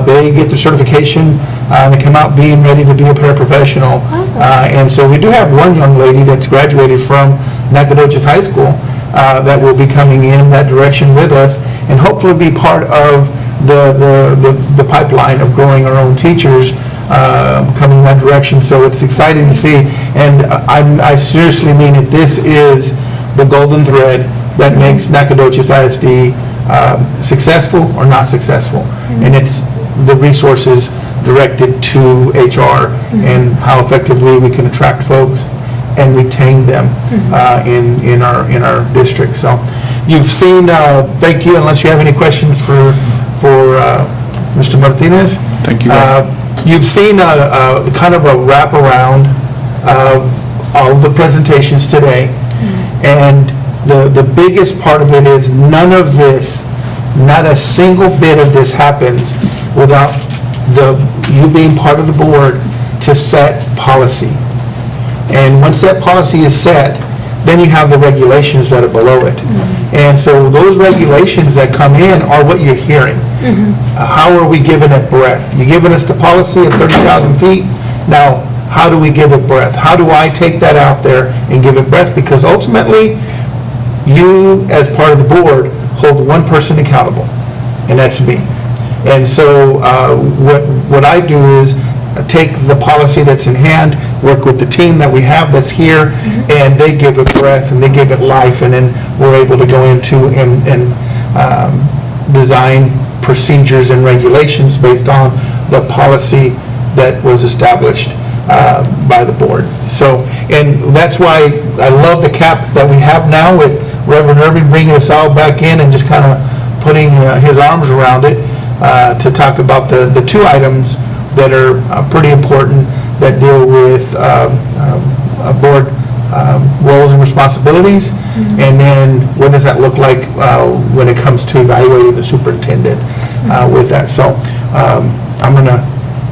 they get the certification, and they come out being ready to be a paraprofessional. And so we do have one young lady that's graduated from Nacogdoches High School that will be coming in that direction with us, and hopefully be part of the pipeline of growing our own teachers coming in that direction. So it's exciting to see, and I seriously mean it. This is the golden thread that makes Nacogdoches ISD successful or not successful, and it's the resources directed to HR and how effectively we can attract folks and retain them in our district. So you've seen, thank you, unless you have any questions for Mr. Martinez. Thank you, guys. You've seen kind of a wraparound of all of the presentations today, and the biggest part of it is none of this, not a single bit of this happens without you being part of the board to set policy. And once that policy is set, then you have the regulations that are below it. And so those regulations that come in are what you're hearing. How are we giving it breath? You're giving us the policy of 30,000 feet. Now, how do we give it breath? How do I take that out there and give it breath? Because ultimately, you, as part of the board, hold one person accountable, and that's me. And so what I do is take the policy that's in hand, work with the team that we have that's here, and they give it breath and they give it life, and then we're able to go into and design procedures and regulations based on the policy that was established by the board. So, and that's why I love the cap that we have now with Reverend Irving bringing us all back in and just kind of putting his arms around it to talk about the two items that are pretty important that deal with board roles and responsibilities, and then what does that look like when it comes to evaluating the superintendent with that. So I'm going to,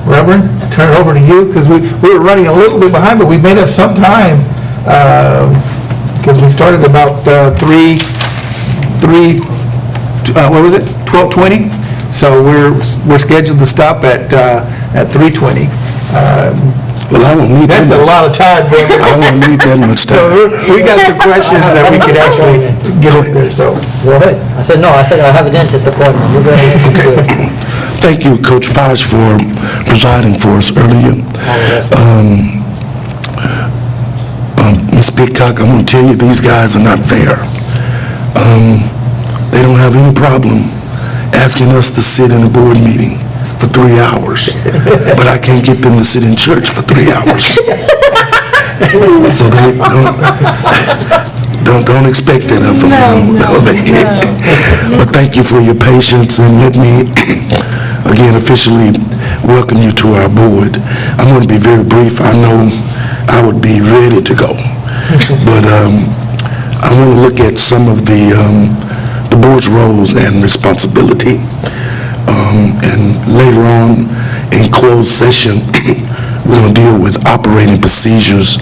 Reverend, turn it over to you, because we were running a little bit behind, but we made up some time because we started about 12:20. So we're scheduled to stop at 3:20. Well, I won't need that That's a much. lot of time, man. I won't need that much So time. we got some questions that we could actually get up there, so. Go ahead. I said, no, I said I have a dentist appointment. You're ready to do it. Thank you, Coach Fosh, for presiding for us earlier. Ms. Pitcock, I'm going to tell you, these guys are not fair. They don't have any problem asking us to sit in a board meeting for 3 hours, but I can't get them to sit in church for 3 hours. So they don't expect that of them. But thank you for your patience, and let me again officially welcome you to our board. I'm going to be very brief. I know I would be ready to go, but I want to look at some of the board's roles and responsibility. And later on, in closed session, we're going to deal with operating procedures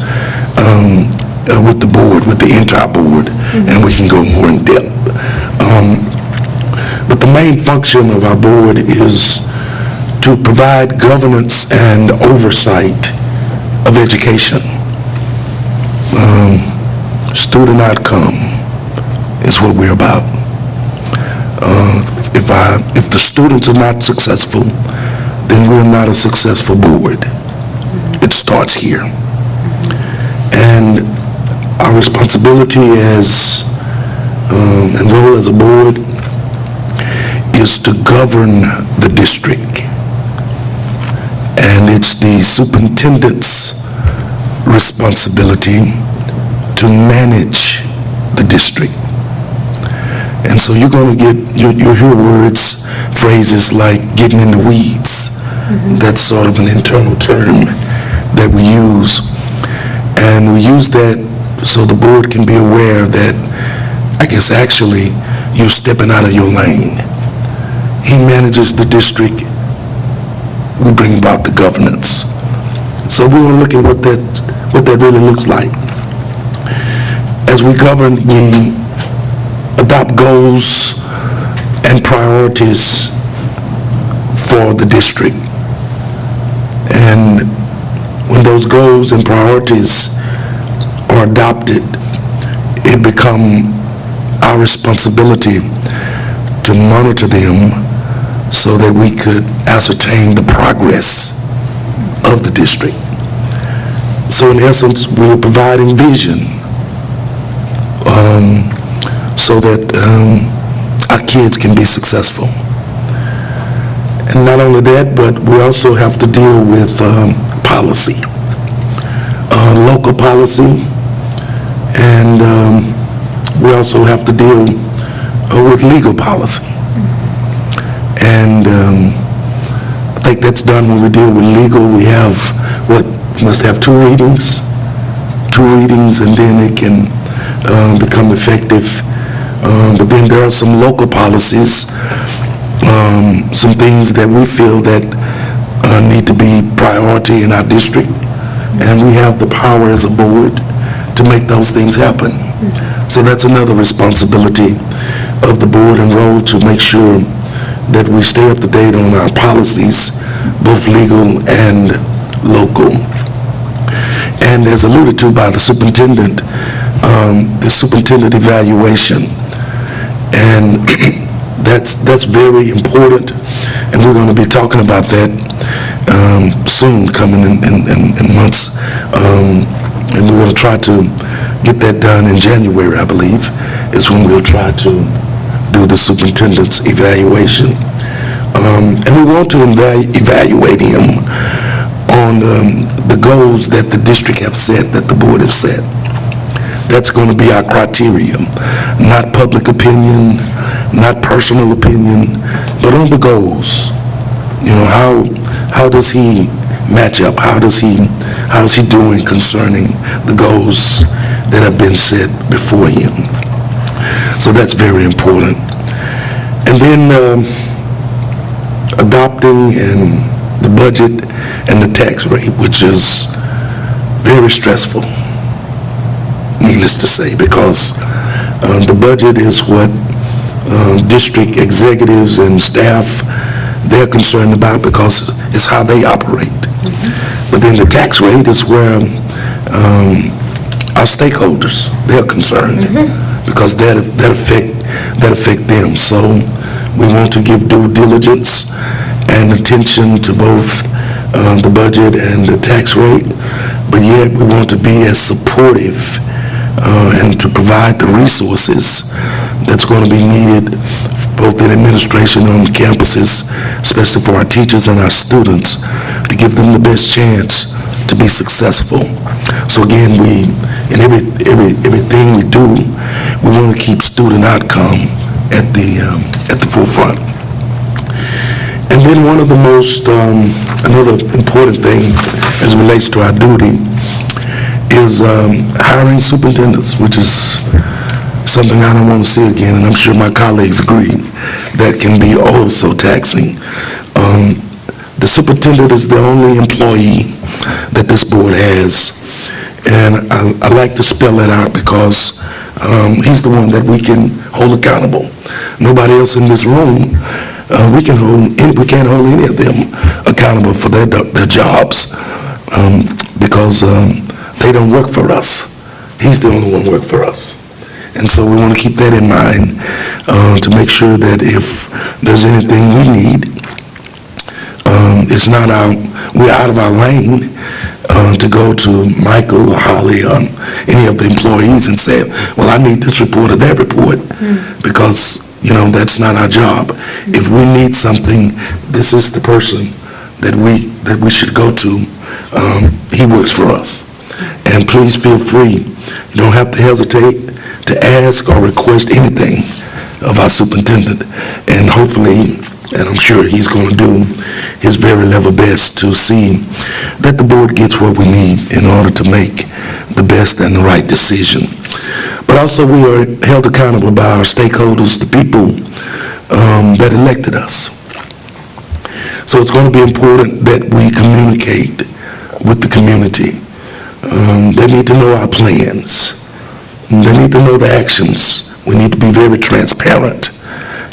with the board, with the entire board, and we can go more in depth. But the main function of our board is to provide governance and oversight of education. Student outcome is what we're about. If the students are not successful, then we're not a successful board. It starts here. And our responsibility and role as a board is to govern the district. And it's the superintendent's responsibility to manage the district. And so you're going to you'll hear words, phrases like getting in the weeds. That's sort of an internal term that we use. And we use that so the board can be aware that, I guess actually, you're stepping out of your lane. He manages the district. We bring about the governance. So we want to look at what that really looks like. As we govern, we adopt goals and priorities for the district. And when those goals and priorities are adopted, it becomes our responsibility to monitor them so that we could ascertain the progress of the district. So in essence, we're providing vision so that our kids can be successful. And not only that, but we also have to deal with policy, local policy, and we also have to deal with legal policy. And I think that's done when we deal with legal. We have, we must have two readings, and then it can become effective. But then there are some local policies, some things that we feel that need to be priority in our district, and we have the power as a board to make those things happen. So that's another responsibility of the board and role, to make sure that we stay up to date on our policies, both legal and local. And as alluded to by the superintendent evaluation, and that's very important, and we're going to be talking about that soon, coming in months, and we're going to try to get that done in January, I believe, is when we'll try to do the superintendent's evaluation. And we want to evaluate him on the goals that the district have set, that the board have set. That's going to be our criteria, not public opinion, not personal opinion, but on the goals. You know, how does he match up? How's he doing concerning the goals that have been set before him? So that's very important. And then adopting and the budget and the tax rate, which is very stressful, needless to say, because the budget is what district executives and staff, they're concerned about, because it's how they operate. But then the tax rate is where our stakeholders, they're concerned, because that affect them. So we want to give due diligence and attention to both the budget and the tax rate, but yet we want to be as supportive and to provide the resources that's going to be needed both in administration on campuses, especially for our teachers and our students, to give them the best chance to be successful. So again, in everything we do, we want to keep student outcome at the forefront. And then one of the most, another important thing as it relates to our duty is hiring superintendents, which is something I don't want to see again, and I'm sure my colleagues agree, that can be oh so taxing. The superintendent is the only employee that this board has, and I like to spell that out because he's the one that we can hold accountable. Nobody else in this room, we can't hold any of them accountable for their jobs. because they don't work for us. He's the only one work for us. And so we want to keep that in mind to make sure that if there's anything we need, it's not we're out of our lane to go to Michael or Holly or any of the employees and say, well, I need this report or that report, because, that's not our job. If we need something, this is the person that we should go to. He works for us. And please feel free. You don't have to hesitate to ask or request anything of our superintendent. And hopefully, and I'm sure he's going to do his very level best to see that the board gets what we need in order to make the best and the right decision. But also we are held accountable by our stakeholders, the people that elected us. So it's going to be important that we communicate with the community. They need to know our plans. They need to know the actions. We need to be very transparent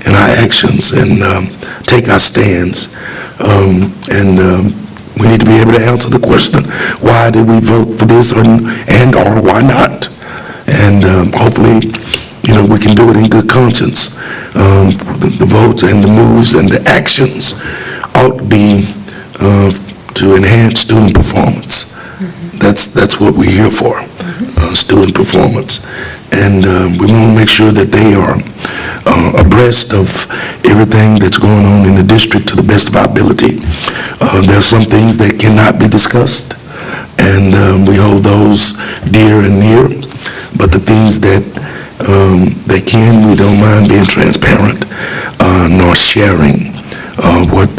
in our actions and take our stands. We need to be able to answer the question, why did we vote for this or why not? And hopefully, we can do it in good conscience. The votes and the moves and the actions ought to be to enhance student performance. That's what we're here for, student performance. And we want to make sure that they are abreast of everything that's going on in the district to the best of our ability. There are some things that cannot be discussed, and we hold those dear and near. But the things that we don't mind being transparent, nor sharing what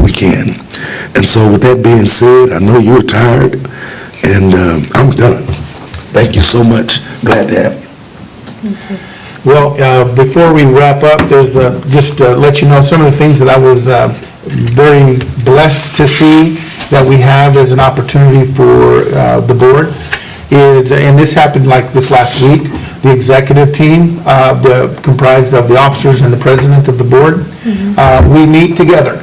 we can. And so with that being said, I know you're tired, and I'm done. Thank you so much. Glad to have you. Well, before we wrap up, there's just to let you know some of the things that I was very blessed to see that we have as an opportunity for the board is, and this happened like this last week, the executive team, comprised of the officers and the president of the board, we meet together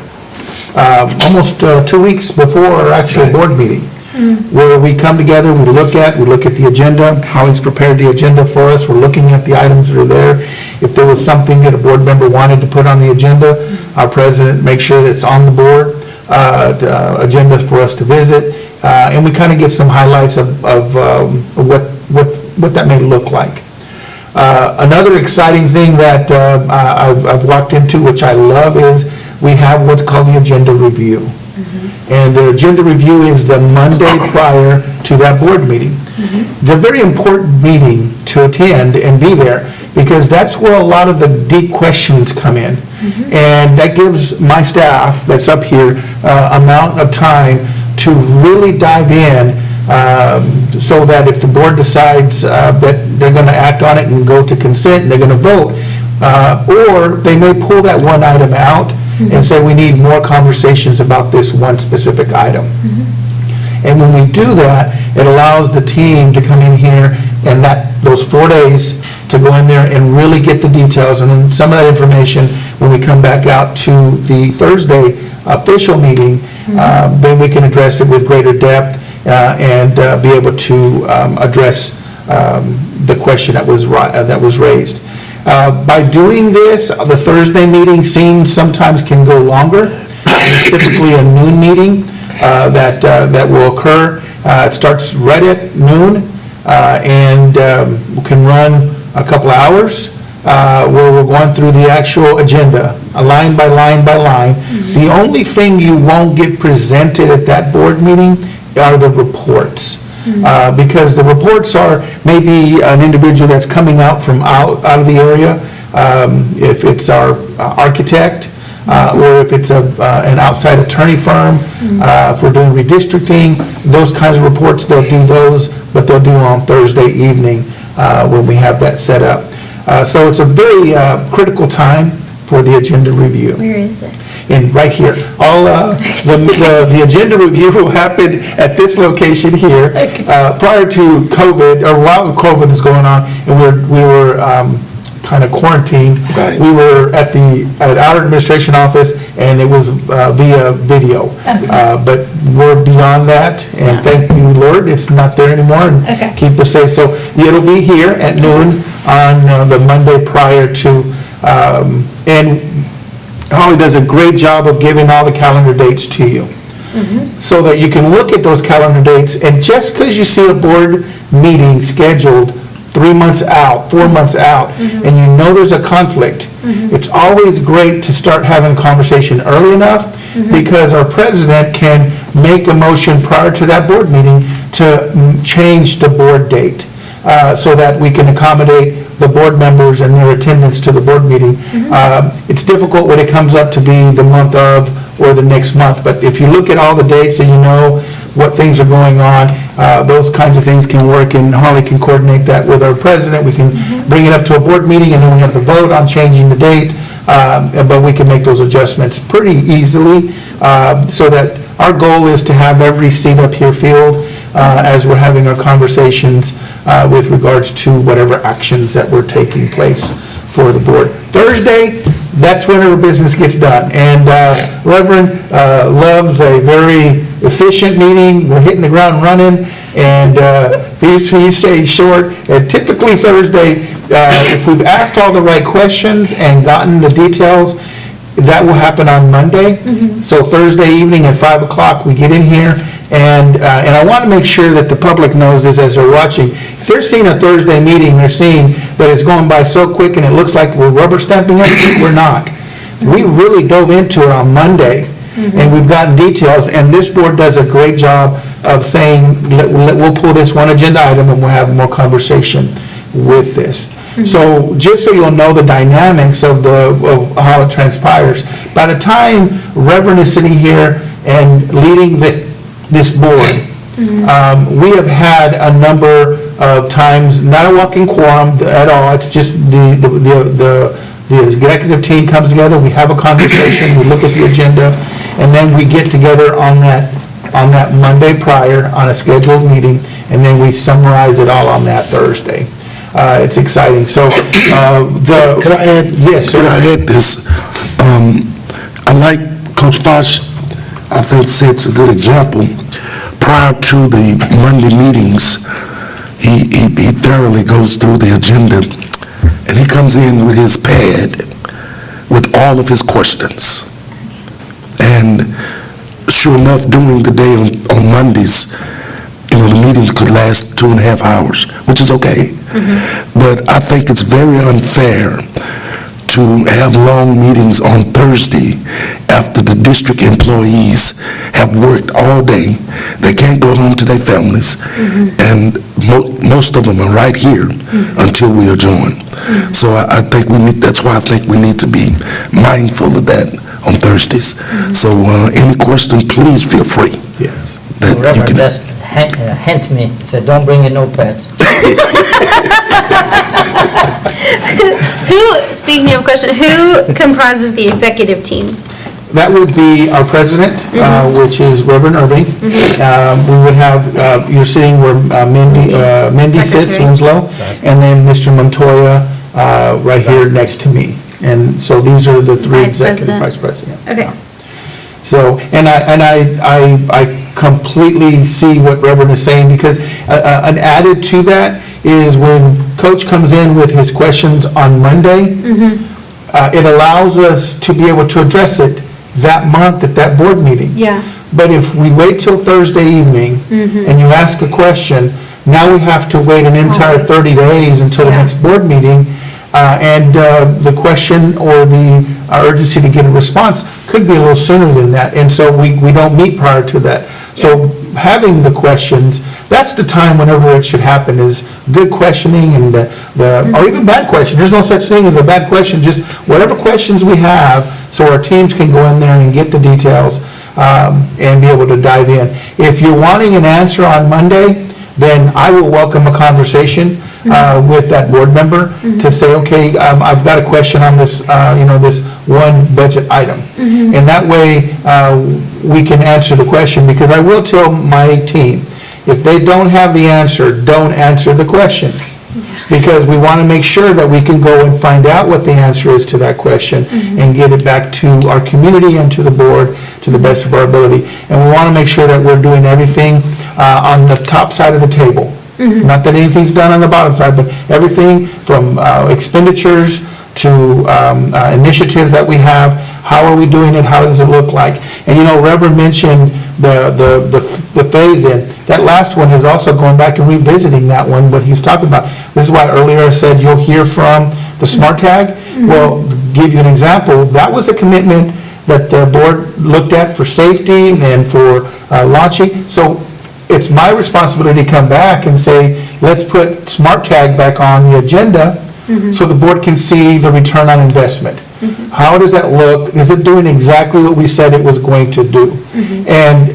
almost 2 weeks before our actual board meeting, where we come together, we look at the agenda, how he's prepared the agenda for us, we're looking at the items that are there. If there was something that a board member wanted to put on the agenda, our president makes sure that it's on the board agenda for us to visit, and we kind of give some highlights of what that may look like. Another exciting thing that I've walked into, which I love, is we have what's called the agenda review. And the agenda review is the Monday prior to that board meeting. It's a very important meeting to attend and be there, because that's where a lot of the deep questions come in. And that gives my staff that's up here amount of time to really dive in, so that if the board decides that they're going to act on it and go to consent and they're going to vote, or they may pull that one item out and say we need more conversations about this one specific item. And when we do that, it allows the team to come in here and those 4 days to go in there and really get the details, and then some of that information, when we come back out to the Thursday official meeting, then we can address it with greater depth and be able to address the question that was raised. By doing this, the Thursday meeting sometimes can go longer. It's typically a noon meeting that will occur. It starts right at noon and can run a couple hours where we're going through the actual agenda, line by line by line. The only thing you won't get presented at that board meeting are the reports. Because the reports are maybe an individual that's coming out from out of the area, if it's our architect, or if it's an outside attorney firm, if we're doing redistricting, those kinds of reports, they'll do those, but they'll do them on Thursday evening when we have that set up. So it's a very critical time for the agenda review. Where is it? Right here. The agenda review will happen at this location here. Prior to COVID, or while COVID is going on, and we were kind of quarantined, we were at our administration office, and it was via video. But we're beyond that, and thank you, Lord, it's not there anymore, and Okay. keep us safe. So it'll be here at noon on the Monday prior to, and Holly does a great job of giving all the calendar dates to you, so that you can look at those calendar dates, and just because you see a board meeting scheduled 3 months out, 4 months out, and you know there's a conflict, it's always great to start having a conversation early enough, because our president can make a motion prior to that board meeting to change the board date, so that we can accommodate the board members and their attendance to the board meeting. It's difficult when it comes up to be the month of or the next month, but if you look at all the dates and you know what things are going on, those kinds of things can work, and Holly can coordinate that with our president. We can bring it up to a board meeting, and then we have to vote on changing the date, but we can make those adjustments pretty easily, so that our goal is to have every seat up here filled as we're having our conversations with regards to whatever actions that were taking place for the board. Thursday, that's when our business gets done. And Reverend loves a very efficient meeting. We're hitting the ground running, and he stays short. And typically Thursday, if we've asked all the right questions and gotten the details, that will happen on Monday. So Thursday evening at 5 o'clock, we get in here, and I want to make sure that the public knows this as they're watching. If they're seeing a Thursday meeting, they're seeing that it's going by so quick and it looks like we're rubber stamping everything. We're not. We really dove into it on Monday, and we've gotten details, and this board does a great job of saying, we'll pull this one agenda item and we'll have more conversation with this. So just so you'll know the dynamics of how it transpires, by the time Reverend is sitting here and leading this board, we have had a number of times, not a walking quorum at all, it's just the executive team comes together, we have a conversation, we look at the agenda, and then we get together on that Monday prior on a scheduled meeting, and then we summarize it all on that Thursday. It's exciting. So, Could I add? Yes, sir. Could I add this? I like Coach Fosh, I think sets a good example. Prior to the Monday meetings, he thoroughly goes through the agenda, and he comes in with his pad with all of his questions. And sure enough, during the day on Mondays, the meetings could last 2.5 hours, which is okay. But I think it's very unfair to have long meetings on Thursday after the district employees have worked all day. They can't go home to their families, and most of them are right here until we adjourn. So I think that's why I think we need to be mindful of that on Thursdays. So any questions, please feel free. Yes. Reverend, just hint me, say, don't bring a notepad. Speaking of question, who comprises the executive team? That would be our president, which is Reverend Irving. We would have, you're seeing where Mindy sits, Secretary. Winslow, and then Mr. Montoya right here next to me. And so these are the three Vice executive President. vice president. Okay. So, and I completely see what Reverend is saying, because an added to that is when Coach comes in with his questions on Monday, it allows us to be able to address it that month at that board meeting. Yeah. But if we wait till Thursday evening and you ask a question, now we have to wait an entire 30 days until the Yeah. next board meeting, and the question or the urgency to get a response could be a little sooner than that, and so we don't meet prior to that. So having the questions, that's the time whenever it should happen, is good questioning and or even bad question. There's no such thing as a bad question, just whatever questions we have, so our teams can go in there and get the details and be able to dive in. If you're wanting an answer on Monday, then I will welcome a conversation with that board member to say, okay, I've got a question on this, this one budget item. And that way, we can answer the question, because I will tell my team, if they don't have the answer, don't answer the question. Because we want to make sure that we can go and find out what the answer is to that question and get it back to our community and to the board to the best of our ability. And we want to make sure that we're doing everything on the top side of the table. Not that anything's done on the bottom side, but everything from expenditures to initiatives that we have. How are we doing it? How does it look like? And Reverend mentioned the phase-in. That last one is also going back and revisiting that one, what he's talking about. This is why earlier I said you'll hear from the Smart Tag. Well, give you an example. That was a commitment that the board looked at for safety and for launching. So it's my responsibility to come back and say, let's put Smart Tag back on the agenda so the board can see the return on investment. How does that look? Is it doing exactly what we said it was going to do? And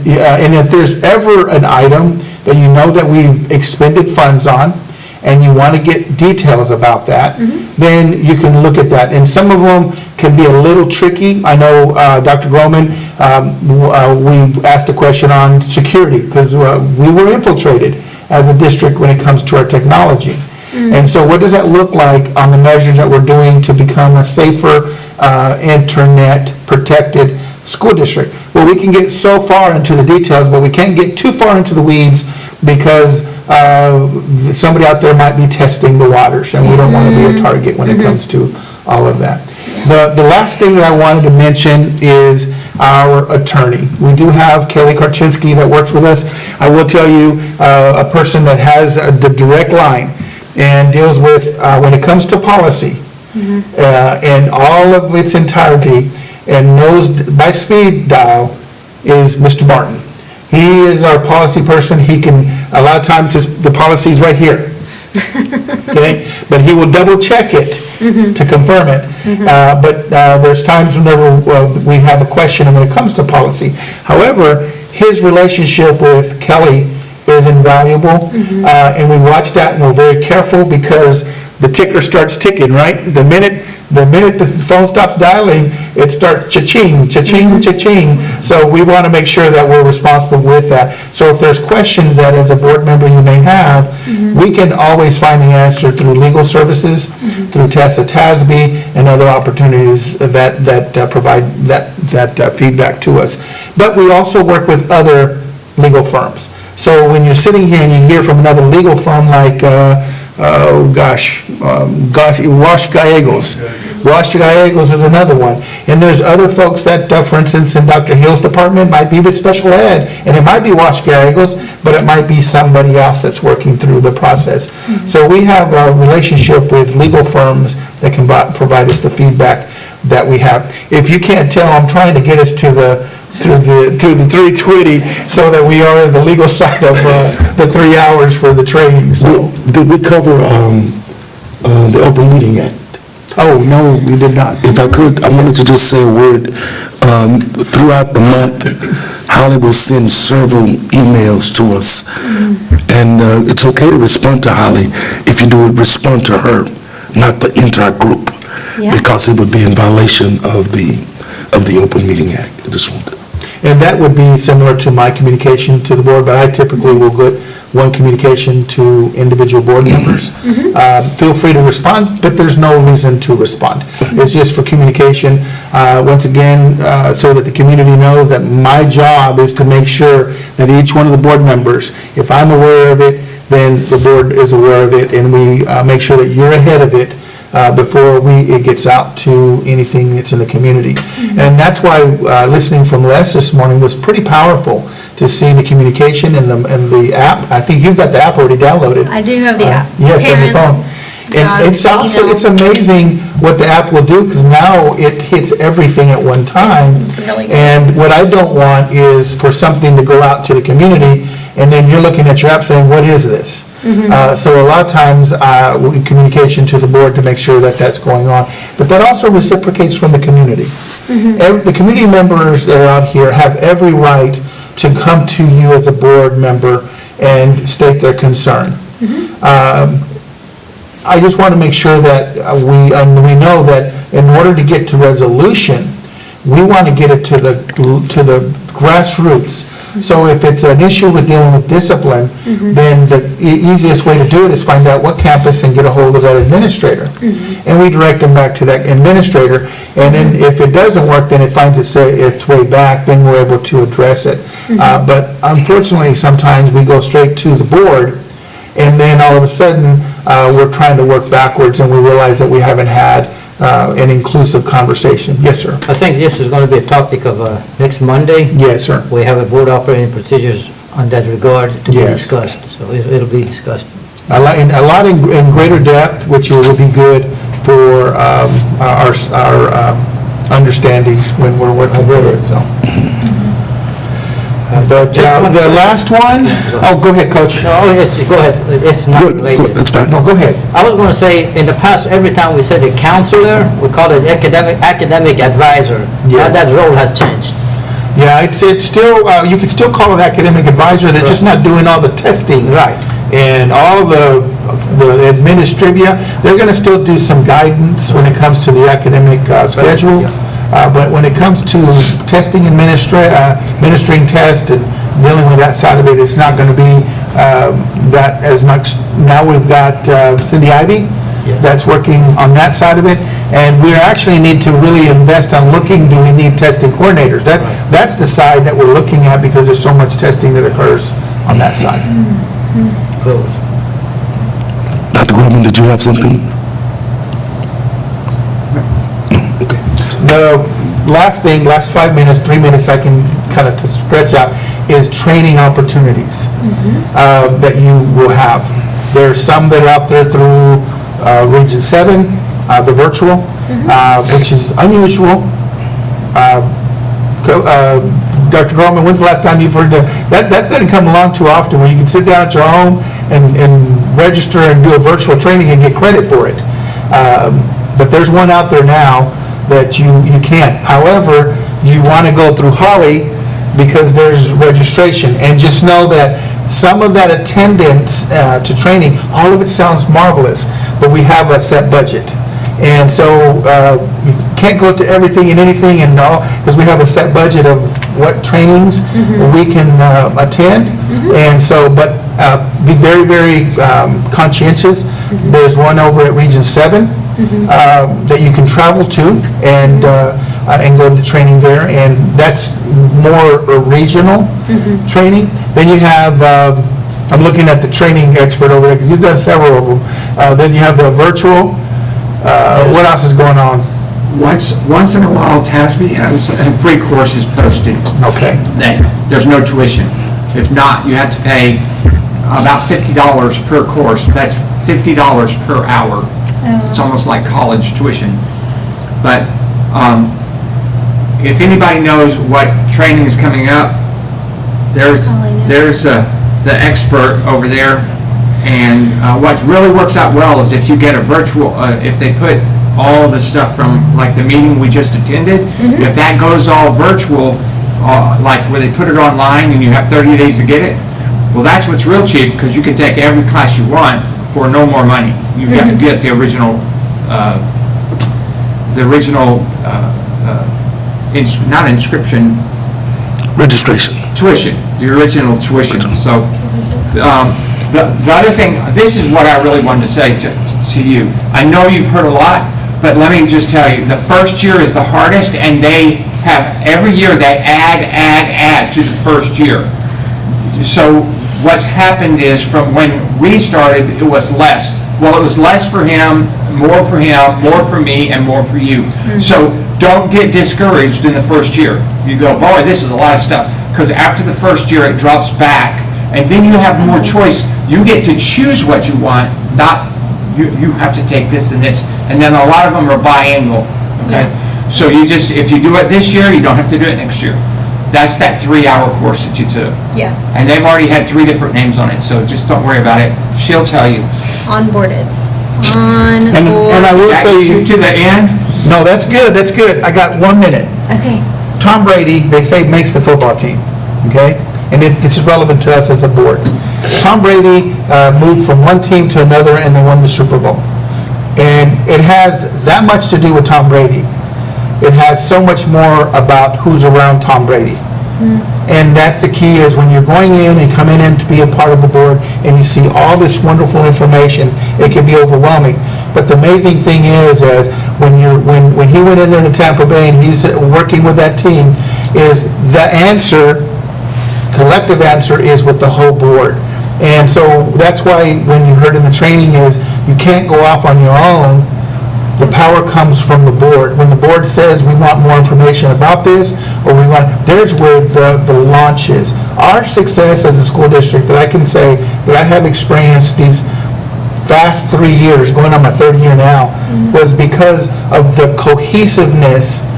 if there's ever an item that you know that we've expended funds on, and you want to get details about that, then you can look at that. And some of them can be a little tricky. I know, Dr. Groman, we asked a question on security, because we were infiltrated as a district when it comes to our technology. And so what does that look like on the measures that we're doing to become a safer, internet-protected school district? Well, we can get so far into the details, but we can't get too far into the weeds because somebody out there might be testing the waters, and we don't want to be a target when it comes to all of that. The last thing that I wanted to mention is our attorney. We do have Kelly Karczynski that works with us. I will tell you, a person that has the direct line and deals with, when it comes to policy, and all of its entirety, and knows by speed dial, is Mr. Martin. He is our policy person. He can, a lot of times, the policy's right here. Okay? But he will double check it to confirm it. But there's times whenever we have a question when it comes to policy. However, his relationship with Kelly is invaluable, and we watch that and we're very careful because the ticker starts ticking, right? The minute the phone stops dialing, it starts cha-ching, cha-ching, cha-ching. So we want to make sure that we're responsible with that. So if there's questions that as a board member you may have, we can always find the answer through legal services, through Tessa Tasby, and other opportunities that provide that feedback to us. But we also work with other legal firms. So when you're sitting here and you hear from another legal firm like, Wash Gallegos. Wash Gallegos is another one. And there's other folks that, for instance, in Dr. Hill's department might be with special ed, and it might be Wash Gallegos, but it might be somebody else that's working through the process. So we have a relationship with legal firms that can provide us the feedback that we have. If you can't tell, I'm trying to get us to the 320 so that we are in the legal side of the 3 hours for the training. So Did we cover the Open Meeting Act? Oh, no, we did not. If I could, I wanted to just say a word. Throughout the month, Holly will send several emails to us. And it's okay to respond to Holly. If you do it, respond to her, not the entire group, because it would be in violation of the Open Meeting Act. I just wanted to. And that would be similar to my communication to the board, but I typically will get one communication to individual board members. Feel free to respond, but there's no reason to respond. It's just for communication. Once again, so that the community knows that my job is to make sure that each one of the board members, if I'm aware of it, then the board is aware of it, and we make sure that you're ahead of it before it gets out to anything that's in the community. And that's why listening from Les this morning was pretty powerful to see the communication and the app. I think you've got the app already downloaded. I do have the app. Yes, on your phone. And it's also, it's amazing what the app will do, because now it hits everything at one time. Really good. And what I don't want is for something to go out to the community, and then you're looking at your app saying, what is this? So a lot of times, communication to the board to make sure that that's going on. But that also reciprocates from the community. The community members that are out here have every right to come to you as a board member and state their concern. I just want to make sure that we know that in order to get to resolution, we want to get it to the grassroots So if it's an issue with dealing with discipline, then the easiest way to do it is find out what campus and get a hold of that administrator. And we direct them back to that administrator, and then if it doesn't work, then it finds its way back, then we're able to address it. But unfortunately, sometimes we go straight to the board, and then all of a sudden, we're trying to work backwards, and we realize that we haven't had an inclusive conversation. Yes, sir. I think this is going to be a topic of next Monday. Yes, sir. We have a board operating procedures on that regard to be Yes. discussed, so it'll be discussed. A lot in greater depth, which will be good for our understanding when we're working through it, so. But the last one, oh, go ahead, Coach. No, go ahead, it's not Good, related. that's fine. No, go ahead. I was going to say, in the past, every time we said a counselor, we call it academic advisor. Now Yes. that role has changed. Yeah, it's still, you can still call it academic advisor, they're just not doing all the testing. Right. And all the administrivia, they're going to still do some guidance when it comes to the academic schedule. But when it comes to testing, administering tests and dealing with that side of it, it's not going to be that as much. Now we've got Cindy Ivy that's working on that side of it. And we actually need to really invest on looking, do we need testing coordinators? That's the side that we're looking at because there's so much testing that occurs on that side. Close. Dr. Gorman, did you have something? The last thing, last 5 minutes, 3 minutes, I can kind of stretch out, is training opportunities that you will have. There are some that are out there through Region 7, the virtual, which is unusual. Dr. Gorman, when's the last time you've heard that doesn't come along too often, where you can sit down at your home and register and do a virtual training and get credit for it. But there's one out there now that you can't. However, you want to go through Holly because there's registration. And just know that some of that attendance to training, all of it sounds marvelous, but we have a set budget. And so you can't go to everything and anything and all, because we have a set budget of what trainings we can attend. And so, but be very, very conscientious. There's one over at Region 7 that you can travel to and go to the training there, and that's more regional training. Then you have, I'm looking at the training expert over there, because he's done several of them. Then you have the virtual. What else is going on? Once in a while, TASB has free courses posted. Okay. There's no tuition. If not, you have to pay about $50 per course. That's $50 per hour. It's almost like college tuition. But if anybody knows what training is coming up, there's the expert over there. And what really works out well is if you get a virtual, if they put all the stuff from like the meeting we just attended, if that goes all virtual, like where they put it online and you have 30 days to get it, well, that's what's real cheap, because you can take every class you want for no more money. You get the original, not inscription. Registration. Tuition, the original tuition. So the other thing, this is what I really wanted to say to you. I know you've heard a lot, but let me just tell you, the first year is the hardest, and they have, every year they add to the first year. So what's happened is from when we started, it was less. Well, it was less for him, more for me, and more for you. So don't get discouraged in the first year. You go, boy, this is a lot of stuff. Because after the first year, it drops back, and then you have more choice. You get to choose what you want, not you have to take this and this. And then a lot of them are biannual, okay? So you just, if you do it this year, you don't have to do it next year. That's that 3-hour course that you took. Yeah. And they've already had 3 different names on it, so just don't worry about it. She'll tell you. Onboarded. And I will tell you. To the end? No, that's good, that's good. I got 1 minute. Okay. Tom Brady, they say, makes the football team, okay? And this is relevant to us as a board. Tom Brady moved from one team to another, and they won the Super Bowl. And it has that much to do with Tom Brady. It has so much more about who's around Tom Brady. And that's the key, is when you're going in and coming in to be a part of the board, and you see all this wonderful information, it can be overwhelming. But the amazing thing is when he went in there to Tampa Bay and he's working with that team, is the answer, collective answer, is with the whole board. And so that's why when you heard in the training is, you can't go off on your own. The power comes from the board. When the board says, we want more information about this, or there's where the launch is. Our success as a school district, that I can say, that I have experienced these past 3 years, going on my third year now, was because of the cohesiveness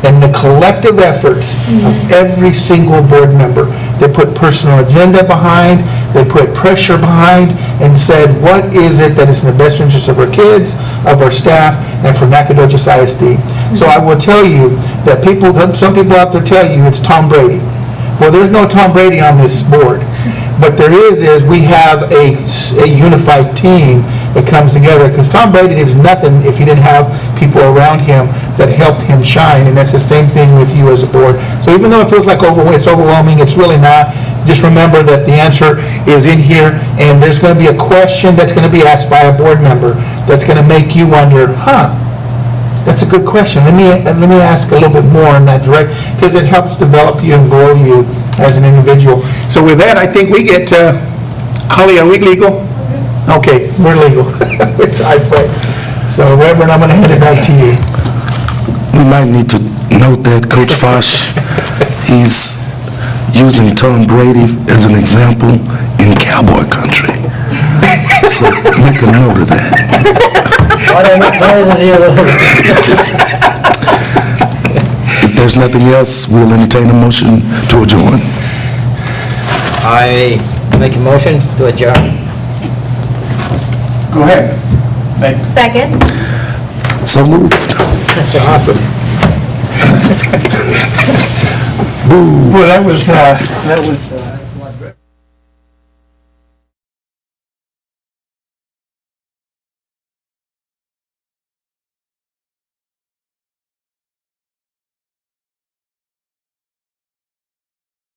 and the collective efforts of every single board member. They put personal agenda behind, they put pressure behind, and said, what is it that is in the best interest of our kids, of our staff, and for Nacogdoches ISD? So I will tell you that some people out there tell you it's Tom Brady. Well, there's no Tom Brady on this board. But there is we have a unified team that comes together, because Tom Brady is nothing if he didn't have people around him that helped him shine, and that's the same thing with you as a board. So even though it feels like it's overwhelming, it's really not. Just remember that the answer is in here, and there's going to be a question that's going to be asked by a board member that's going to make you wonder, that's a good question. Let me ask a little bit more in that direct, because it helps develop you and grow you as an individual. So with that, I think we get, Holly, are we legal? Okay, we're legal. It's high play. So Reverend, I'm going to hand it back to you. We might need to note that Coach Fosh, he's using Tom Brady as an example in cowboy country. So make a note of that. If there's nothing else, we'll entertain a motion to adjourn. I make a motion to adjourn. Go ahead. Second. So moved. Awesome. Boy, that was